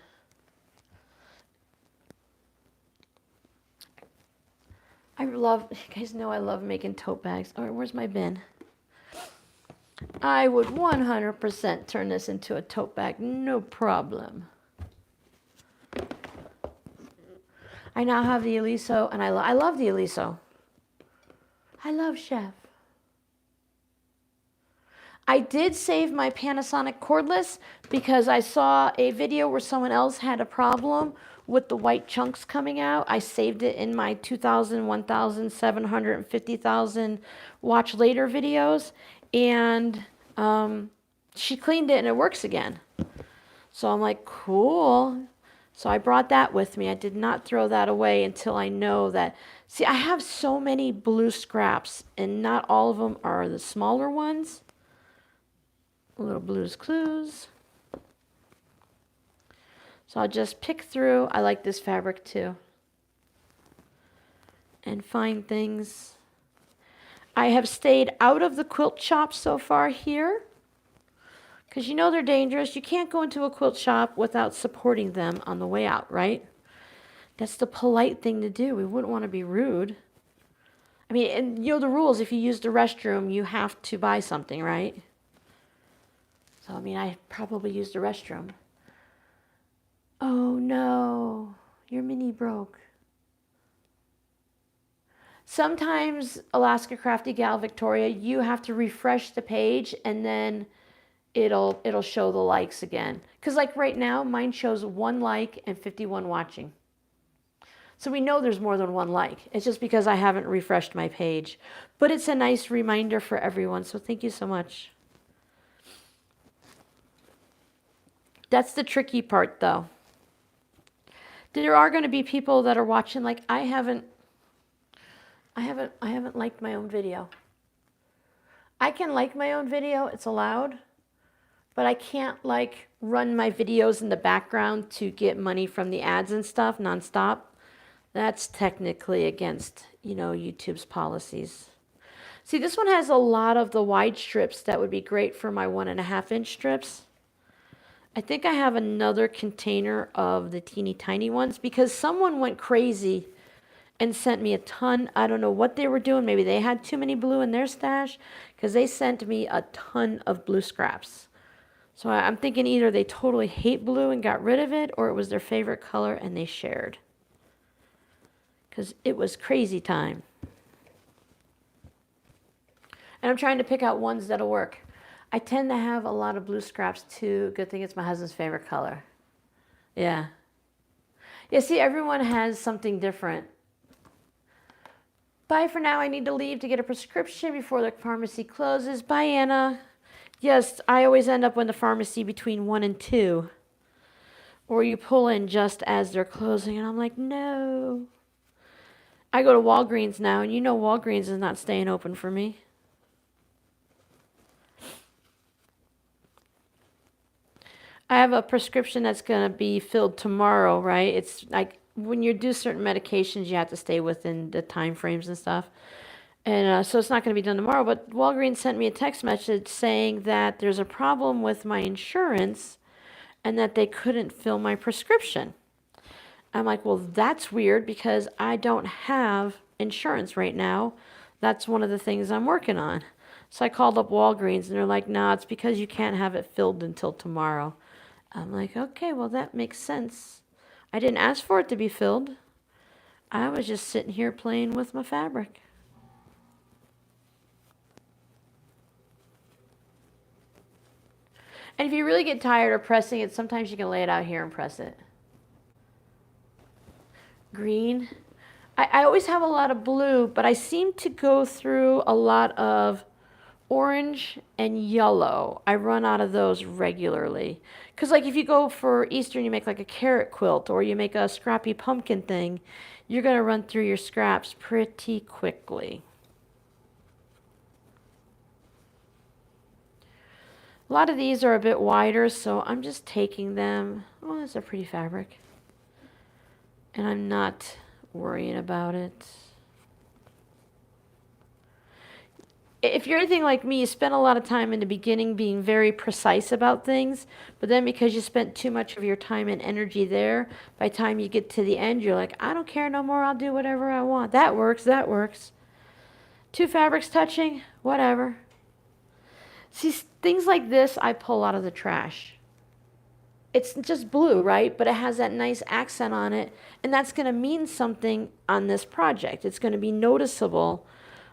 Speaker 1: You guys know I love making tote bags. All right, where's my bin? I would 100% turn this into a tote bag, no problem. I now have the Aliso, and I love the Aliso. I love Chef. I did save my Panasonic cordless because I saw a video where someone else had a problem with the white chunks coming out. I saved it in my 2,000, 1,700, and 50,000 watch later videos, and she cleaned it and it works again. So I'm like, cool. So I brought that with me. I did not throw that away until I know that. See, I have so many blue scraps, and not all of them are the smaller ones. A little Blue's Clues. So I'll just pick through. I like this fabric too. And find things. I have stayed out of the quilt shops so far here, because you know they're dangerous. You can't go into a quilt shop without supporting them on the way out, right? That's the polite thing to do. We wouldn't want to be rude. I mean, and you know the rules. If you use the restroom, you have to buy something, right? So, I mean, I probably used the restroom. Oh, no. Your mini broke. Sometimes, Alaska Crafty Gal Victoria, you have to refresh the page and then it'll show the likes again. Because like right now, mine shows 1 like and 51 watching. So we know there's more than 1 like. It's just because I haven't refreshed my page. But it's a nice reminder for everyone, so thank you so much. That's the tricky part, though. There are going to be people that are watching like I haven't liked my own video. I can like my own video, it's allowed, but I can't like run my videos in the background to get money from the ads and stuff nonstop. That's technically against, you know, YouTube's policies. See, this one has a lot of the wide strips that would be great for my 1.5-inch strips. I think I have another container of the teeny tiny ones because someone went crazy and sent me a ton. I don't know what they were doing. Maybe they had too many blue in their stash because they sent me a ton of blue scraps. So I'm thinking either they totally hate blue and got rid of it, or it was their favorite color and they shared. Because it was crazy time. And I'm trying to pick out ones that'll work. I tend to have a lot of blue scraps too. Good thing it's my husband's favorite color. Yeah. Yeah, see, everyone has something different. Bye for now. I need to leave to get a prescription before the pharmacy closes. Bye, Anna. Yes, I always end up in the pharmacy between 1 and 2. Or you pull in just as they're closing, and I'm like, no. I go to Walgreens now, and you know Walgreens is not staying open for me. I have a prescription that's going to be filled tomorrow, right? It's like when you do certain medications, you have to stay within the time frames and stuff. And so it's not going to be done tomorrow. But Walgreens sent me a text message saying that there's a problem with my insurance and that they couldn't fill my prescription. I'm like, well, that's weird because I don't have insurance right now. That's one of the things I'm working on. So I called up Walgreens and they're like, no, it's because you can't have it filled until tomorrow. I'm like, okay, well, that makes sense. I didn't ask for it to be filled. I was just sitting here playing with my fabric. And if you really get tired of pressing it, sometimes you can lay it out here and press it. Green. I always have a lot of blue, but I seem to go through a lot of orange and yellow. I run out of those regularly. Because like if you go for Easter and you make like a carrot quilt or you make a scrappy pumpkin thing, you're going to run through your scraps pretty quickly. A lot of these are a bit wider, so I'm just taking them. Oh, that's a pretty fabric. And I'm not worrying about it. If you're anything like me, you spend a lot of time in the beginning being very precise about things, but then because you spent too much of your time and energy there, by the time you get to the end, you're like, I don't care no more, I'll do whatever I want. That works, that works. 2 fabrics touching, whatever. See, things like this I pull out of the trash. It's just blue, right? But it has that nice accent on it. And that's going to mean something on this project. It's going to be noticeable,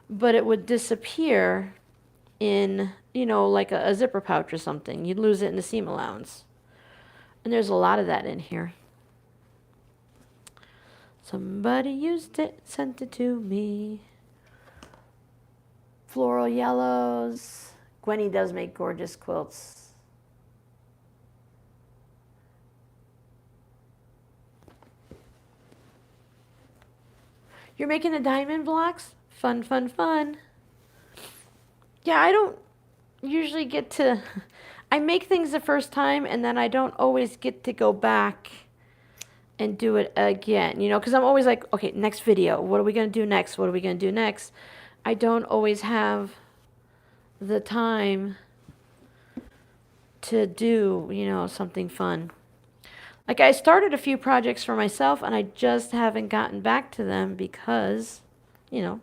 Speaker 1: but it would disappear in, you know, like a zipper pouch or something. You'd lose it in the seam allowance. And there's a lot of that in here. Somebody used it, sent it to me. Floral yellows. Gwenny does make gorgeous quilts. You're making the diamond blocks? Fun, fun, fun. Yeah, I don't usually get to... I make things the first time, and then I don't always get to go back and do it again, you know, because I'm always like, okay, next video. What are we going to do next? What are we going to do next? I don't always have the time to do, you know, something fun. Like I started a few projects for myself and I just haven't gotten back to them because, you know,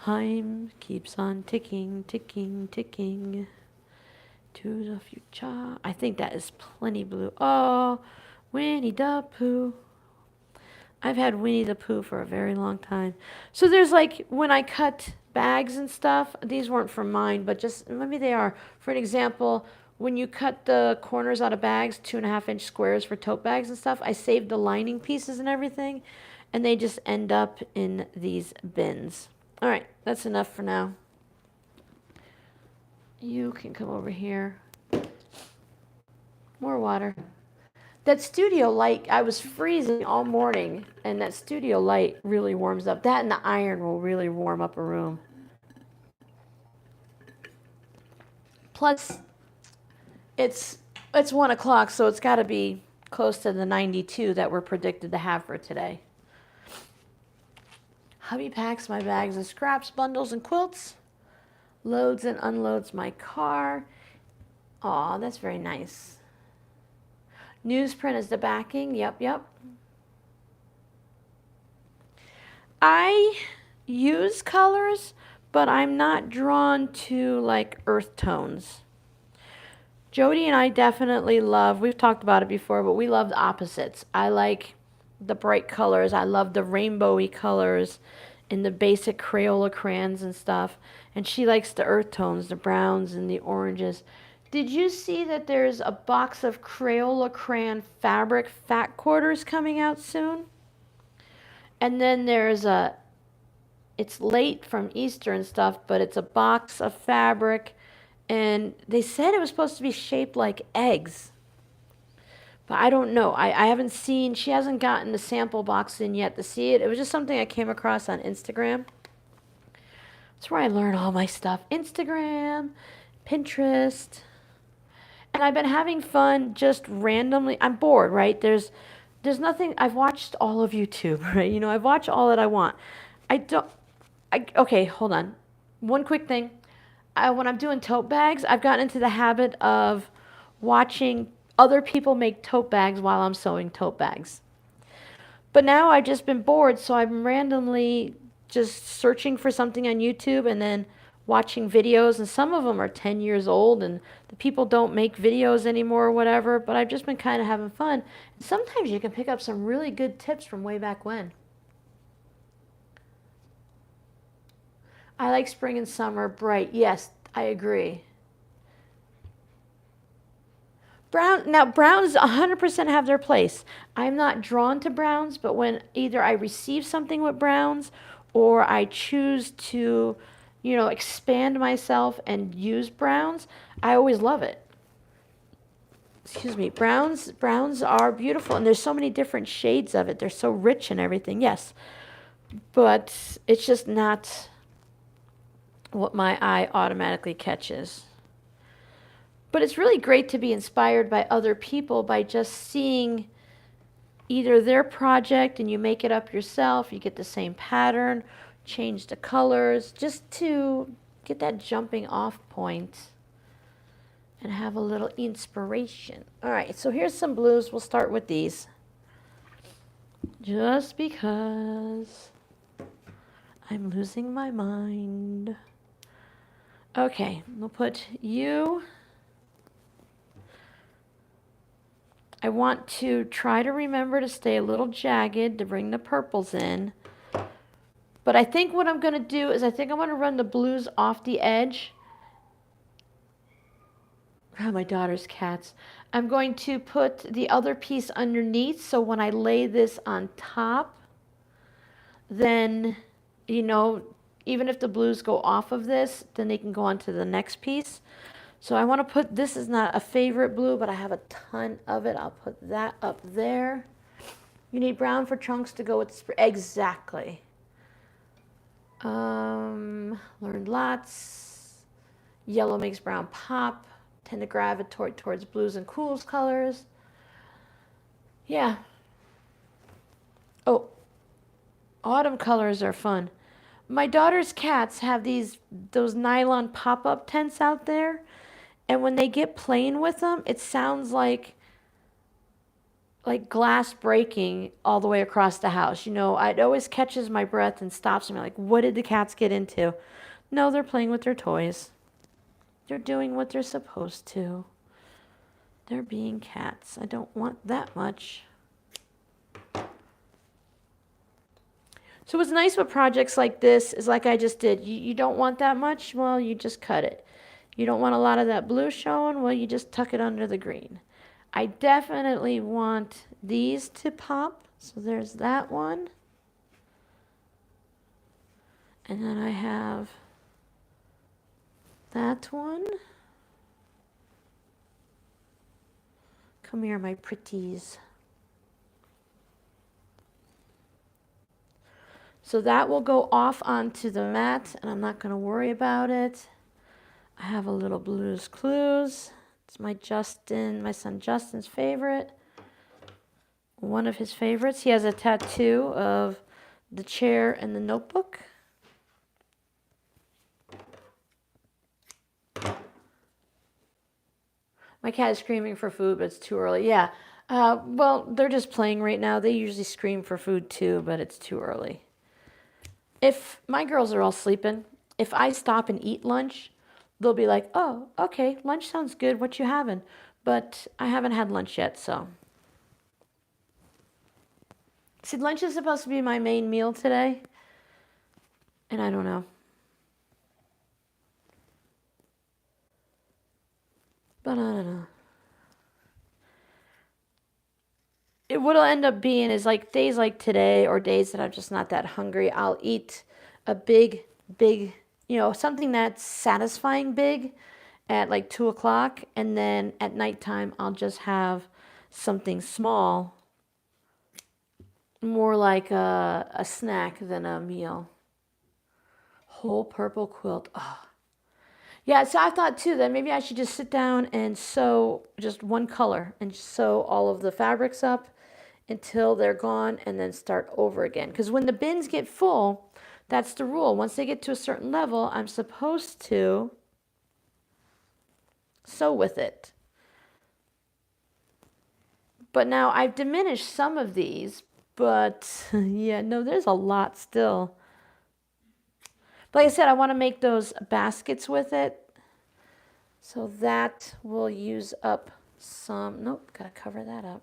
Speaker 1: time keeps on ticking, ticking, ticking to the future. I think that is plenty blue. Oh, Winnie the Pooh. I've had Winnie the Pooh for a very long time. So there's like, when I cut bags and stuff, these weren't for mine, but just, maybe they are. For an example, when you cut the corners out of bags, 2.5-inch squares for tote bags and stuff, I saved the lining pieces and everything, and they just end up in these bins. All right, that's enough for now. You can come over here. More water. That studio light, I was freezing all morning, and that studio light really warms up. That and the iron will really warm up a room. Plus, it's 1 o'clock, so it's got to be close to the 92 that we're predicted to have for today. Hubby packs my bags of scraps, bundles, and quilts. Loads and unloads my car. Aw, that's very nice. Newsprint is the backing. Yep, yep. I use colors, but I'm not drawn to like earth tones. Jody and I definitely love, we've talked about it before, but we love the opposites. I like the bright colors. I love the rainbowy colors in the basic Crayola crayons and stuff. And she likes the earth tones, the browns and the oranges. Did you see that there's a box of Crayola crayon fabric fat quarters coming out soon? And then there's it's late from Easter and stuff, but it's a box of fabric. And they said it was supposed to be shaped like eggs. But I don't know. I haven't seen, she hasn't gotten the sample box in yet to see it. It was just something I came across on Instagram. That's where I learn all my stuff. Instagram, Pinterest. And I've been having fun just randomly. I'm bored, right? There's nothing. I've watched all of YouTube, right? You know, I've watched all that I want. Okay, hold on. One quick thing. When I'm doing tote bags, I've gotten into the habit of watching other people make tote bags while I'm sewing tote bags. But now I've just been bored, so I'm randomly just searching for something on YouTube and then watching videos, and some of them are 10 years old and the people don't make videos anymore or whatever, but I've just been kind of having fun. And sometimes you can pick up some really good tips from way back when. I like spring and summer bright. Yes, I agree. Browns 100% have their place. I'm not drawn to browns, but when either I receive something with browns or I choose to, you know, expand myself and use browns, I always love it. Excuse me. Browns are beautiful, and there's so many different shades of it. They're so rich and everything. Yes. But it's just not what my eye automatically catches. But it's really great to be inspired by other people by just seeing either their project and you make it up yourself, you get the same pattern, change the colors, just to get that jumping off point and have a little inspiration. All right, so here's some blues. We'll start with these. Just because I'm losing my mind. Okay, we'll put you. I want to try to remember to stay a little jagged to bring the purples in. But I think what I'm going to do is I think I'm going to run the blues off the edge. Oh, my daughter's cats. I'm going to put the other piece underneath, so when I lay this on top, then, you know, even if the blues go off of this, then they can go on to the next piece. So I want to put, this is not a favorite blue, but I have a ton of it. I'll put that up there. You need brown for trunks to go with, exactly. Learned lots. Yellow makes brown pop. Tend to gravitate towards blues and cools colors. Yeah. Oh, autumn colors are fun. My daughter's cats have those nylon pop-up tents out there, and when they get playing with them, it sounds like glass breaking all the way across the house. You know, it always catches my breath and stops me. Like, what did the cats get into? No, they're playing with their toys. They're doing what they're supposed to. They're being cats. I don't want that much. So what's nice with projects like this is like I just did. You don't want that much? Well, you just cut it. You don't want a lot of that blue showing? Well, you just tuck it under the green. I definitely want these to pop. So there's that one. And then I have that one. Come here, my pretties. So that will go off onto the mat, and I'm not going to worry about it. I have a little Blues Clues. It's my son Justin's favorite. One of his favorites. He has a tattoo of the chair and the notebook. My cat is screaming for food, but it's too early. Yeah. Well, they're just playing right now. They usually scream for food too, but it's too early. If my girls are all sleeping, if I stop and eat lunch, they'll be like, oh, okay, lunch sounds good. What you having? But I haven't had lunch yet, so. See, lunch is supposed to be my main meal today, and I don't know. But I don't know. What'll end up being is like days like today or days that I'm just not that hungry, I'll eat a big, something that's satisfying big at like 2 o'clock. And then at nighttime, I'll just have something small, more like a snack than a meal. Whole purple quilt. Oh. Yeah, so I thought too that maybe I should just sit down and sew just one color and sew all of the fabrics up until they're gone and then start over again. Because when the bins get full, that's the rule. Once they get to a certain level, I'm supposed to sew with it. But now I've diminished some of these, but yeah, no, there's a lot still. But like I said, I want to make those baskets with it. So that will use up some, nope, gotta cover that up.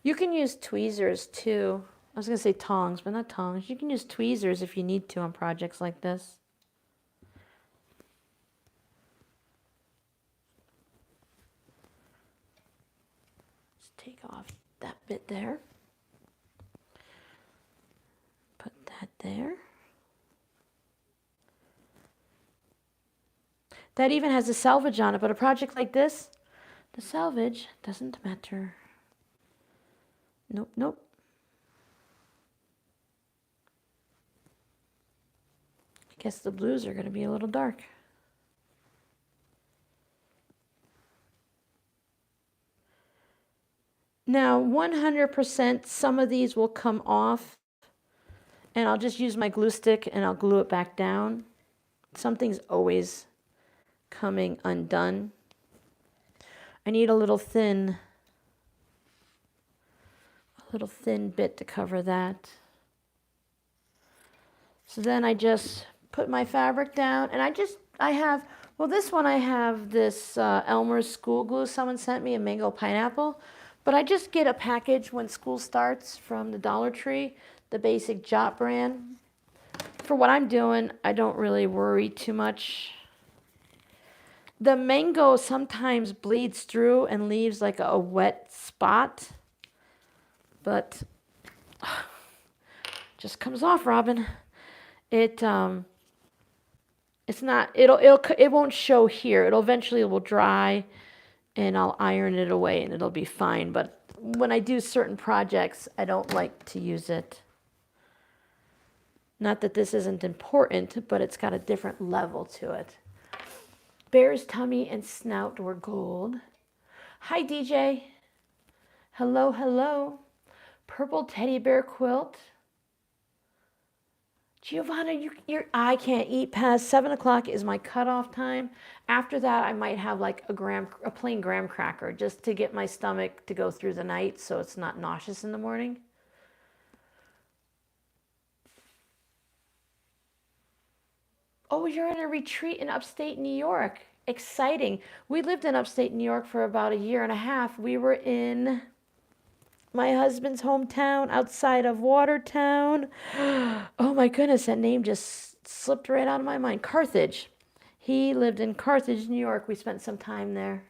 Speaker 1: You can use tweezers too. I was going to say tongs, but not tongs. You can use tweezers if you need to on projects like this. Let's take off that bit there. Put that there. That even has a selvage on it, but a project like this, the selvage doesn't matter. Nope, nope. I guess the blues are going to be a little dark. Now, 100% some of these will come off, and I'll just use my glue stick and I'll glue it back down. Something's always coming undone. I need a little thin bit to cover that. So then I just put my fabric down, and I have, well, this one I have this Elmer's school glue someone sent me, a mango pineapple. But I just get a package when school starts from the Dollar Tree, the basic Jot brand. For what I'm doing, I don't really worry too much. The mango sometimes bleeds through and leaves like a wet spot. But just comes off, Robin. It's not, it won't show here. It will dry and I'll iron it away and it'll be fine. But when I do certain projects, I don't like to use it. Not that this isn't important, but it's got a different level to it. Bear's tummy and snout were gold. Hi, DJ. Hello, hello. Purple teddy bear quilt. Giovanna, I can't eat past 7 o'clock is my cutoff time. After that, I might have like a plain graham cracker just to get my stomach to go through the night so it's not nauseous in the morning. Oh, you're in a retreat in upstate New York. Exciting. We lived in upstate New York for about a year and a half. We were in my husband's hometown outside of Watertown. Oh my goodness, that name just slipped right out of my mind. Carthage. He lived in Carthage, New York. We spent some time there.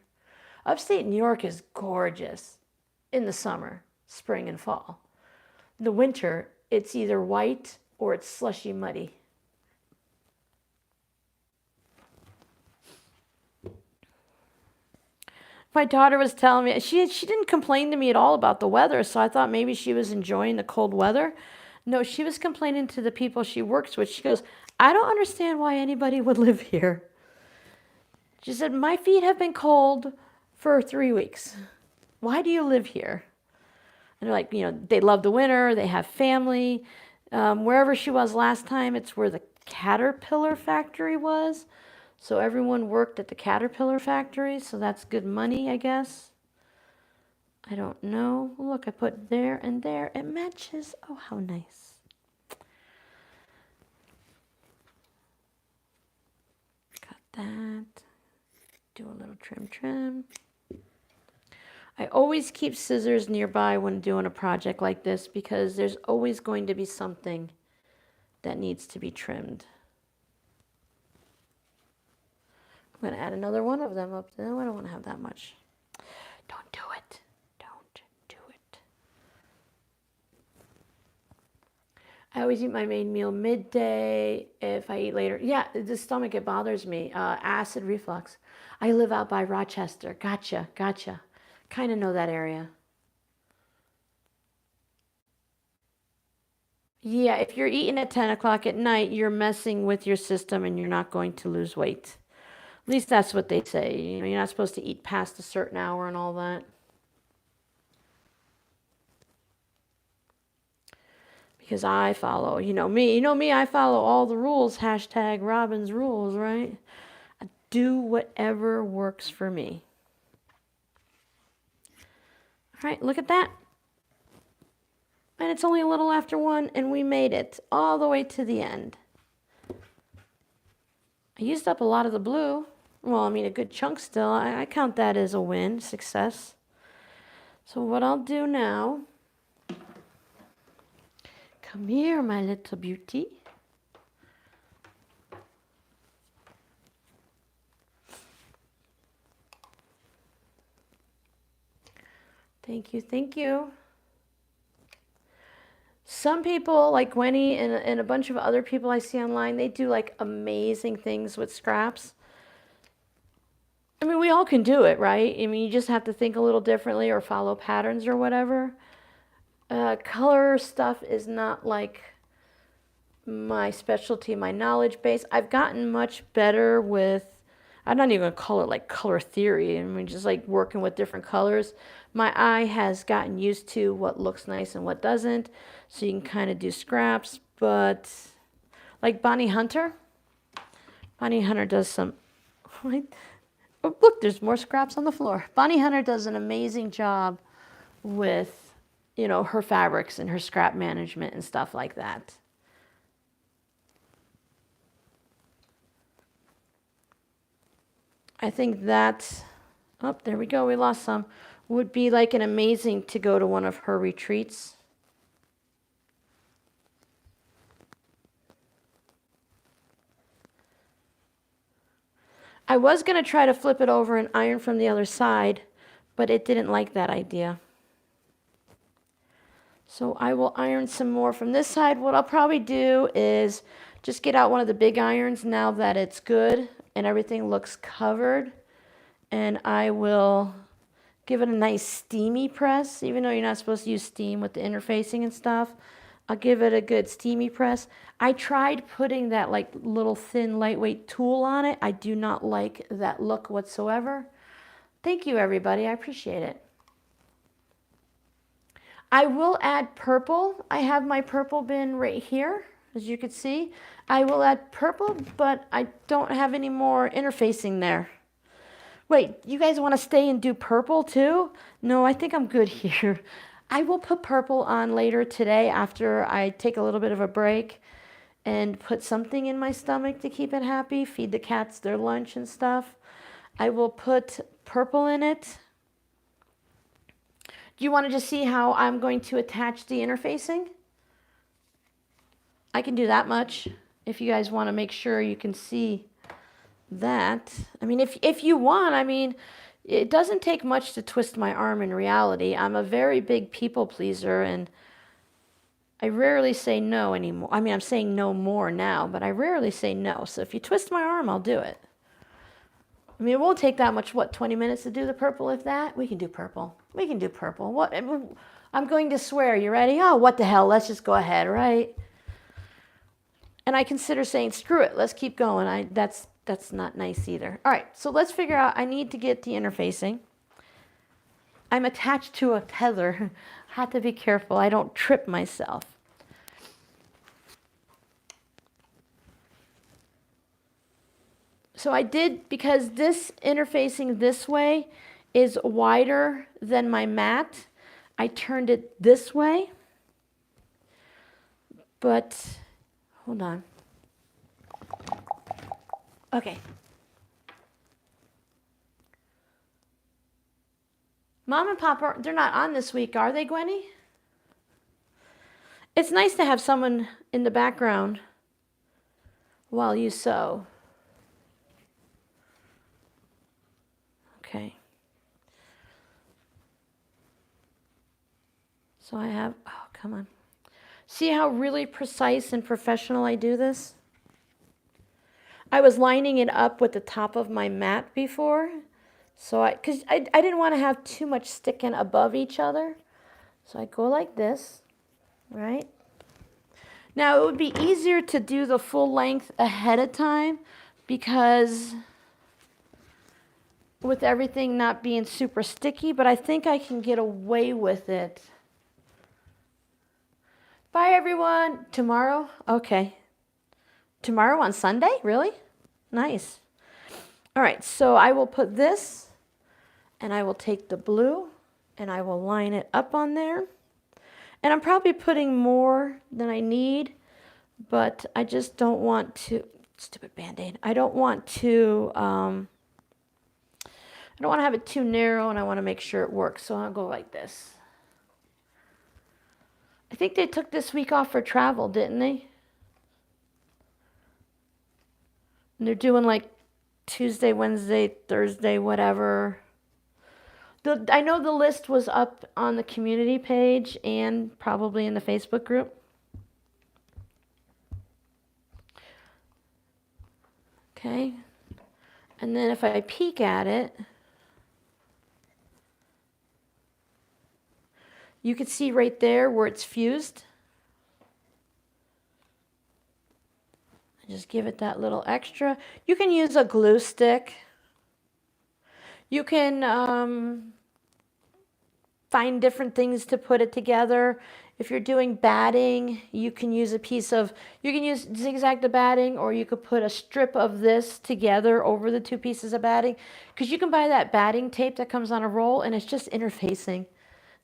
Speaker 1: Upstate New York is gorgeous in the summer, spring and fall. In the winter, it's either white or it's slushy muddy. My daughter was telling me, she didn't complain to me at all about the weather, so I thought maybe she was enjoying the cold weather. No, she was complaining to the people she works with. She goes, I don't understand why anybody would live here. She said, my feet have been cold for 3 weeks. Why do you live here? And they're like, they love the winter, they have family. Wherever she was last time, it's where the Caterpillar factory was. So everyone worked at the Caterpillar factory, so that's good money, I guess. I don't know. Look, I put there and there. It matches. Oh, how nice. Got that. Do a little trim. I always keep scissors nearby when doing a project like this because there's always going to be something that needs to be trimmed. I'm going to add another one of them up there. I don't want to have that much. Don't do it. Don't do it. I always eat my main meal midday. If I eat later, yeah, the stomach, it bothers me. Acid reflux. I live out by Rochester. Gotcha. Kind of know that area. Yeah, if you're eating at 10 o'clock at night, you're messing with your system and you're not going to lose weight. At least that's what they say. You're not supposed to eat past a certain hour and all that. Because I follow, me, I follow all the rules. Hashtag Robin's rules, right? I do whatever works for me. All right, look at that. And it's only a little after 1, and we made it all the way to the end. I used up a lot of the blue. Well, a good chunk still. I count that as a win, success. So what I'll do now, come here, my little beauty. Thank you. Some people, like Gwenny and a bunch of other people I see online, they do like amazing things with scraps. We all can do it, right? You just have to think a little differently or follow patterns or whatever. Color stuff is not like my specialty, my knowledge base. I've gotten much better with, I'm not even going to call it like color theory. Just like working with different colors. My eye has gotten used to what looks nice and what doesn't. So you can kind of do scraps. But like Bonnie Hunter does some... Oh, look, there's more scraps on the floor. Bonnie Hunter does an amazing job with, her fabrics and her scrap management and stuff like that. I think that, oh, there we go, we lost some, would be like an amazing to go to one of her retreats. I was going to try to flip it over and iron from the other side, but it didn't like that idea. So I will iron some more from this side. What I'll probably do is just get out one of the big irons now that it's good and everything looks covered. And I will give it a nice steamy press, even though you're not supposed to use steam with the interfacing and stuff. I'll give it a good steamy press. I tried putting that like little thin lightweight tool on it. I do not like that look whatsoever. Thank you everybody, I appreciate it. I will add purple. I have my purple bin right here, as you can see. I will add purple, but I don't have any more interfacing there. Wait, you guys want to stay and do purple too? No, I think I'm good here. I will put purple on later today after I take a little bit of a break and put something in my stomach to keep it happy, feed the cats their lunch and stuff. I will put purple in it. Do you want to just see how I'm going to attach the interfacing? I can do that much if you guys want to make sure you can see that. I mean, if you want, I mean, it doesn't take much to twist my arm in reality. I'm a very big people pleaser and I rarely say no anymore. I mean, I'm saying no more now, but I rarely say no. So if you twist my arm, I'll do it. I mean, it won't take that much, what, 20 minutes to do the purple, if that? We can do purple. We can do purple. What? I'm going to swear. You ready? Oh, what the hell? Let's just go ahead, right? And I consider saying, screw it. Let's keep going. That's not nice either. All right, so let's figure out, I need to get the interfacing. I'm attached to a tether. I have to be careful. I don't trip myself. So I did, because this interfacing this way is wider than my mat, I turned it this way. But, hold on. Okay. Mom and Pop, they're not on this week, are they, Gwenny? It's nice to have someone in the background while you sew. Okay. So I have, oh, come on. See how really precise and professional I do this? I was lining it up with the top of my mat before. So because I didn't want to have too much sticking above each other. So I go like this, right? Now it would be easier to do the full length ahead of time because with everything not being super sticky, but I think I can get away with it. Bye everyone. Tomorrow? Okay. Tomorrow on Sunday? Really? Nice. All right, so I will put this and I will take the blue and I will line it up on there. And I'm probably putting more than I need, but I just don't want to, stupid Band-Aid. I don't want to have it too narrow and I want to make sure it works. So I'll go like this. I think they took this week off for travel, didn't they? And they're doing like Tuesday, Wednesday, Thursday, whatever. I know the list was up on the community page and probably in the Facebook group. Okay. And then if I peek at it, you can see right there where it's fused. Just give it that little extra. You can use a glue stick. You can find different things to put it together. If you're doing batting, you can use you can use zigzag the batting, or you could put a strip of this together over the two pieces of batting. Because you can buy that batting tape that comes on a roll, and it's just interfacing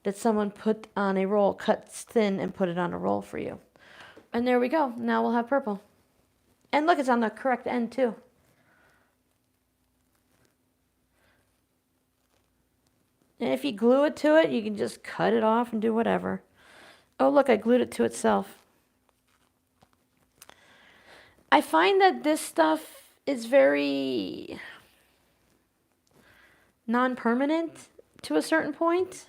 Speaker 1: that someone put on a roll, cuts thin, and put it on a roll for you. And there we go. Now we'll have purple. And look, it's on the correct end too. And if you glue it to it, you can just cut it off and do whatever. Oh, look, I glued it to itself. I find that this stuff is very non-permanent to a certain point.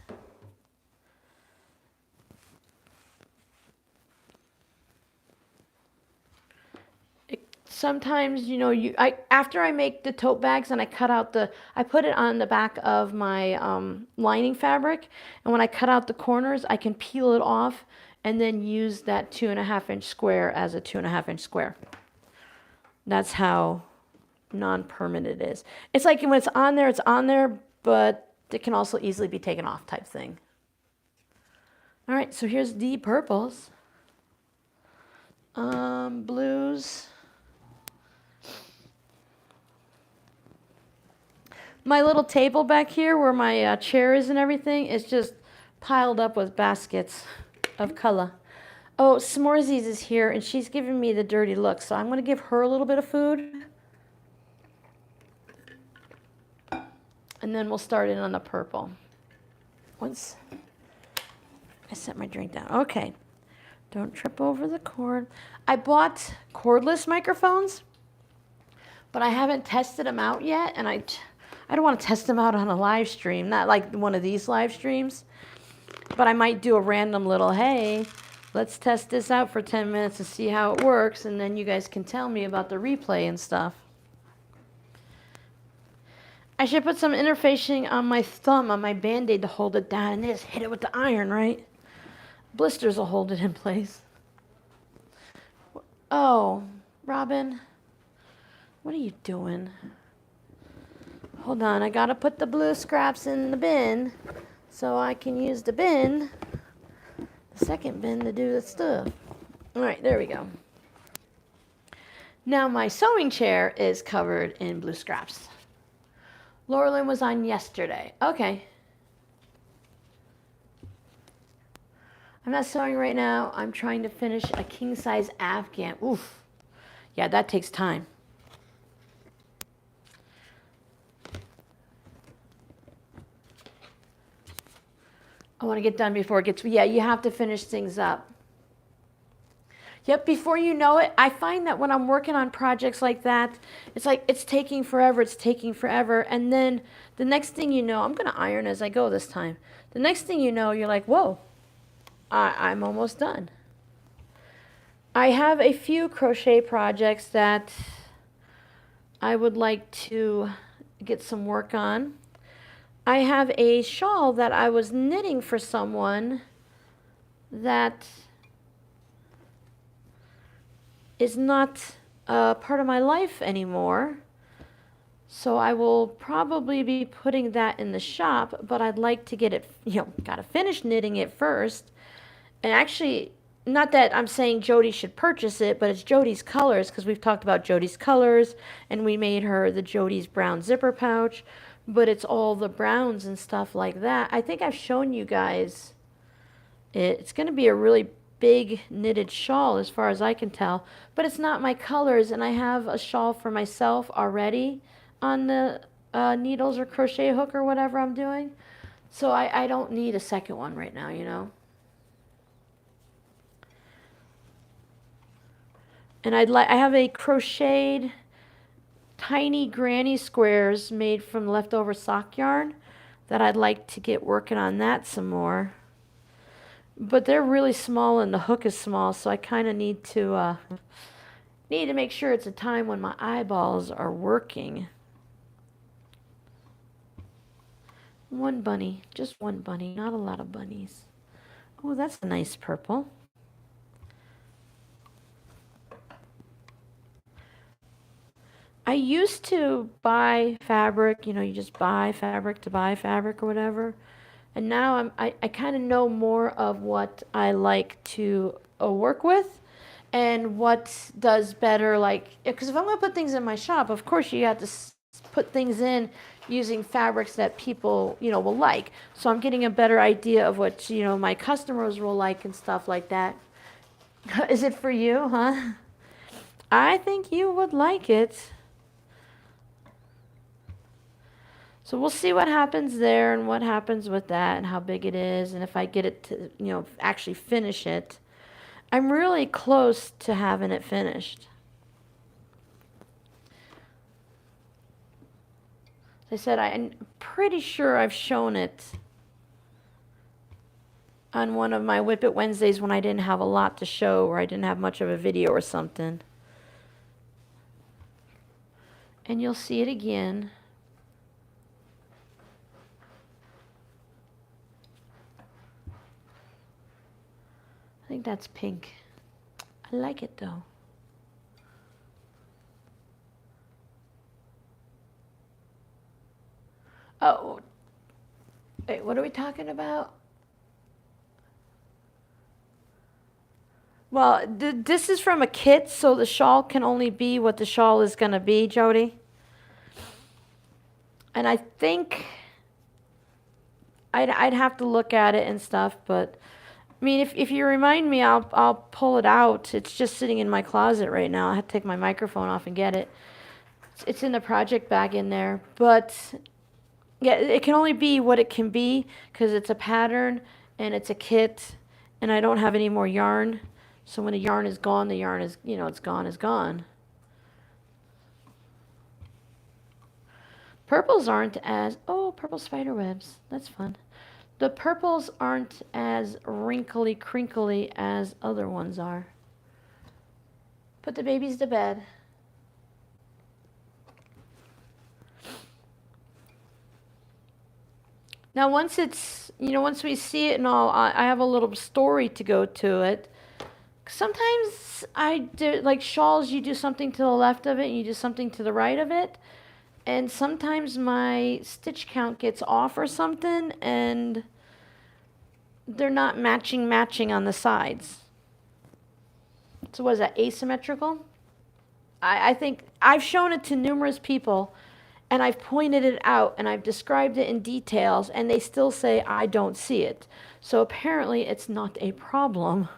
Speaker 1: Sometimes, you know, after I make the tote bags and I put it on the back of my lining fabric, and when I cut out the corners, I can peel it off and then use that 2.5 inch square as a 2.5 inch square. That's how non-permanent it is. It's like when it's on there, but it can also easily be taken off type thing. All right, so here's the purples. Blues. My little table back here where my chair is and everything is just piled up with baskets of color. Oh, S'morezies is here and she's giving me the dirty look, so I'm going to give her a little bit of food. And then we'll start in on the purple. Once I set my drink down. Okay. Don't trip over the cord. I bought cordless microphones, but I haven't tested them out yet, and I don't want to test them out on a live stream, not like one of these live streams, but I might do a random little, hey, let's test this out for 10 minutes and see how it works, and then you guys can tell me about the replay and stuff. I should put some interfacing on my thumb, on my Band-Aid to hold it down, and just hit it with the iron, right? Blisters will hold it in place. Oh, Robin, what are you doing? Hold on, I gotta put the blue scraps in the bin so I can use the bin, the second bin, to do the stuff. All right, there we go. Now my sewing chair is covered in blue scraps. Laurelyn was on yesterday. Okay. I'm not sewing right now. I'm trying to finish a king-size Afghan. Oof. Yeah, that takes time. I want to get done before it gets... Yeah, you have to finish things up. Yep, before you know it, I find that when I'm working on projects like that, it's like it's taking forever, and then the next thing you know, I'm going to iron as I go this time. The next thing you know, you're like, whoa, I'm almost done. I have a few crochet projects that I would like to get some work on. I have a shawl that I was knitting for someone that is not part of my life anymore. So I will probably be putting that in the shop, but I'd like to get it, gotta finish knitting it first. And actually, not that I'm saying Jody should purchase it, but it's Jody's colors, because we've talked about Jody's colors, and we made her the Jody's brown zipper pouch, but it's all the browns and stuff like that. I think I've shown you guys it. It's going to be a really big knitted shawl as far as I can tell, but it's not my colors, and I have a shawl for myself already on the needles or crochet hook or whatever I'm doing, so I don't need a second one right now, And I have a crocheted tiny granny squares made from leftover sock yarn that I'd like to get working on that some more. But they're really small and the hook is small, so I kind of need to make sure it's a time when my eyeballs are working. One bunny, just one bunny, not a lot of bunnies. Oh, that's a nice purple. I used to buy fabric, you just buy fabric to buy fabric or whatever. And now I kind of know more of what I like to work with and what does better, because if I'm going to put things in my shop, of course you have to put things in using fabrics that people, will like. So I'm getting a better idea of what, my customers will like and stuff like that. Is it for you, huh? I think you would like it. So we'll see what happens there and what happens with that and how big it is and if I get it to, you know, actually finish it. I'm really close to having it finished. As I said, I'm pretty sure I've shown it on one of my Whip It Wednesdays when I didn't have a lot to show or I didn't have much of a video or something. And you'll see it again. I think that's pink. I like it though. Oh, wait, what are we talking about? Well, this is from a kit, so the shawl can only be what the shawl is going to be, Jody. And I think I'd have to look at it and stuff, but I mean, if you remind me, I'll pull it out. It's just sitting in my closet right now. I have to take my microphone off and get it. It's in the project bag in there, but yeah, it can only be what it can be because it's a pattern and it's a kit and I don't have any more yarn. So when the yarn is gone, the yarn is, you know, it's gone. Purples aren't as, oh, purple spider webs. That's fun. The purples aren't as wrinkly, crinkly as other ones are. Put the babies to bed. Now, once it's, you know, once we see it and all, I have a little story to go to it. Sometimes I do, like shawls, you do something to the left of it and you do something to the right of it. And sometimes my stitch count gets off or something and they're not matching on the sides. So what is that, asymmetrical? I think I've shown it to numerous people and I've pointed it out and I've described it in details and they still say I don't see it. So apparently it's not a problem.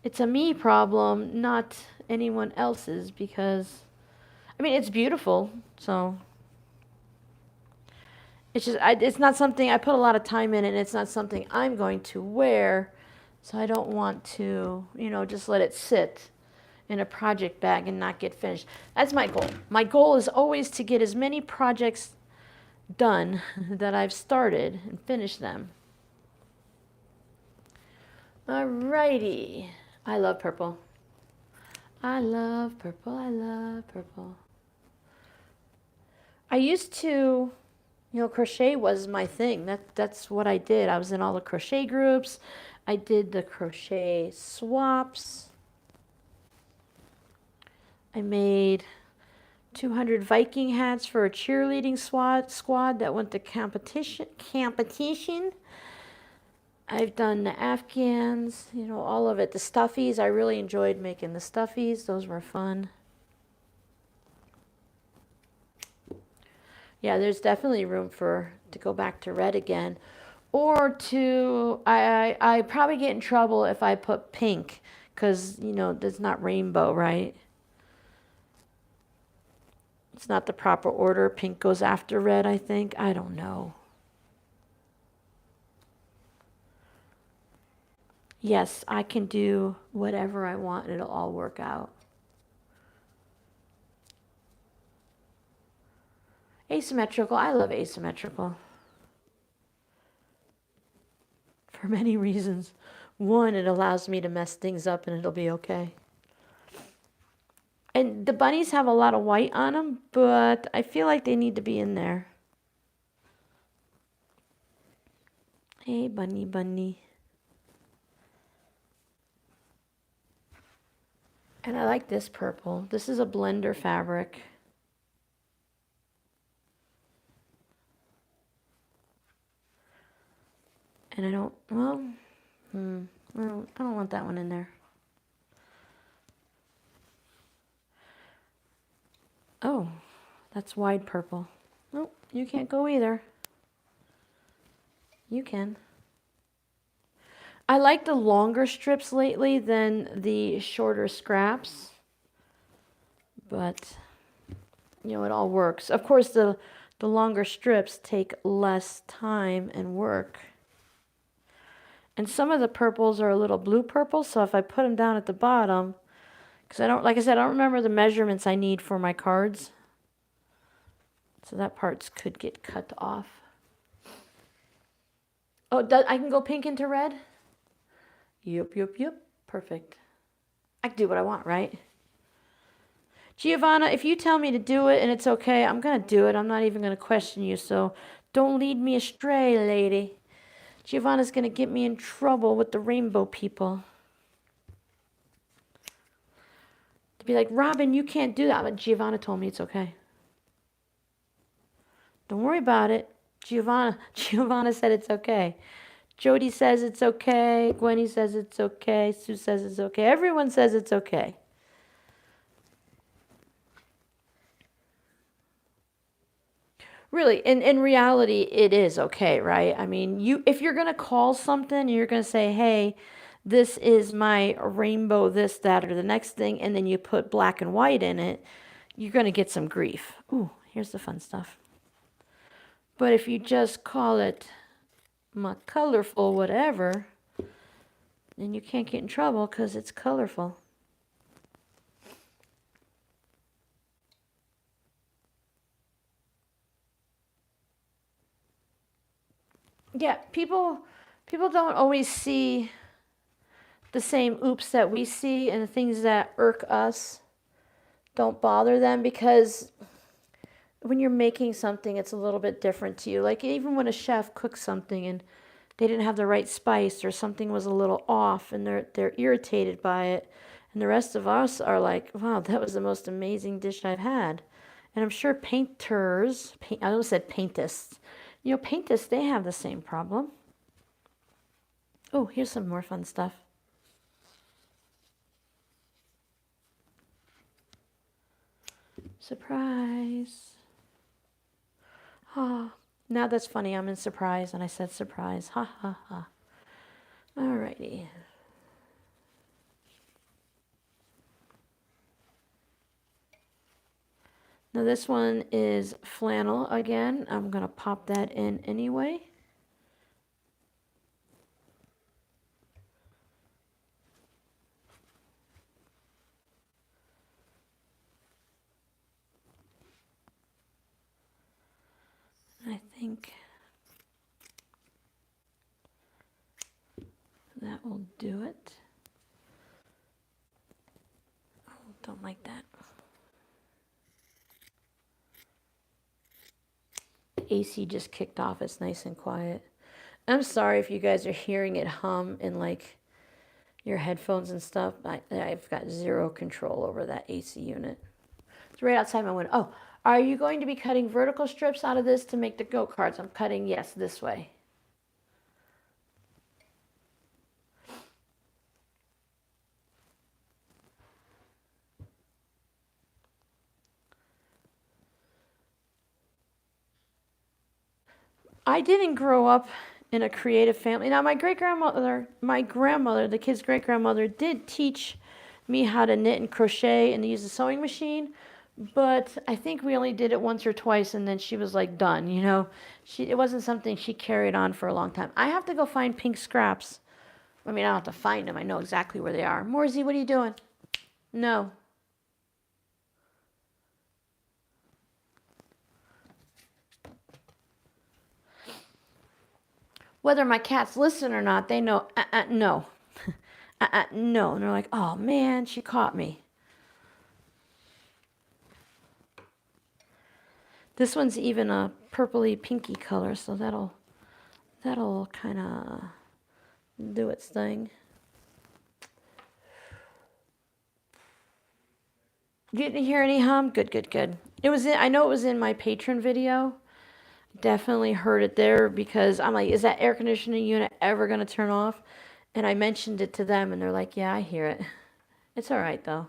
Speaker 1: It's a me problem, not anyone else's, because I mean it's beautiful, so it's just it's not something I put a lot of time in it and it's not something I'm going to wear, so I don't want to, you know, just let it sit in a project bag and not get finished. That's my goal. My goal is always to get as many projects done that I've started and finish them. Alrighty. I love purple. I love purple. I love purple. I used to, you know, crochet was my thing. That's what I did. I was in all the crochet groups. I did the crochet swaps. I made 200 Viking hats for a cheerleading squad that went to competition. I've done the Afghans, you know, all of it. The stuffies, I really enjoyed making the stuffies. Those were fun. Yeah, there's definitely room to go back to red again. Or to, I probably get in trouble if I put pink, because, you know, that's not rainbow, right? It's not the proper order. Pink goes after red, I think. I don't know. Yes, I can do whatever I want and it'll all work out. Asymmetrical, I love asymmetrical. For many reasons. One, it allows me to mess things up and it'll be okay. And the bunnies have a lot of white on them, but I feel like they need to be in there. Hey, bunny, bunny. And I like this purple. This is a blender fabric. And I don't, well, I don't want that one in there. Oh, that's wide purple. Nope, you can't go either. You can. I like the longer strips lately than the shorter scraps. But, you know, it all works. Of course, the the longer strips take less time and work. And some of the purples are a little blue purple, so if I put them down at the bottom, because I don't, like I said, I don't remember the measurements I need for my cards. So that parts could get cut off. Oh, I can go pink into red? Yep. Perfect. I can do what I want, right? Giovanna, if you tell me to do it and it's okay, I'm going to do it. I'm not even going to question you, so don't lead me astray, lady. Giovanna's going to get me in trouble with the rainbow people. To be like, Robin, you can't do that. But Giovanna told me it's okay. Don't worry about it. Giovanna said it's okay. Jody says it's okay. Gwenny says it's okay. Sue says it's okay. Everyone says it's okay. Really, in reality, it is okay, right? I mean, if you're going to call something, you're going to say, hey, this is my rainbow, this, that, or the next thing, and then you put black and white in it, you're going to get some grief. Ooh, here's the fun stuff. But if you just call it my colorful whatever, then you can't get in trouble because it's colorful. Yeah, people don't always see the same oops that we see, and the things that irk us don't bother them, because when you're making something, it's a little bit different to you. Like even when a chef cooks something and they didn't have the right spice or something was a little off and they're irritated by it, and the rest of us are like, wow, that was the most amazing dish I've had. And I'm sure painters, I almost said paintists, paintists, they have the same problem. Oh, here's some more fun stuff. Surprise. Ah, now that's funny. I'm in surprise and I said surprise. Ha ha ha. Alrighty. Now this one is flannel again. I'm going to pop that in anyway. I think that will do it. Oh, don't like that. The AC just kicked off. It's nice and quiet. I'm sorry if you guys are hearing it hum in like your headphones and stuff. I've got zero control over that AC unit. It's right outside my window. Oh, are you going to be cutting vertical strips out of this to make the goat cards? I'm cutting, yes, this way. I didn't grow up in a creative family. Now, my grandmother, the kid's great-grandmother, did teach me how to knit and crochet and to use a sewing machine, but I think we only did it once or twice, and then she was like done, it wasn't something she carried on for a long time. I have to go find pink scraps. I mean, I don't have to find them. I know exactly where they are. Morsey, what are you doing? No. Whether my cats listen or not, they know, no. No. And they're like, oh man, she caught me. This one's even a purpley pinky color, so that'll kind of do its thing. You didn't hear any hum? Good. I know it was in my patron video. Definitely heard it there because I'm like, is that air conditioning unit ever going to turn off? And I mentioned it to them and they're like, yeah, I hear it. It's all right though.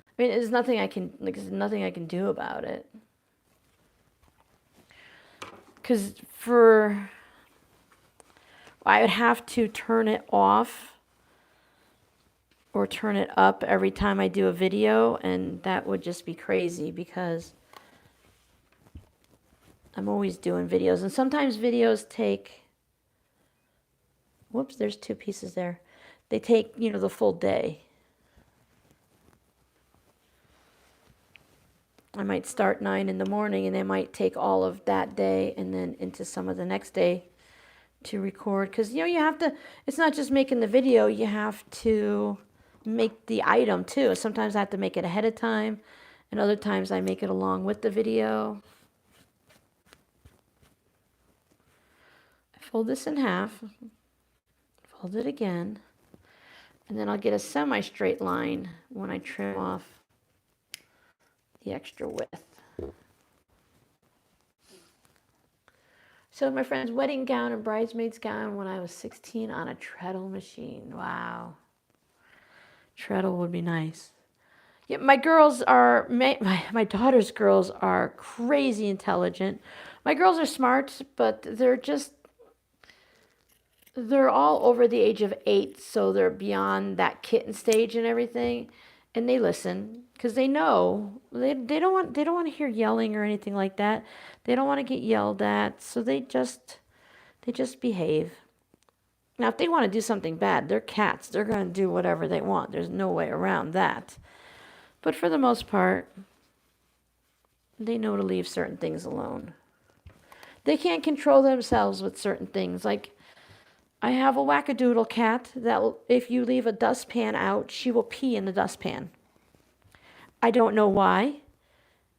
Speaker 1: I mean, there's nothing I can do about it. Because I would have to turn it off or turn it up every time I do a video, and that would just be crazy because I'm always doing videos, and sometimes videos take, whoops, there's 2 pieces there. They take, you know, the full day. I might start 9 in the morning, and they might take all of that day and then into some of the next day to record. Because, you know, you have to, it's not just making the video, you have to make the item too. Sometimes I have to make it ahead of time, and other times I make it along with the video. I fold this in half, fold it again, and then I'll get a semi-straight line when I trim off the extra width. So my friend's wedding gown and bridesmaid's gown when I was 16 on a treadle machine. Wow. Treadle would be nice. Yeah, my girls are, my daughter's girls are crazy intelligent. My girls are smart, but they're all over the age of 8, so they're beyond that kitten stage and everything. And they listen because they know they don't want to hear yelling or anything like that. They don't want to get yelled at, so they just behave. Now, if they want to do something bad, they're cats. They're going to do whatever they want. There's no way around that. But for the most part, they know to leave certain things alone. They can't control themselves with certain things. Like, I have a wackadoodle cat that if you leave a dustpan out, she will pee in the dustpan. I don't know why.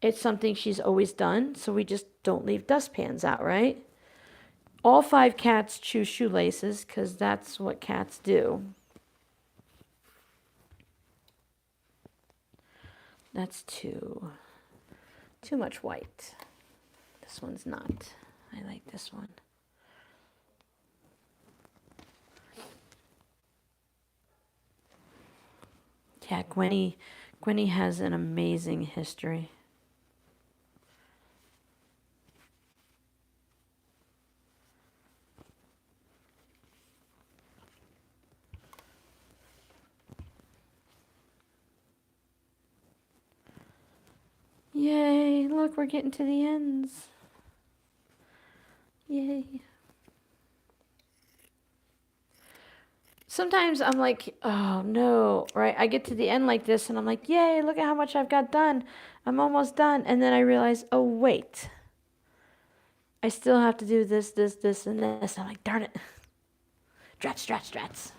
Speaker 1: It's something she's always done, so we just don't leave dustpans out, right? All 5 cats chew shoelaces because that's what cats do. That's too much white. This one's not. I like this one. Yeah, Gwenny has an amazing history. Yay, look, we're getting to the ends. Yay. Sometimes I'm like, oh no, right? I get to the end like this and I'm like, yay, look at how much I've got done. I'm almost done. And then I realize, oh wait, I still have to do this, and this. I'm like, darn it. Drats.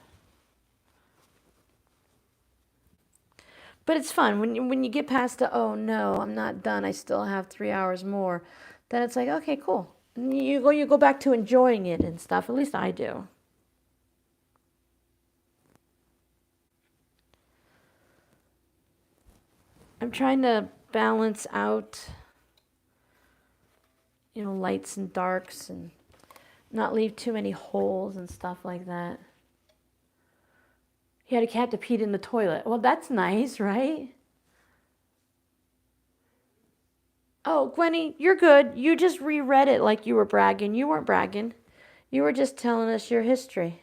Speaker 1: But it's fun when you get past the, oh no, I'm not done. I still have 3 hours more. Then it's like, okay, cool. And you go back to enjoying it and stuff. At least I do. I'm trying to balance out, you know, lights and darks and not leave too many holes and stuff like that. He had a cat that peed in the toilet. Well, that's nice, right? Oh, Gwenny, you're good. You just reread it like you were bragging. You weren't bragging. You were just telling us your history.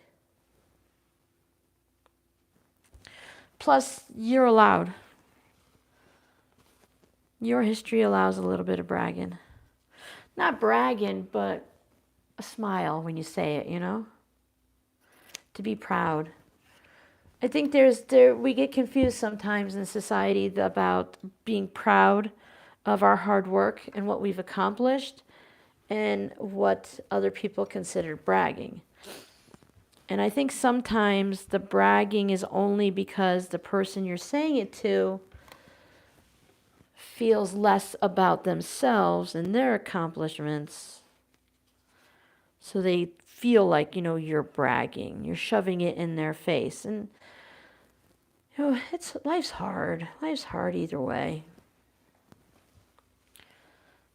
Speaker 1: Plus, you're allowed. Your history allows a little bit of bragging. Not bragging, but a smile when you say it, you know? To be proud. I think we get confused sometimes in society about being proud of our hard work and what we've accomplished and what other people consider bragging. And I think sometimes the bragging is only because the person you're saying it to feels less about themselves and their accomplishments. So they feel like, you know, you're bragging. You're shoving it in their face. And, you know, life's hard. Life's hard either way.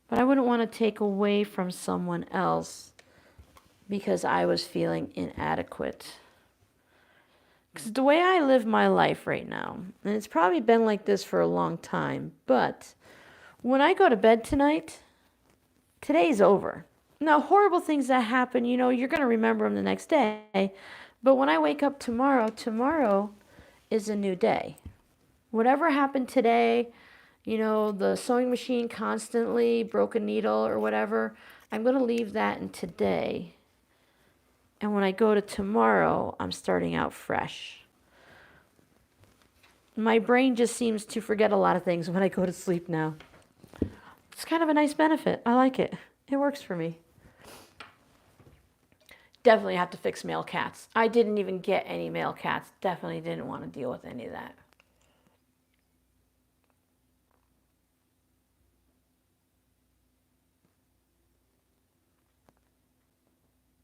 Speaker 1: But I wouldn't want to take away from someone else because I was feeling inadequate. Because the way I live my life right now, and it's probably been like this for a long time, but when I go to bed tonight, today's over. Now, horrible things that happen, you know, you're going to remember them the next day. But when I wake up tomorrow is a new day. Whatever happened today, you know, the sewing machine constantly, broken needle or whatever. I'm going to leave that in today. And when I go to tomorrow, I'm starting out fresh. My brain just seems to forget a lot of things when I go to sleep now. It's kind of a nice benefit. I like it. It works for me. Definitely have to fix male cats. I didn't even get any male cats. Definitely didn't want to deal with any of that.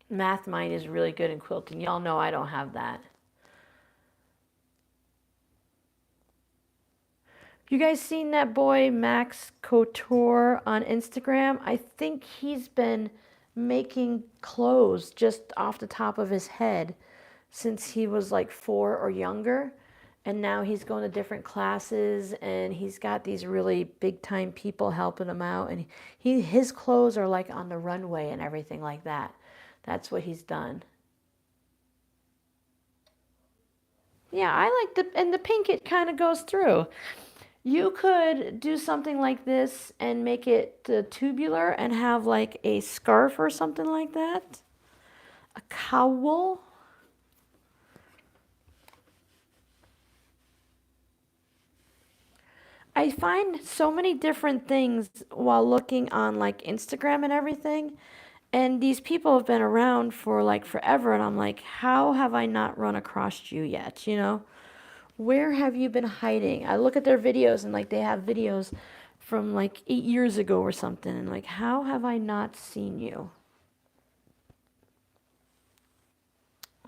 Speaker 1: Math Mind is really good in quilting. Y'all know I don't have that. You guys seen that boy Max Couture on Instagram? I think he's been making clothes just off the top of his head since he was like 4 or younger. And now he's going to different classes and he's got these really big time people helping him out. And his clothes are like on the runway and everything like that. That's what he's done. Yeah, I like and the pink, it kind of goes through. You could do something like this and make it tubular and have like a scarf or something like that. A cowl. I find so many different things while looking on like Instagram and everything. And these people have been around for like forever. And I'm like, how have I not run across you yet? You know, where have you been hiding? I look at their videos and like they have videos from like 8 years ago or something. And like, how have I not seen you?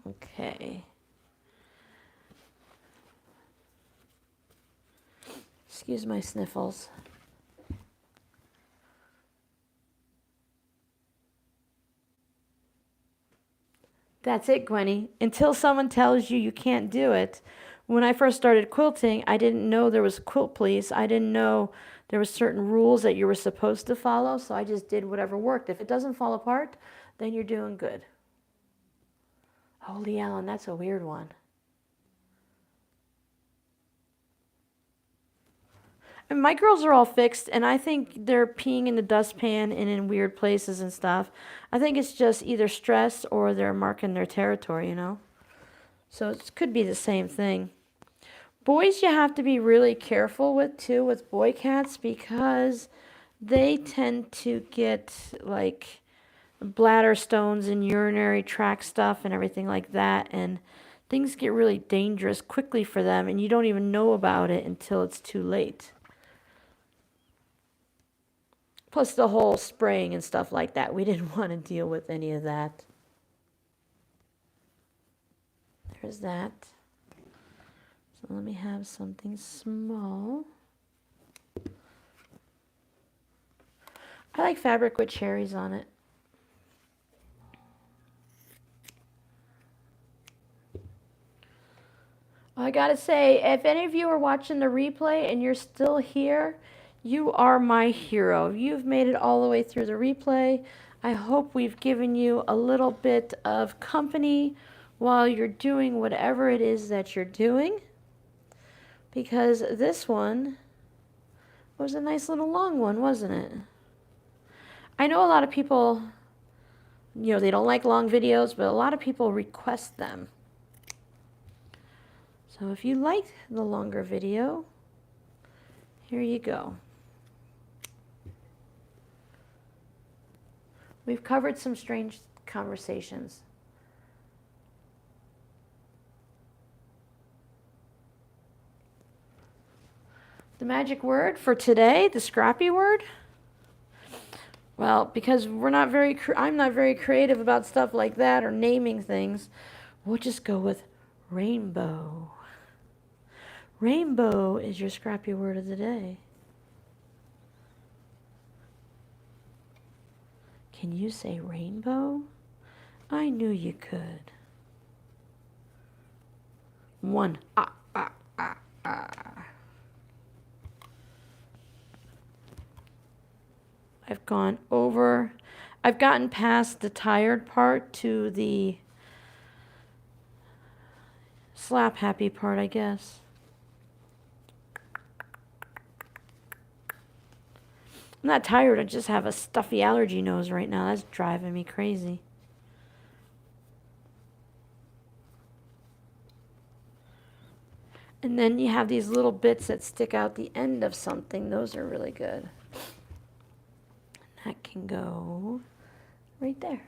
Speaker 1: Okay. Excuse my sniffles. That's it, Gwenny. Until someone tells you you can't do it. When I first started quilting, I didn't know there was quilt police. I didn't know there were certain rules that you were supposed to follow, so I just did whatever worked. If it doesn't fall apart, then you're doing good. Holy Ellen, that's a weird one. And my girls are all fixed, and I think they're peeing in the dustpan and in weird places and stuff. I think it's just either stress or they're marking their territory, you know? So it could be the same thing. Boys, you have to be really careful with too, with boy cats, because they tend to get like bladder stones and urinary tract stuff and everything like that. And things get really dangerous quickly for them, and you don't even know about it until it's too late. Plus the whole spraying and stuff like that. We didn't want to deal with any of that. There's that. So let me have something small. I like fabric with cherries on it. I gotta say, if any of you are watching the replay and you're still here, you are my hero. You've made it all the way through the replay. I hope we've given you a little bit of company while you're doing whatever it is that you're doing. Because this one was a nice little long one, wasn't it? I know a lot of people, you know, they don't like long videos, but a lot of people request them. So if you like the longer video, here you go. We've covered some strange conversations. The magic word for today, the scrappy word? Well, because I'm not very creative about stuff like that or naming things, we'll just go with rainbow. Rainbow is your scrappy word of the day. Can you say rainbow? I knew you could. 1. Ah, ah, ah, ah. I've gotten past the tired part to the slap happy part, I guess. I'm not tired, I just have a stuffy allergy nose right now. That's driving me crazy. And then you have these little bits that stick out the end of something. Those are really good. That can go right there.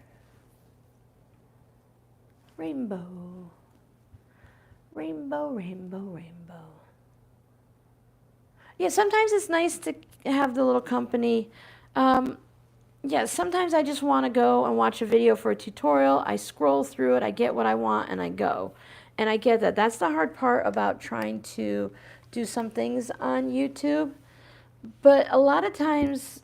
Speaker 1: Rainbow. Rainbow, rainbow, rainbow. Yeah, sometimes it's nice to have the little company. Yeah, sometimes I just want to go and watch a video for a tutorial. I scroll through it, I get what I want, and I go. And I get that. That's the hard part about trying to do some things on YouTube. But a lot of times,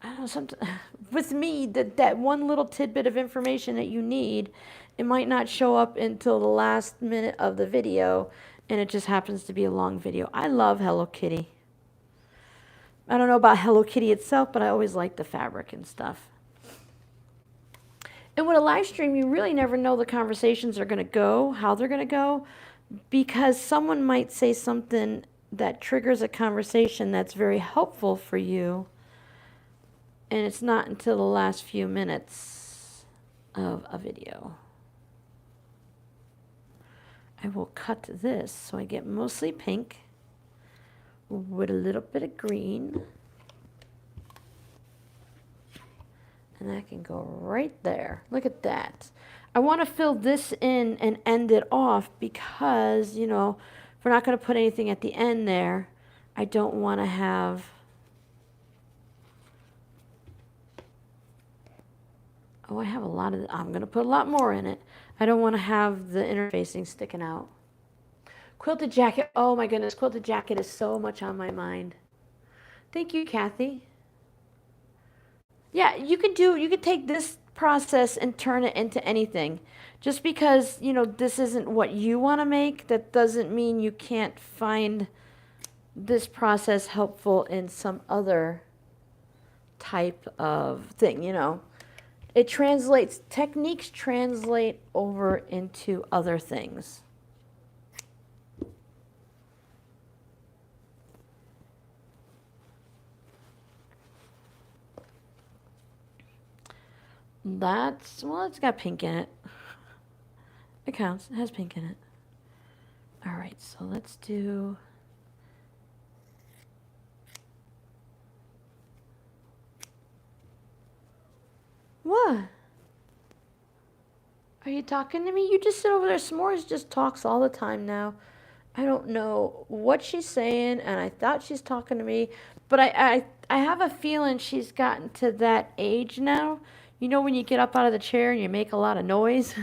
Speaker 1: I don't know, with me, that one little tidbit of information that you need, it might not show up until the last minute of the video, and it just happens to be a long video. I love Hello Kitty. I don't know about Hello Kitty itself, but I always like the fabric and stuff. And with a live stream, you really never know the conversations are going to go, how they're going to go, because someone might say something that triggers a conversation that's very helpful for you, and it's not until the last few minutes of a video. I will cut this so I get mostly pink with a little bit of green. And that can go right there. Look at that. I want to fill this in and end it off because, you know, if we're not going to put anything at the end there, I don't want to have... Oh, I have a lot of... I'm going to put a lot more in it. I don't want to have the interfacing sticking out. Quilted jacket. Oh my goodness, quilted jacket is so much on my mind. Thank you, Kathy. Yeah, you could take this process and turn it into anything. Just because, you know, this isn't what you want to make, that doesn't mean you can't find this process helpful in some other type of thing, you know. It translates, techniques translate over into other things. That's, well, it's got pink in it. It counts. It has pink in it. All right, so let's do... What? Are you talking to me? You just sit over there. S'mores just talks all the time now. I don't know what she's saying, and I thought she's talking to me, but I have a feeling she's gotten to that age now. You know when you get up out of the chair and you make a lot of noise?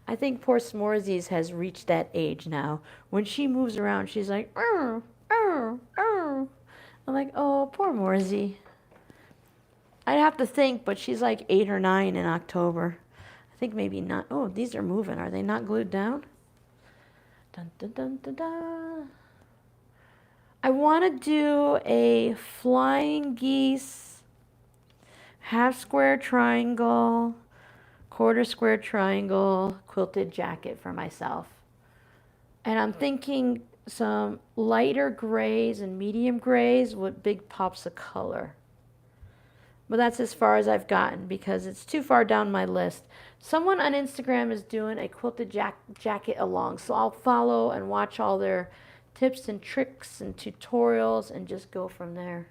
Speaker 1: I think poor S'moresies has reached that age now. When she moves around, she's like, I'm like, oh, poor Morsey. I'd have to think, but she's like 8 or 9 in October. I think maybe not. Oh, these are moving. Are they not glued down? Dun, dun, dun, dun, dun. I want to do a flying geese, half square triangle, quarter square triangle, quilted jacket for myself. And I'm thinking some lighter grays and medium grays with big pops of color. But that's as far as I've gotten because it's too far down my list. Someone on Instagram is doing a quilted jacket along, so I'll follow and watch all their tips and tricks and tutorials and just go from there.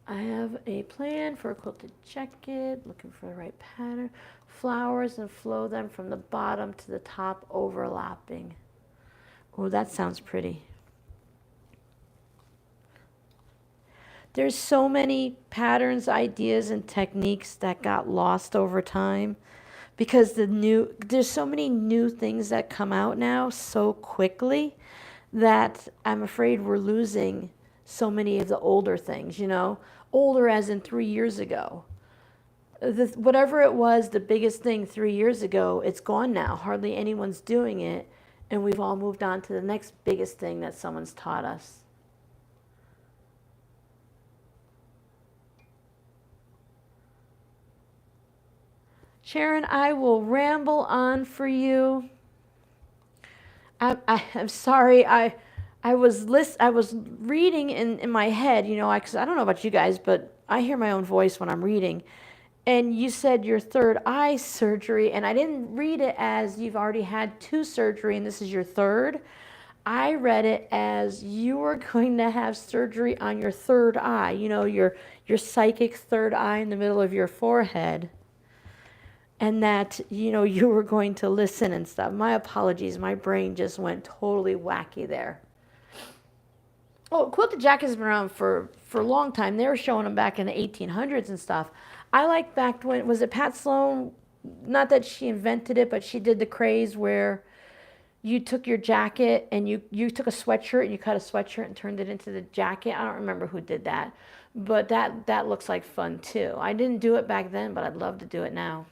Speaker 1: I have a plan for a quilted jacket, looking for the right pattern, flowers, and flow them from the bottom to the top, overlapping. Oh, that sounds pretty. There's so many patterns, ideas, and techniques that got lost over time because there's so many new things that come out now so quickly that I'm afraid we're losing so many of the older things, you know, older as in 3 years ago. Whatever it was, the biggest thing 3 years ago, it's gone now. Hardly anyone's doing it, and we've all moved on to the next biggest thing that someone's taught us. Sharon, I will ramble on for you. I'm sorry. I I was reading in my head, you know, because I don't know about you guys, but I hear my own voice when I'm reading. And you said your third eye surgery, and I didn't read it as you've already had 2 surgery and this is your third. I read it as you were going to have surgery on your third eye, you know, your psychic third eye in the middle of your forehead. And that, you know, you were going to listen and stuff. My apologies, my brain just went totally wacky there. Oh, quilted jackets have been around for a long time. They were showing them back in the 1800s and stuff. I like back when, was it Pat Sloan? Not that she invented it, but she did the craze where you took your jacket and you took a sweatshirt and you cut a sweatshirt and turned it into the jacket. I don't remember who did that, but that looks like fun too. I didn't do it back then, but I'd love to do it now.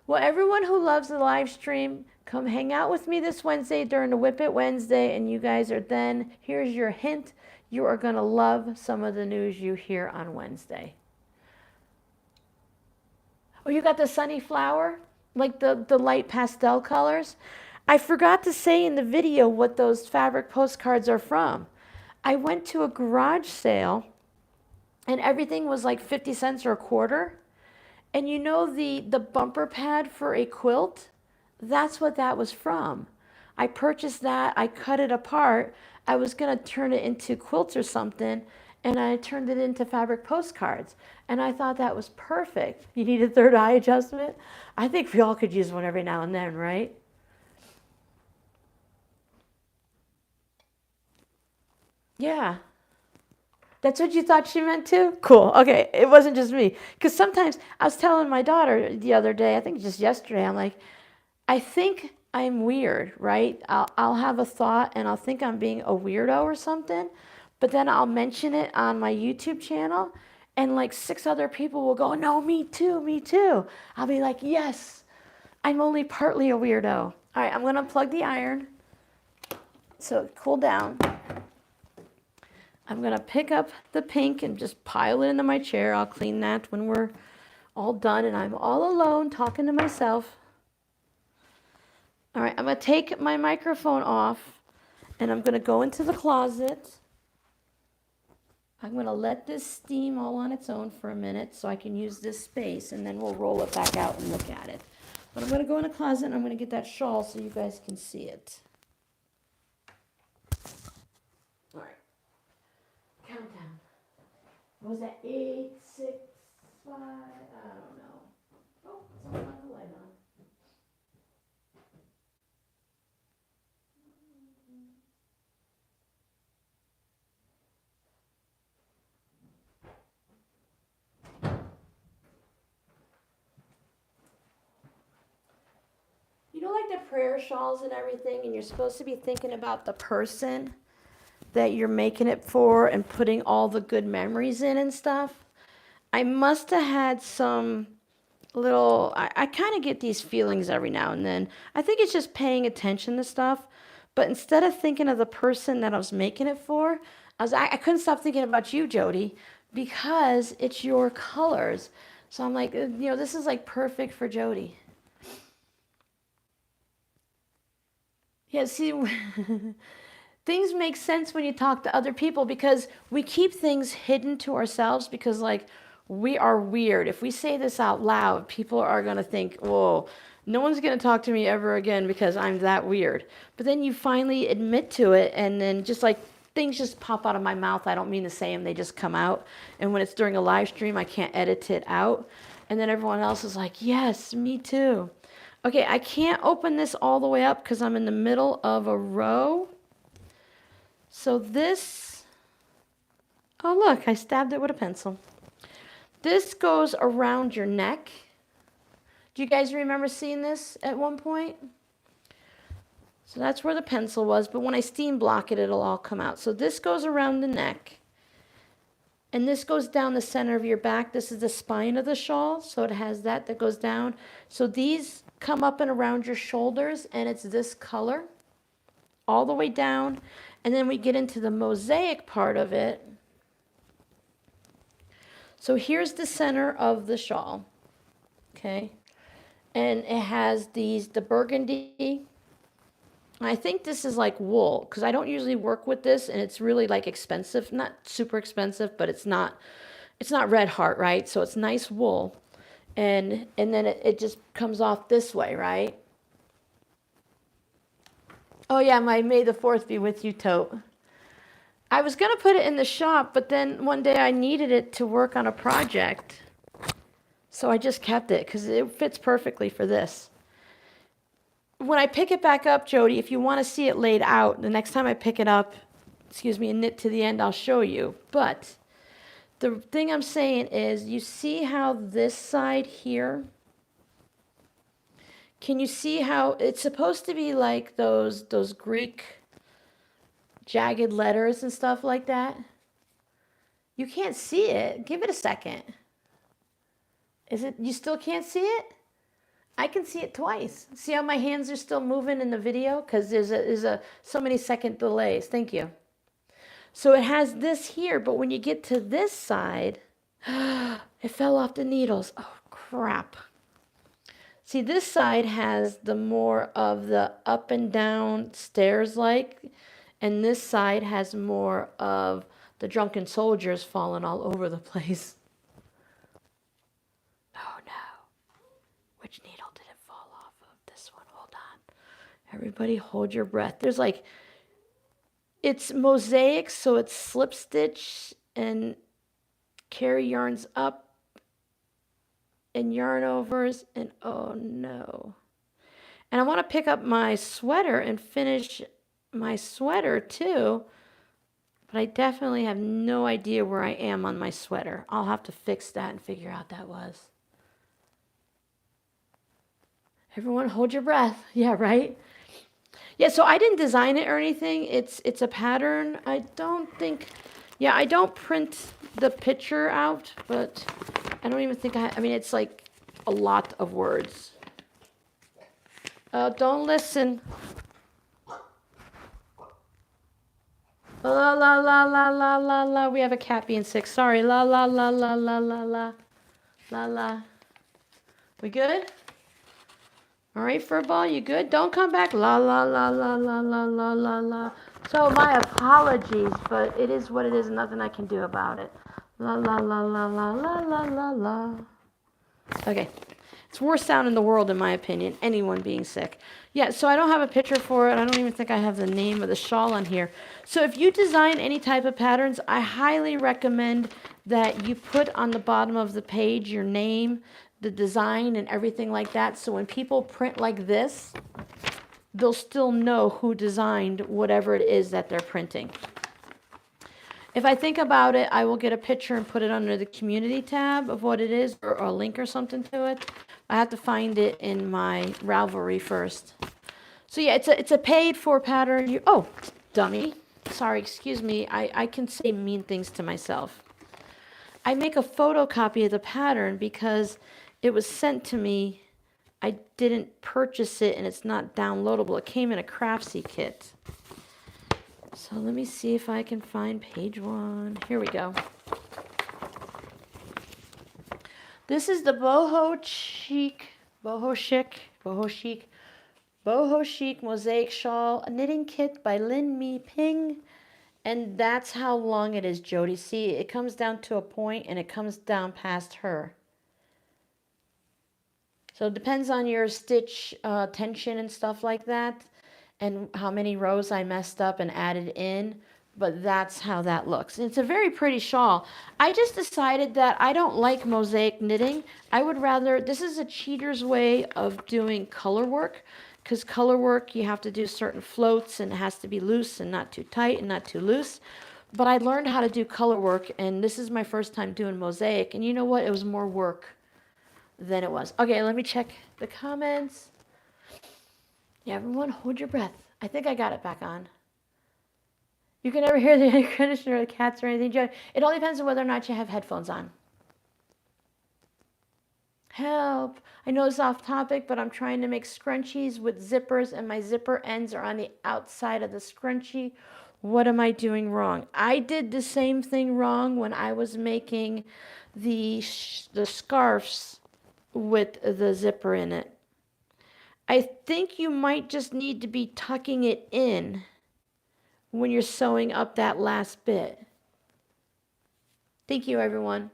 Speaker 1: Well, everyone who loves the live stream, come hang out with me this Wednesday during the Whip It Wednesday, and you guys are then, here's your hint, you are going to love some of the news you hear on Wednesday. Oh, you got the sunny flower? Like the light pastel colors? I forgot to say in the video what those fabric postcards are from. I went to a garage sale, and everything was like 50 cents or a quarter. And you know the bumper pad for a quilt? That's what that was from. I purchased that, I cut it apart. I was gonna turn it into quilts or something, and I turned it into fabric postcards. And I thought that was perfect. You need a third eye adjustment? I think we all could use one every now and then, right? Yeah. That's what you thought she meant too? Cool. Okay. It wasn't just me. Because sometimes I was telling my daughter the other day, I think just yesterday, I'm like, I think I'm weird, right? I'll have a thought and I'll think I'm being a weirdo or something, but then I'll mention it on my YouTube channel and like 6 other people will go, no, me too, me too. I'll be like, yes, I'm only partly a weirdo. All right, I'm going to plug the iron so cool down. I'm going to pick up the pink and just pile it into my chair. I'll clean that when we're all done and I'm all alone talking to myself. All right, I'm going to take my microphone off and I'm going to go into the closet. I'm going to let this steam all on its own for a minute so I can use this space and then we'll roll it back out and look at it. But I'm going to go in the closet and I'm going to get that shawl so you guys can see it. All right. Countdown. What was that? 8, 6, 5, I don't know. Oh, someone left the light on. You know, like the prayer shawls and everything, and you're supposed to be thinking about the person that you're making it for and putting all the good memories in and stuff. I must have had some little, I kind of get these feelings every now and then. I think it's just paying attention to stuff. But instead of thinking of the person that I was making it for, I couldn't stop thinking about you, Jody, because it's your colors. So I'm like, you know, this is like perfect for Jody. Yeah, see, things make sense when you talk to other people because we keep things hidden to ourselves because, like, we are weird. If we say this out loud, people are going to think, whoa, no one's going to talk to me ever again because I'm that weird. But then you finally admit to it, and then just like things just pop out of my mouth. I don't mean to say them, they just come out. And when it's during a live stream, I can't edit it out. And then everyone else is like, yes, me too. Okay, I can't open this all the way up because I'm in the middle of a row. So this, oh look, I stabbed it with a pencil. This goes around your neck. Do you guys remember seeing this at one point? So that's where the pencil was, but when I steam block it, it'll all come out. So this goes around the neck. And this goes down the center of your back. This is the spine of the shawl, so it has that goes down. So these come up and around your shoulders, and it's this color all the way down. And then we get into the mosaic part of it. So here's the center of the shawl, okay? And it has the burgundy I think this is like wool because I don't usually work with this, and it's really like expensive, not super expensive, but it's not red heart, right? So it's nice wool, and then it just comes off this way, right? Oh yeah, my May the 4th be with you tote. I was gonna put it in the shop, but then one day I needed it to work on a project, so I just kept it because it fits perfectly for this. When I pick it back up, Jody, if you want to see it laid out, the next time I pick it up, excuse me, and knit to the end, I'll show you. But the thing I'm saying is, you see how this side here, can you see how it's supposed to be like those Greek jagged letters and stuff like that? You can't see it. Give it a second. Is it, you still can't see it? I can see it twice. See how my hands are still moving in the video? Because there's a so many second delays. Thank you. So it has this here, but when you get to this side, it fell off the needles. Oh, crap. See, this side has the more of the up and down stairs like, and this side has more of the drunken soldiers falling all over the place. Oh no. Which needle did it fall off of? This one. Hold on. Everybody hold your breath. There's like, it's mosaic, so it's slip stitch and carry yarns up and yarn overs, and oh no. And I want to pick up my sweater and finish my sweater too, but I definitely have no idea where I am on my sweater. I'll have to fix that and figure out that was. Everyone hold your breath. Yeah, right? Yeah, so I didn't design it or anything. It's a pattern. I don't think, yeah, I don't print the picture out, but I don't even think I mean, it's like a lot of words. Oh, don't listen. La la la la la la la. We have a cat being sick. Sorry. La la la la la la la. La la. We good? All right, Furball, you good? Don't come back. La la la la la la la la la. So my apologies, but it is what it is. Nothing I can do about it. La la la la la la la la la. Okay. It's worst sound in the world, in my opinion. Anyone being sick. Yeah, so I don't have a picture for it. I don't even think I have the name of the shawl on here. So if you design any type of patterns, I highly recommend that you put on the bottom of the page your name, the design, and everything like that. So when people print like this, they'll still know who designed whatever it is that they're printing. If I think about it, I will get a picture and put it under the community tab of what it is, or a link or something to it. I have to find it in my Ravelry first. So yeah, it's a paid for pattern. Oh, dummy. Sorry, excuse me. I can say mean things to myself. I make a photocopy of the pattern because it was sent to me. I didn't purchase it and it's not downloadable. It came in a Craftsy kit. So let me see if I can find page 1. Here we go. This is the boho chic mosaic shawl knitting kit by Lin Mi Ping. And that's how long it is, Jody. See, it comes down to a point and it comes down past her. So it depends on your stitch tension and stuff like that, and how many rows I messed up and added in, but that's how that looks. And it's a very pretty shawl. I just decided that I don't like mosaic knitting. I would rather, this is a cheater's way of doing color work, because color work, you have to do certain floats and it has to be loose and not too tight and not too loose. But I learned how to do color work, and this is my first time doing mosaic, and you know what? It was more work than it was. Okay, let me check the comments. Yeah, everyone hold your breath. I think I got it back on. You can never hear the air conditioner or the cats or anything. It all depends on whether or not you have headphones on. Help. I know it's off topic, but I'm trying to make scrunchies with zippers and my zipper ends are on the outside of the scrunchie. What am I doing wrong? I did the same thing wrong when I was making the scarves with the zipper in it. I think you might just need to be tucking it in when you're sewing up that last bit. Thank you, everyone.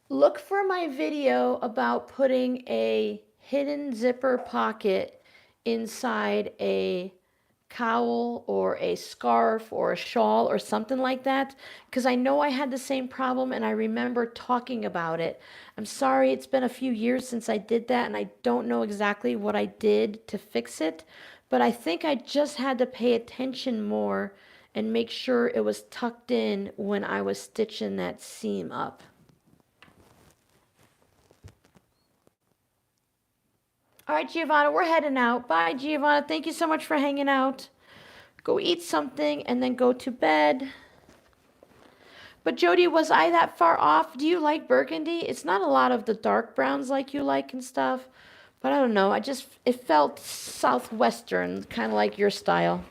Speaker 1: Look for my video about putting a hidden zipper pocket inside a cowl or a scarf or a shawl or something like that, because I know I had the same problem and I remember talking about it. I'm sorry, it's been a few years since I did that and I don't know exactly what I did to fix it, but I think I just had to pay attention more and make sure it was tucked in when I was stitching that seam up. All right, Giovanna, we're heading out. Bye, Giovanna. Thank you so much for hanging out. Go eat something and then go to bed. But Jody, was I that far off? Do you like burgundy? It's not a lot of the dark browns like you like and stuff. But I don't know. It felt southwestern, kind of like your style.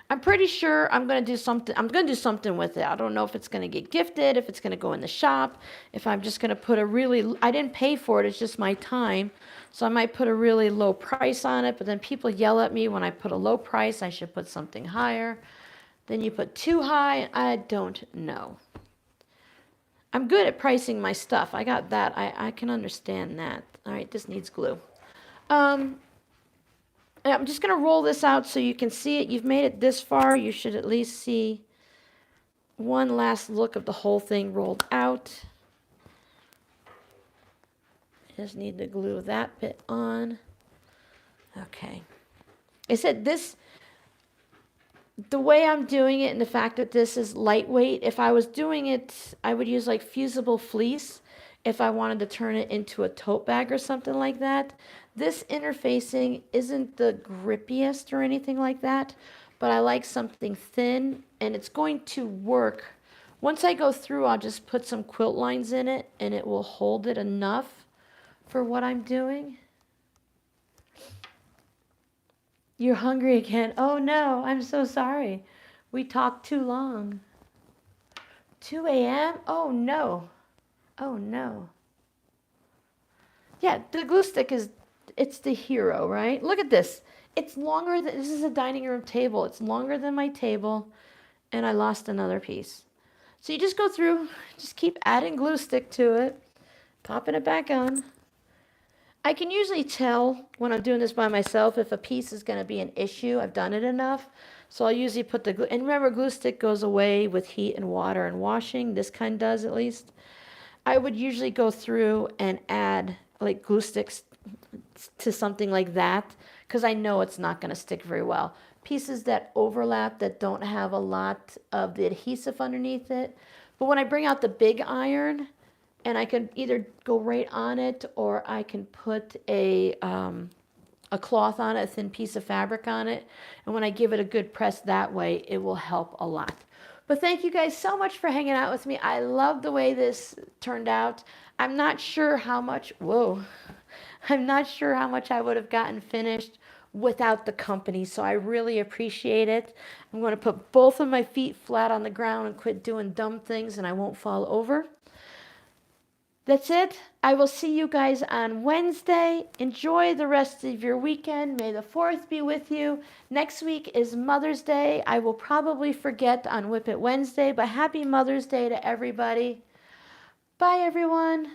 Speaker 1: I'm pretty sure I'm going to do something. I'm going to do something with it. I don't know if it's going to get gifted, if it's going to go in the shop, if I'm just going to put I didn't pay for it. It's just my time. So I might put a really low price on it, but then people yell at me when I put a low price. I should put something higher. Then you put too high. I don't know. I'm good at pricing my stuff. I got that. I can understand that. All right, this needs glue. I'm just going to roll this out so you can see it. You've made it this far. You should at least see one last look of the whole thing rolled out. Just need to glue that bit on. Okay. I said this, the way I'm doing it and the fact that this is lightweight, if I was doing it, I would use like fusible fleece if I wanted to turn it into a tote bag or something like that. This interfacing isn't the grippiest or anything like that, but I like something thin and it's going to work. Once I go through, I'll just put some quilt lines in it and it will hold it enough for what I'm doing. You're hungry again. Oh no, I'm so sorry. We talked too long. 2 a.m.? Oh no. Oh no. Yeah, the glue stick it's the hero, right? Look at this. It's longer than, this is a dining room table. It's longer than my table, and I lost another piece. So you just go through, just keep adding glue stick to it, popping it back on. I can usually tell when I'm doing this by myself if a piece is going to be an issue. I've done it enough. So I'll usually put the glue, and remember glue stick goes away with heat and water and washing. This kind does at least. I would usually go through and add like glue sticks to something like that because I know it's not going to stick very well. Pieces that overlap that don't have a lot of the adhesive underneath it. But when I bring out the big iron, and I can either go right on it or I can put a cloth on it, a thin piece of fabric on it. And when I give it a good press that way, it will help a lot. But thank you guys so much for hanging out with me. I love the way this turned out. I'm not sure how much, I'm not sure how much I would have gotten finished without the company, so I really appreciate it. I'm going to put both of my feet flat on the ground and quit doing dumb things and I won't fall over. That's it. I will see you guys on Wednesday. Enjoy the rest of your weekend. May the 4th be with you. Next week is Mother's Day. I will probably forget on Whip It Wednesday, but happy Mother's Day to everybody. Bye, everyone.